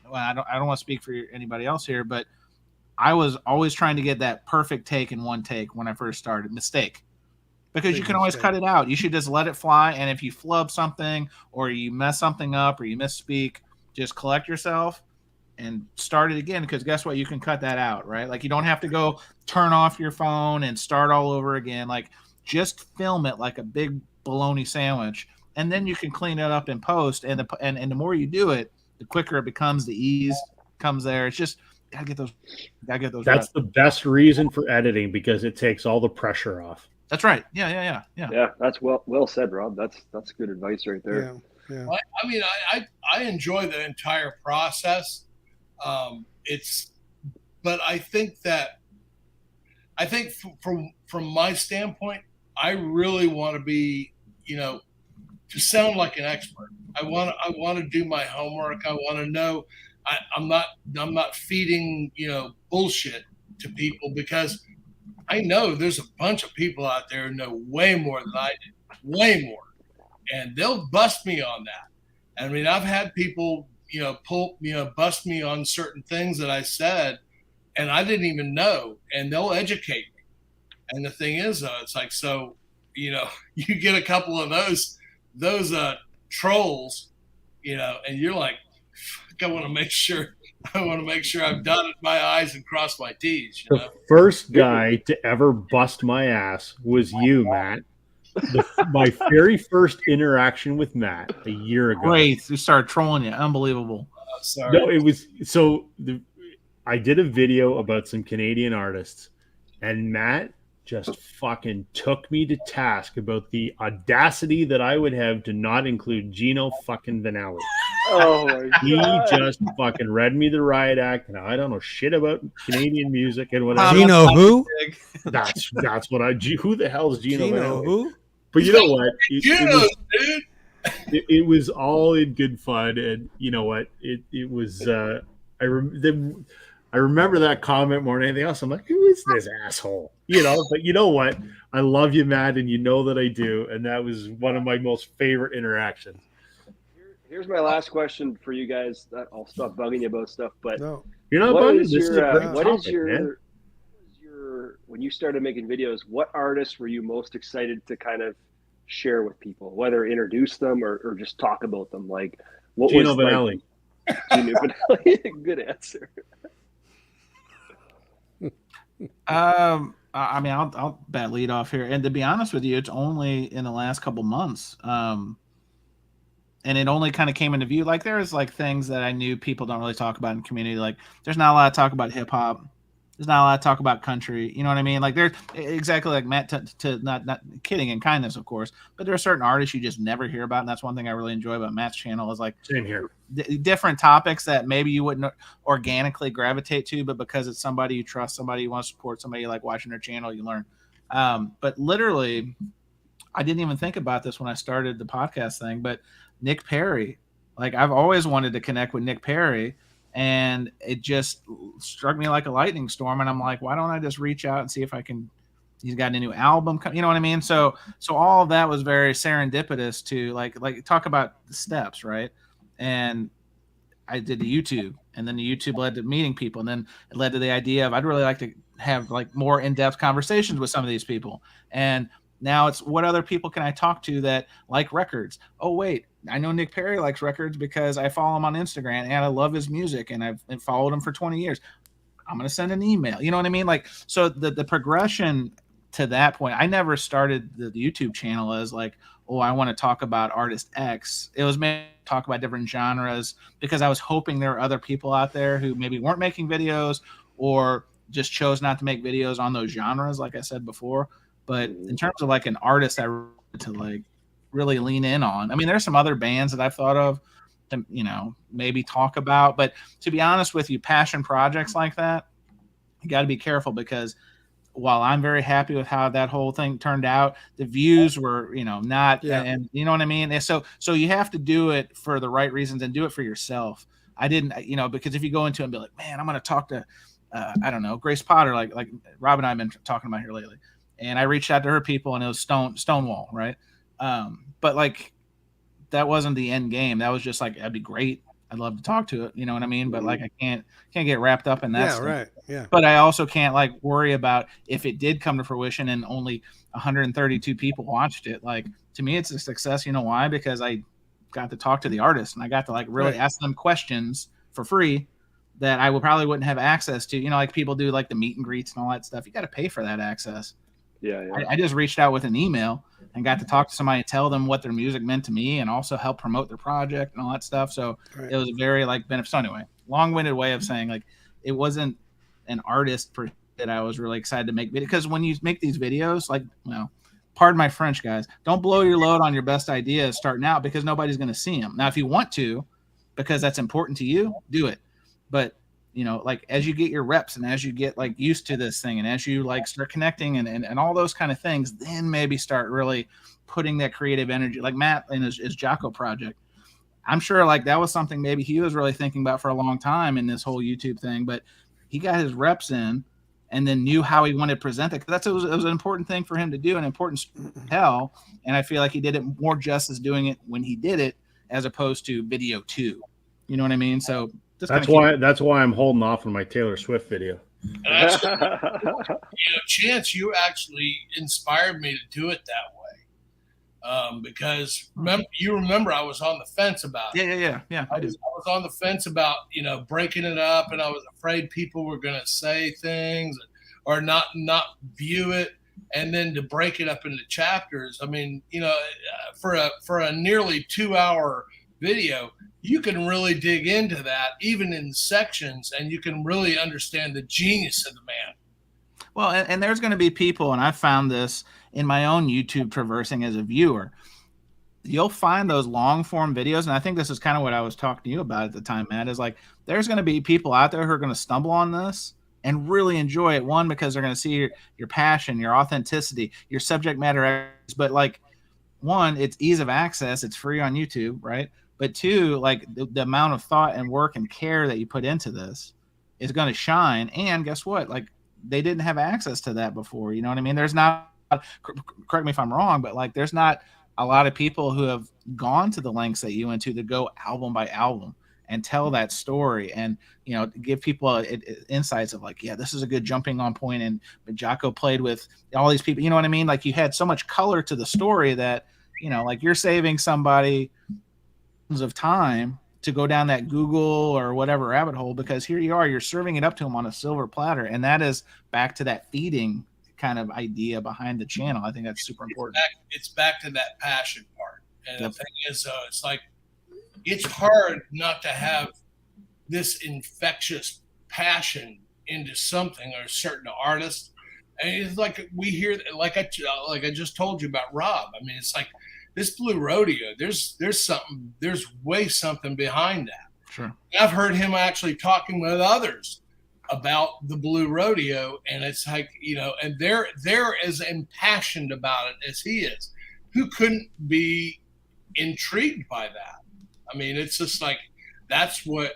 well, I don't want to speak for anybody else here, but I was always trying to get that perfect take in one take when I first started. Mistake. Because you can always cut it out. You should just let it fly. And if you flub something or you mess something up or you misspeak, just collect yourself and start it again. Because guess what? You can cut that out, right? Like you don't have to go turn off your phone and start all over again. Like just film it like a big bologna sandwich. And then you can clean it up in post. And the more you do it, the quicker it becomes, the ease comes there. It's just gotta get those. That's reps. The best reason for editing because it takes all the pressure off. That's right. Yeah. Yeah, that's well said, Rob. That's good advice right there. Yeah. Well, I mean, I enjoy the entire process. But I think from my standpoint, I really want to be, to sound like an expert. I want to do my homework. I want to know. I'm not feeding bullshit to people because I know there's a bunch of people out there who know way more than I do, way more, and they'll bust me on that. I mean, I've had people bust me on certain things that I said, and I didn't even know, and they'll educate me. And the thing is, it's like you get a couple of those trolls, and you're like, I want to make sure I've dotted my I's and crossed my T's. The first guy to ever bust my ass was you, Matt. My very first interaction with Matt a year ago. Great, we started trolling you. Unbelievable. Sorry. No, it was I did a video about some Canadian artists, and Matt just fucking took me to task about the audacity that I would have to not include Gino fucking Vanelli. Oh my God. He just fucking read me the riot act, and I don't know shit about Canadian music and whatever. Gino who? That's what who the hell is Gino Vanelli? Who? But you know what? Dude. it was all in good fun, and you know what? It was. I remember that comment more than anything else. I'm like, who is this asshole? You know, but you know what? I love you, Matt, and you know that I do, and that was one of my most favorite interactions. Here's my last question for you guys. I'll stop bugging you about stuff, but No. You're not bugging. This is a great topic, man. When you started making videos, what artists were you most excited to kind of share with people, whether introduce them or just talk about them? Like, what Gino was Vanelli. Like, Gino Vanelli. Good answer. I mean, I'll bat lead off here, and to be honest with you, it's only in the last couple months, and it only kind of came into view. Like, there's like things that I knew people don't really talk about in the community. Like, there's not a lot of talk about hip hop. There's not a lot of talk about country. You know what I mean? Like, there's exactly like Matt, to not kidding and kindness, of course, but there are certain artists you just never hear about. And that's one thing I really enjoy about Matt's channel is like Same here. Different topics that maybe you wouldn't organically gravitate to, but because it's somebody you trust, somebody you want to support, somebody you like watching their channel, you learn. But literally, I didn't even think about this when I started the podcast thing, but Nick Perry, like I've always wanted to connect with Nick Perry. And it just struck me like a lightning storm. And I'm like, why don't I just reach out and see if I can, he's got a new album, you know what I mean? So all of that was very serendipitous to like talk about the steps, right? And I did the YouTube, and then the YouTube led to meeting people. And then it led to the idea of, I'd really like to have like more in-depth conversations with some of these people. And now it's, what other people can I talk to that like records? Oh, wait, I know Nick Perry likes records because I follow him on Instagram and I love his music and I've followed him for 20 years. I'm going to send an email. You know what I mean? Like, so the progression to that point, I never started the YouTube channel as like, oh, I want to talk about artist X. It was maybe talk about different genres because I was hoping there were other people out there who maybe weren't making videos or just chose not to make videos on those genres, like I said before. But in terms of like an artist I to like really lean in on, I mean, there's some other bands that I've thought of to, you know, maybe talk about. But to be honest with you, passion projects like that, you got to be careful because while I'm very happy with how that whole thing turned out, the views were, you know, not, and you know what I mean? And so you have to do it for the right reasons and do it for yourself. I didn't, you know, because if you go into it and be like, man, I'm going to talk to, I don't know, Grace Potter, like Rob and I have been talking about here lately. And I reached out to her people and it was Stonewall. Right. But like, that wasn't the end game. That was just like, that'd be great. I'd love to talk to it. You know what I mean? But like, I can't get wrapped up in that. Yeah. Right. Yeah. But I also can't like worry about if it did come to fruition and only 132 people watched it. Like, to me, it's a success. You know why? Because I got to talk to the artist and I got to like really ask them questions for free that I probably wouldn't have access to. You know, like people do like the meet and greets and all that stuff. You got to pay for that access. Yeah. I just reached out with an email and got to talk to somebody and tell them what their music meant to me and also help promote their project and all that stuff. So it was a very like beneficial. Anyway, long-winded way of saying like it wasn't an artist that I was really excited to make because when you make these videos, like, well, pardon my French, guys, don't blow your load on your best ideas starting out because nobody's going to see them. Now, if you want to, because that's important to you, do it. But you know, like as you get your reps and as you get like used to this thing and as you like start connecting and all those kind of things, then maybe start really putting that creative energy like Matt and his Jocko project. I'm sure like that was something maybe he was really thinking about for a long time in this whole YouTube thing, but he got his reps in and then knew how he wanted to present it. It was an important thing for him to do, an important tell. And I feel like he did it more justice doing it when he did it as opposed to video 2. You know what I mean? So that's why I'm holding off on my Taylor Swift video. Actually, Chance, you actually inspired me to do it that way. Because remember I was on the fence about it. Yeah. I was on the fence about, you know, breaking it up, and I was afraid people were going to say things or not view it, and then to break it up into chapters. I mean, you know, for a nearly 2-hour video, you can really dig into that even in sections, and you can really understand the genius of the man. Well, and there's going to be people, and I found this in my own YouTube traversing as a viewer, you'll find those long form videos. And I think this is kind of what I was talking to you about at the time, Matt, is like, there's going to be people out there who are going to stumble on this and really enjoy it. One, because they're going to see your passion, your authenticity, your subject matter. But like, one, it's ease of access. It's free on YouTube, right? But two, like the amount of thought and work and care that you put into this is going to shine. And guess what? Like they didn't have access to that before. You know what I mean? There's not, correct me if I'm wrong, but like there's not a lot of people who have gone to the lengths that you went to go album by album and tell that story and, you know, give people insights of like, yeah, this is a good jumping on point. And Jocko played with all these people, you know what I mean? Like you had so much color to the story that, you know, like you're saving somebody of time to go down that Google or whatever rabbit hole, because here you are, you're serving it up to them on a silver platter. And that is back to that feeding kind of idea behind the channel. I think that's super important. It's back to that passion part. And the thing is, it's like, it's hard not to have this infectious passion into something or a certain artist. And it's like we hear, like I just told you about Rob. I mean, it's like this Blue Rodeo. There's something. There's way something behind that. Sure. I've heard him actually talking with others about the Blue Rodeo, and it's like, you know, and they're as impassioned about it as he is. Who couldn't be intrigued by that? I mean, it's just like that's what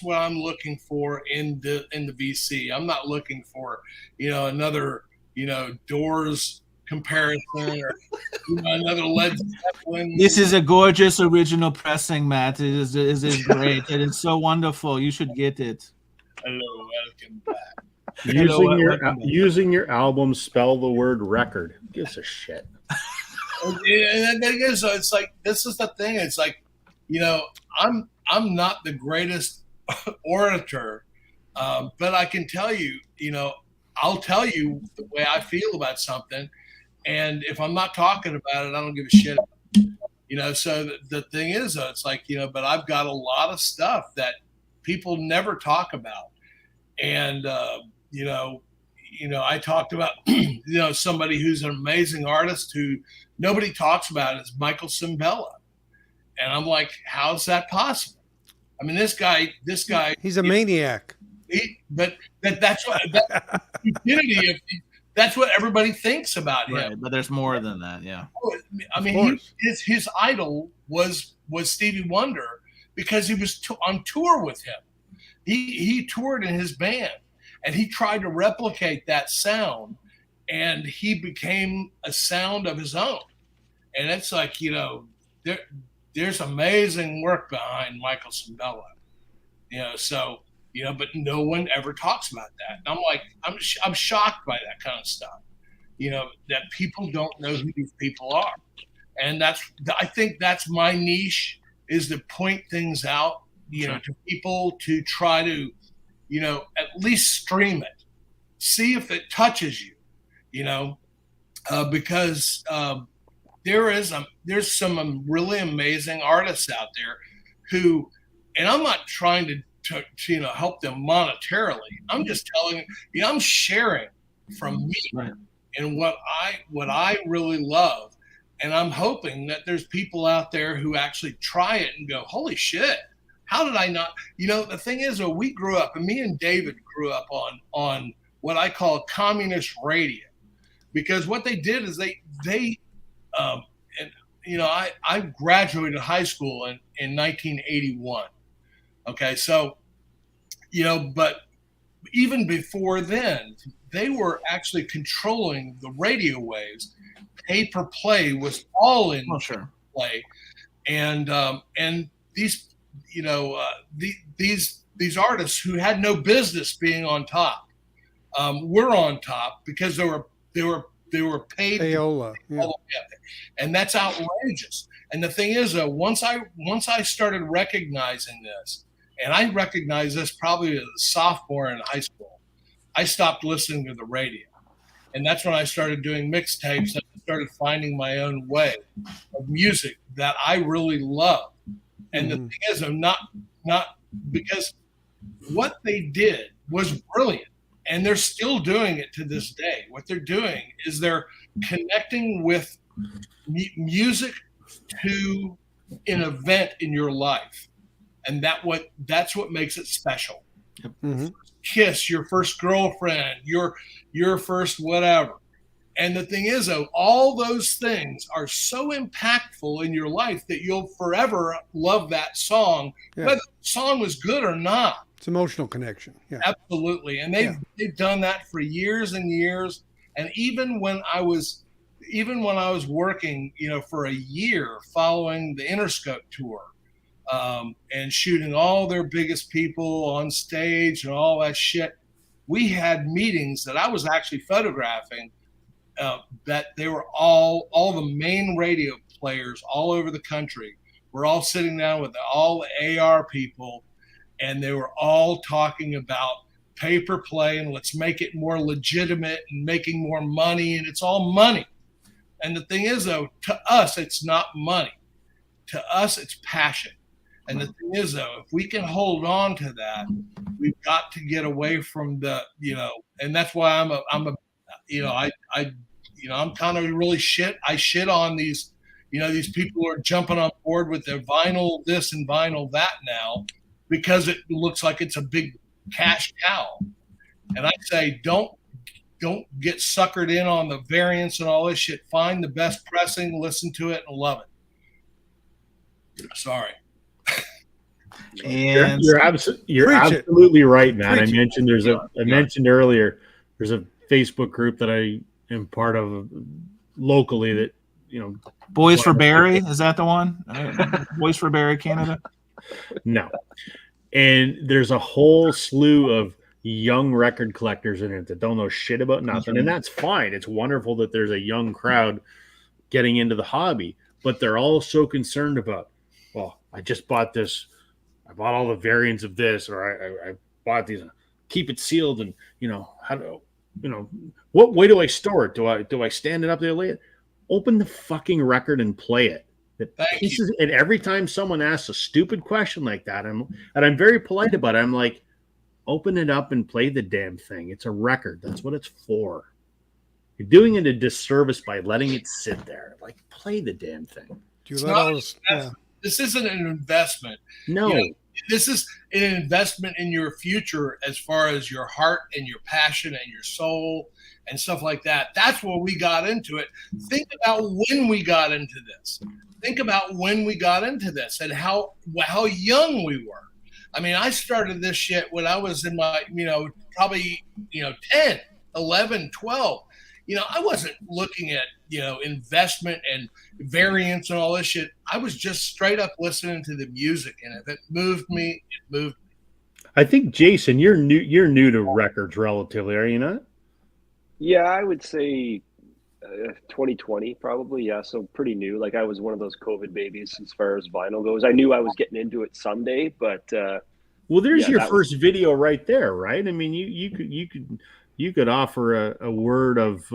I'm looking for in the VC. I'm not looking for, you know, another, you know, Doors comparison or, you know, another Led Zeppelin. This is a gorgeous original pressing, Matt. It is great. It is so wonderful. You should get it. Hello, welcome back. Using your album, spell the word record. Gives a shit. And it's like, this is the thing. It's like, you know, I'm not the greatest orator, but I can tell you, you know, I'll tell you the way I feel about something, and if I'm not talking about it, I don't give a shit. You know, so the thing is, it's like, you know, but I've got a lot of stuff that people never talk about, and you know, I talked about, you know, somebody who's an amazing artist who nobody talks about is Michael Cimbella. And I'm like, how's that possible? I mean, this guy, he's a maniac. That's what everybody thinks about right, him. But there's more than that. Yeah. I mean, his idol was Stevie Wonder because he was on tour with him. He toured in his band and he tried to replicate that sound, and he became a sound of his own. And it's like, you know, there's amazing work behind Michael Cimbella, you know, so, you know, but no one ever talks about that. And I'm like, I'm shocked by that kind of stuff, you know, that people don't know who these people are. And I think that's my niche, is to point things out, you know, to people, to try to, you know, at least stream it, see if it touches you, you know, because there's some really amazing artists out there who, and I'm not trying to you know, help them monetarily. I'm just telling you know, I'm sharing from me and what I really love, and I'm hoping that there's people out there who actually try it and go, holy shit, how did I not? You know, the thing is, we grew up, and me and David grew up on what I call communist radio, because what they did is they and you know, I graduated high school in 1981. Okay, so, you know, but even before then, they were actually controlling the radio waves. Pay per play was all in play, and these, you know, these artists who had no business being on top were on top because they were paid. Payola, and that's outrageous. And the thing is, once I started recognizing this, and I recognized this probably as a sophomore in high school, I stopped listening to the radio, and that's when I started doing mixtapes and started finding my own way of music that I really love. And the thing is, I'm not because what they did was brilliant. And they're still doing it to this day. What they're doing is they're connecting with music to an event in your life, and that's what makes it special. Mm-hmm. Kiss, your first girlfriend, your first whatever, And the thing is, though, all those things are so impactful in your life that you'll forever love that song, whether the song was good or not. It's emotional connection. Yeah, absolutely. And they've done that for years and years. And even when I was working, for a year following the Interscope tour, and shooting all their biggest people on stage and all that shit, we had meetings that I was actually photographing. That they were all the main radio players all over the country were all sitting down with all the AR people, and they were all talking about pay-per-play and let's make it more legitimate and making more money, and it's all money. And the thing is, though, to us, it's not money. To us, it's passion. And the thing is, though, if we can hold on to that, we've got to get away from the, and that's why I'm kind of really shit. I shit on these, these people who are jumping on board with their vinyl this and vinyl that now because it looks like it's a big cash cow. And I say, don't get suckered in on the variants and all this shit. Find the best pressing, listen to it, and love it. Sorry. And you're absolutely right, Matt. I mentioned earlier there's a Facebook group that I am part of locally that Boys for Barry, is that the one? Boys for Barry Canada? No. And there's a whole slew of young record collectors in it that don't know shit about nothing, and that's fine. It's wonderful that there's a young crowd getting into the hobby, but they're all so concerned about, well, I just bought this, I bought all the variants of this, or I bought these, keep it sealed, and how do what way do I store it? Do I stand it up there, lay it? Open the fucking record and play it. And every time someone asks a stupid question like that, I'm very polite about it. I'm like, open it up and play the damn thing. It's a record. That's what it's for. You're doing it a disservice by letting it sit there. Like, play the damn thing. This isn't an investment. No. This is an investment in your future as far as your heart and your passion and your soul and stuff like that. That's where we got into it. Think about when we got into this. And how young we were. I mean, I started this shit when I was in my, probably, 10, 11, 12. I wasn't looking at, investment and variants and all this shit. I was just straight up listening to the music. And if it moved me, it moved me. I think, Jason, you're new to records relatively, are you not? Yeah, I would say 2020 probably. Yeah, so pretty new. Like, I was one of those COVID babies as far as vinyl goes. I knew I was getting into it someday, but well, there's your first video right there, right? I mean, you could offer a word of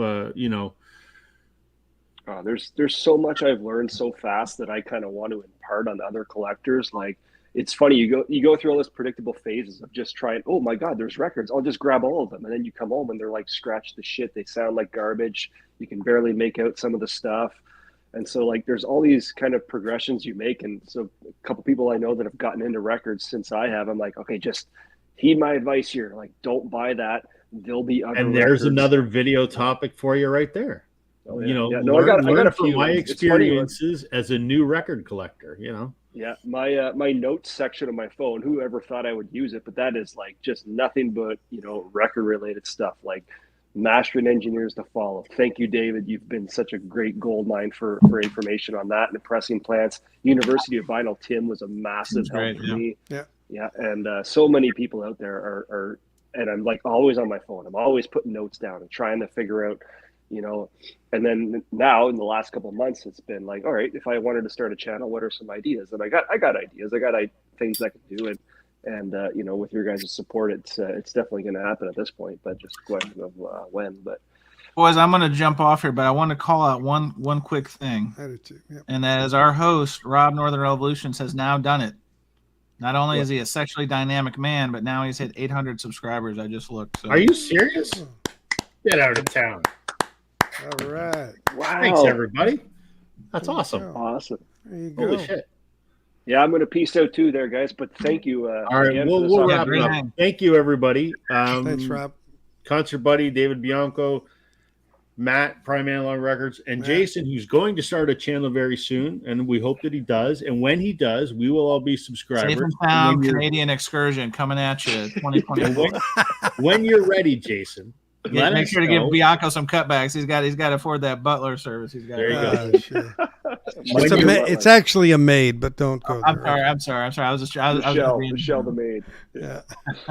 there's so much I've learned so fast that I kind of want to impart on other collectors. Like, it's funny, you go through all this predictable phases of just trying, oh my God, there's records, I'll just grab all of them. And then you come home and they're like, scratch the shit. They sound like garbage. You can barely make out some of the stuff. And so, like, there's all these kind of progressions you make. And so a couple people I know that have gotten into records since I have, I'm like, okay, just heed my advice here. Like, don't buy that. There'll be other and there's records. Another video topic for you right there. Oh, yeah. I got a few. My experiences as a new record collector, Yeah, my notes section of my phone, whoever thought I would use it, but that is like just nothing but, record related stuff, like mastering engineers to follow. Thank you, David. You've been such a great gold mine for information on that and the pressing plants. University of Vinyl, Tim was a massive help for me. Yeah. And so many people out there are, and I'm like always on my phone. I'm always putting notes down and trying to figure out, and then now in the last couple of months, it's been like, all right, if I wanted to start a channel, what are some ideas? And I got ideas. I got things I can do. And with your guys' support, it's definitely going to happen at this point, but just a question of when. But boys, I'm going to jump off here, but I want to call out one quick thing. I do too. Yep. And that is our host, Rob Northern Revolutions, has now done it. Not only is he a sexually dynamic man, but now he's hit 800 subscribers. I just looked. So. Are you serious? Get out of town. All right. Wow. Thanks, everybody. That's awesome. Awesome. There you go. Holy shit. Yeah, I'm going to peace out too there, guys. But thank you. All right, we'll wrap it up. Thank you, everybody. Thanks, Rob. Concert buddy, David Bianco. Matt, Prime Analog Records, and Matt. Jason, who's going to start a channel very soon, and we hope that he does. And when he does, we will all be subscribers. Safe and Sound Canadian Excursion coming at you 2024. When you're ready, Jason, make sure to give Bianco some cutbacks. He's got to afford that butler service. He's got. There you go. Sure. It's actually a maid, but don't go there. I'm sorry. I was just Michelle the maid. Yeah.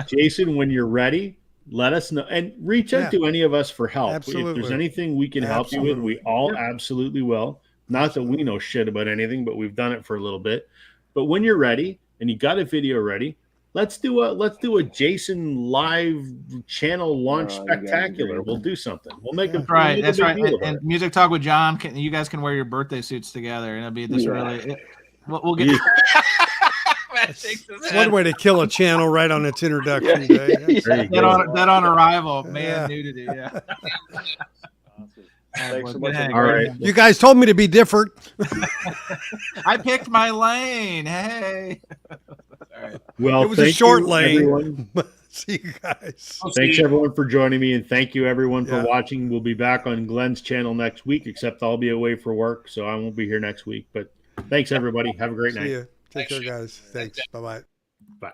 Jason, when you're ready, let us know and reach out to any of us for help. Absolutely. If there's anything we can help you with, we all absolutely will. Not that we know shit about anything, but we've done it for a little bit. But when you're ready and you got a video ready, let's do a Jason live channel launch spectacular. We'll do something. We'll make That's right. That's right. And Music Talk with John, you guys can wear your birthday suits together, and it'll be this really. We'll get. It's one way to kill a channel right on its introduction day. Dead on arrival, man nudity. Yeah. Awesome. Thanks so much. All right. You guys told me to be different. I picked my lane. Hey. All right. Well, it was a short lane. Everyone. See you guys. Thanks everyone for joining me, and thank you everyone for watching. We'll be back on Glenn's channel next week, except I'll be away for work, so I won't be here next week. But thanks everybody. Have a great night. See you. Take care, guys. Thanks. Bye-bye. Bye.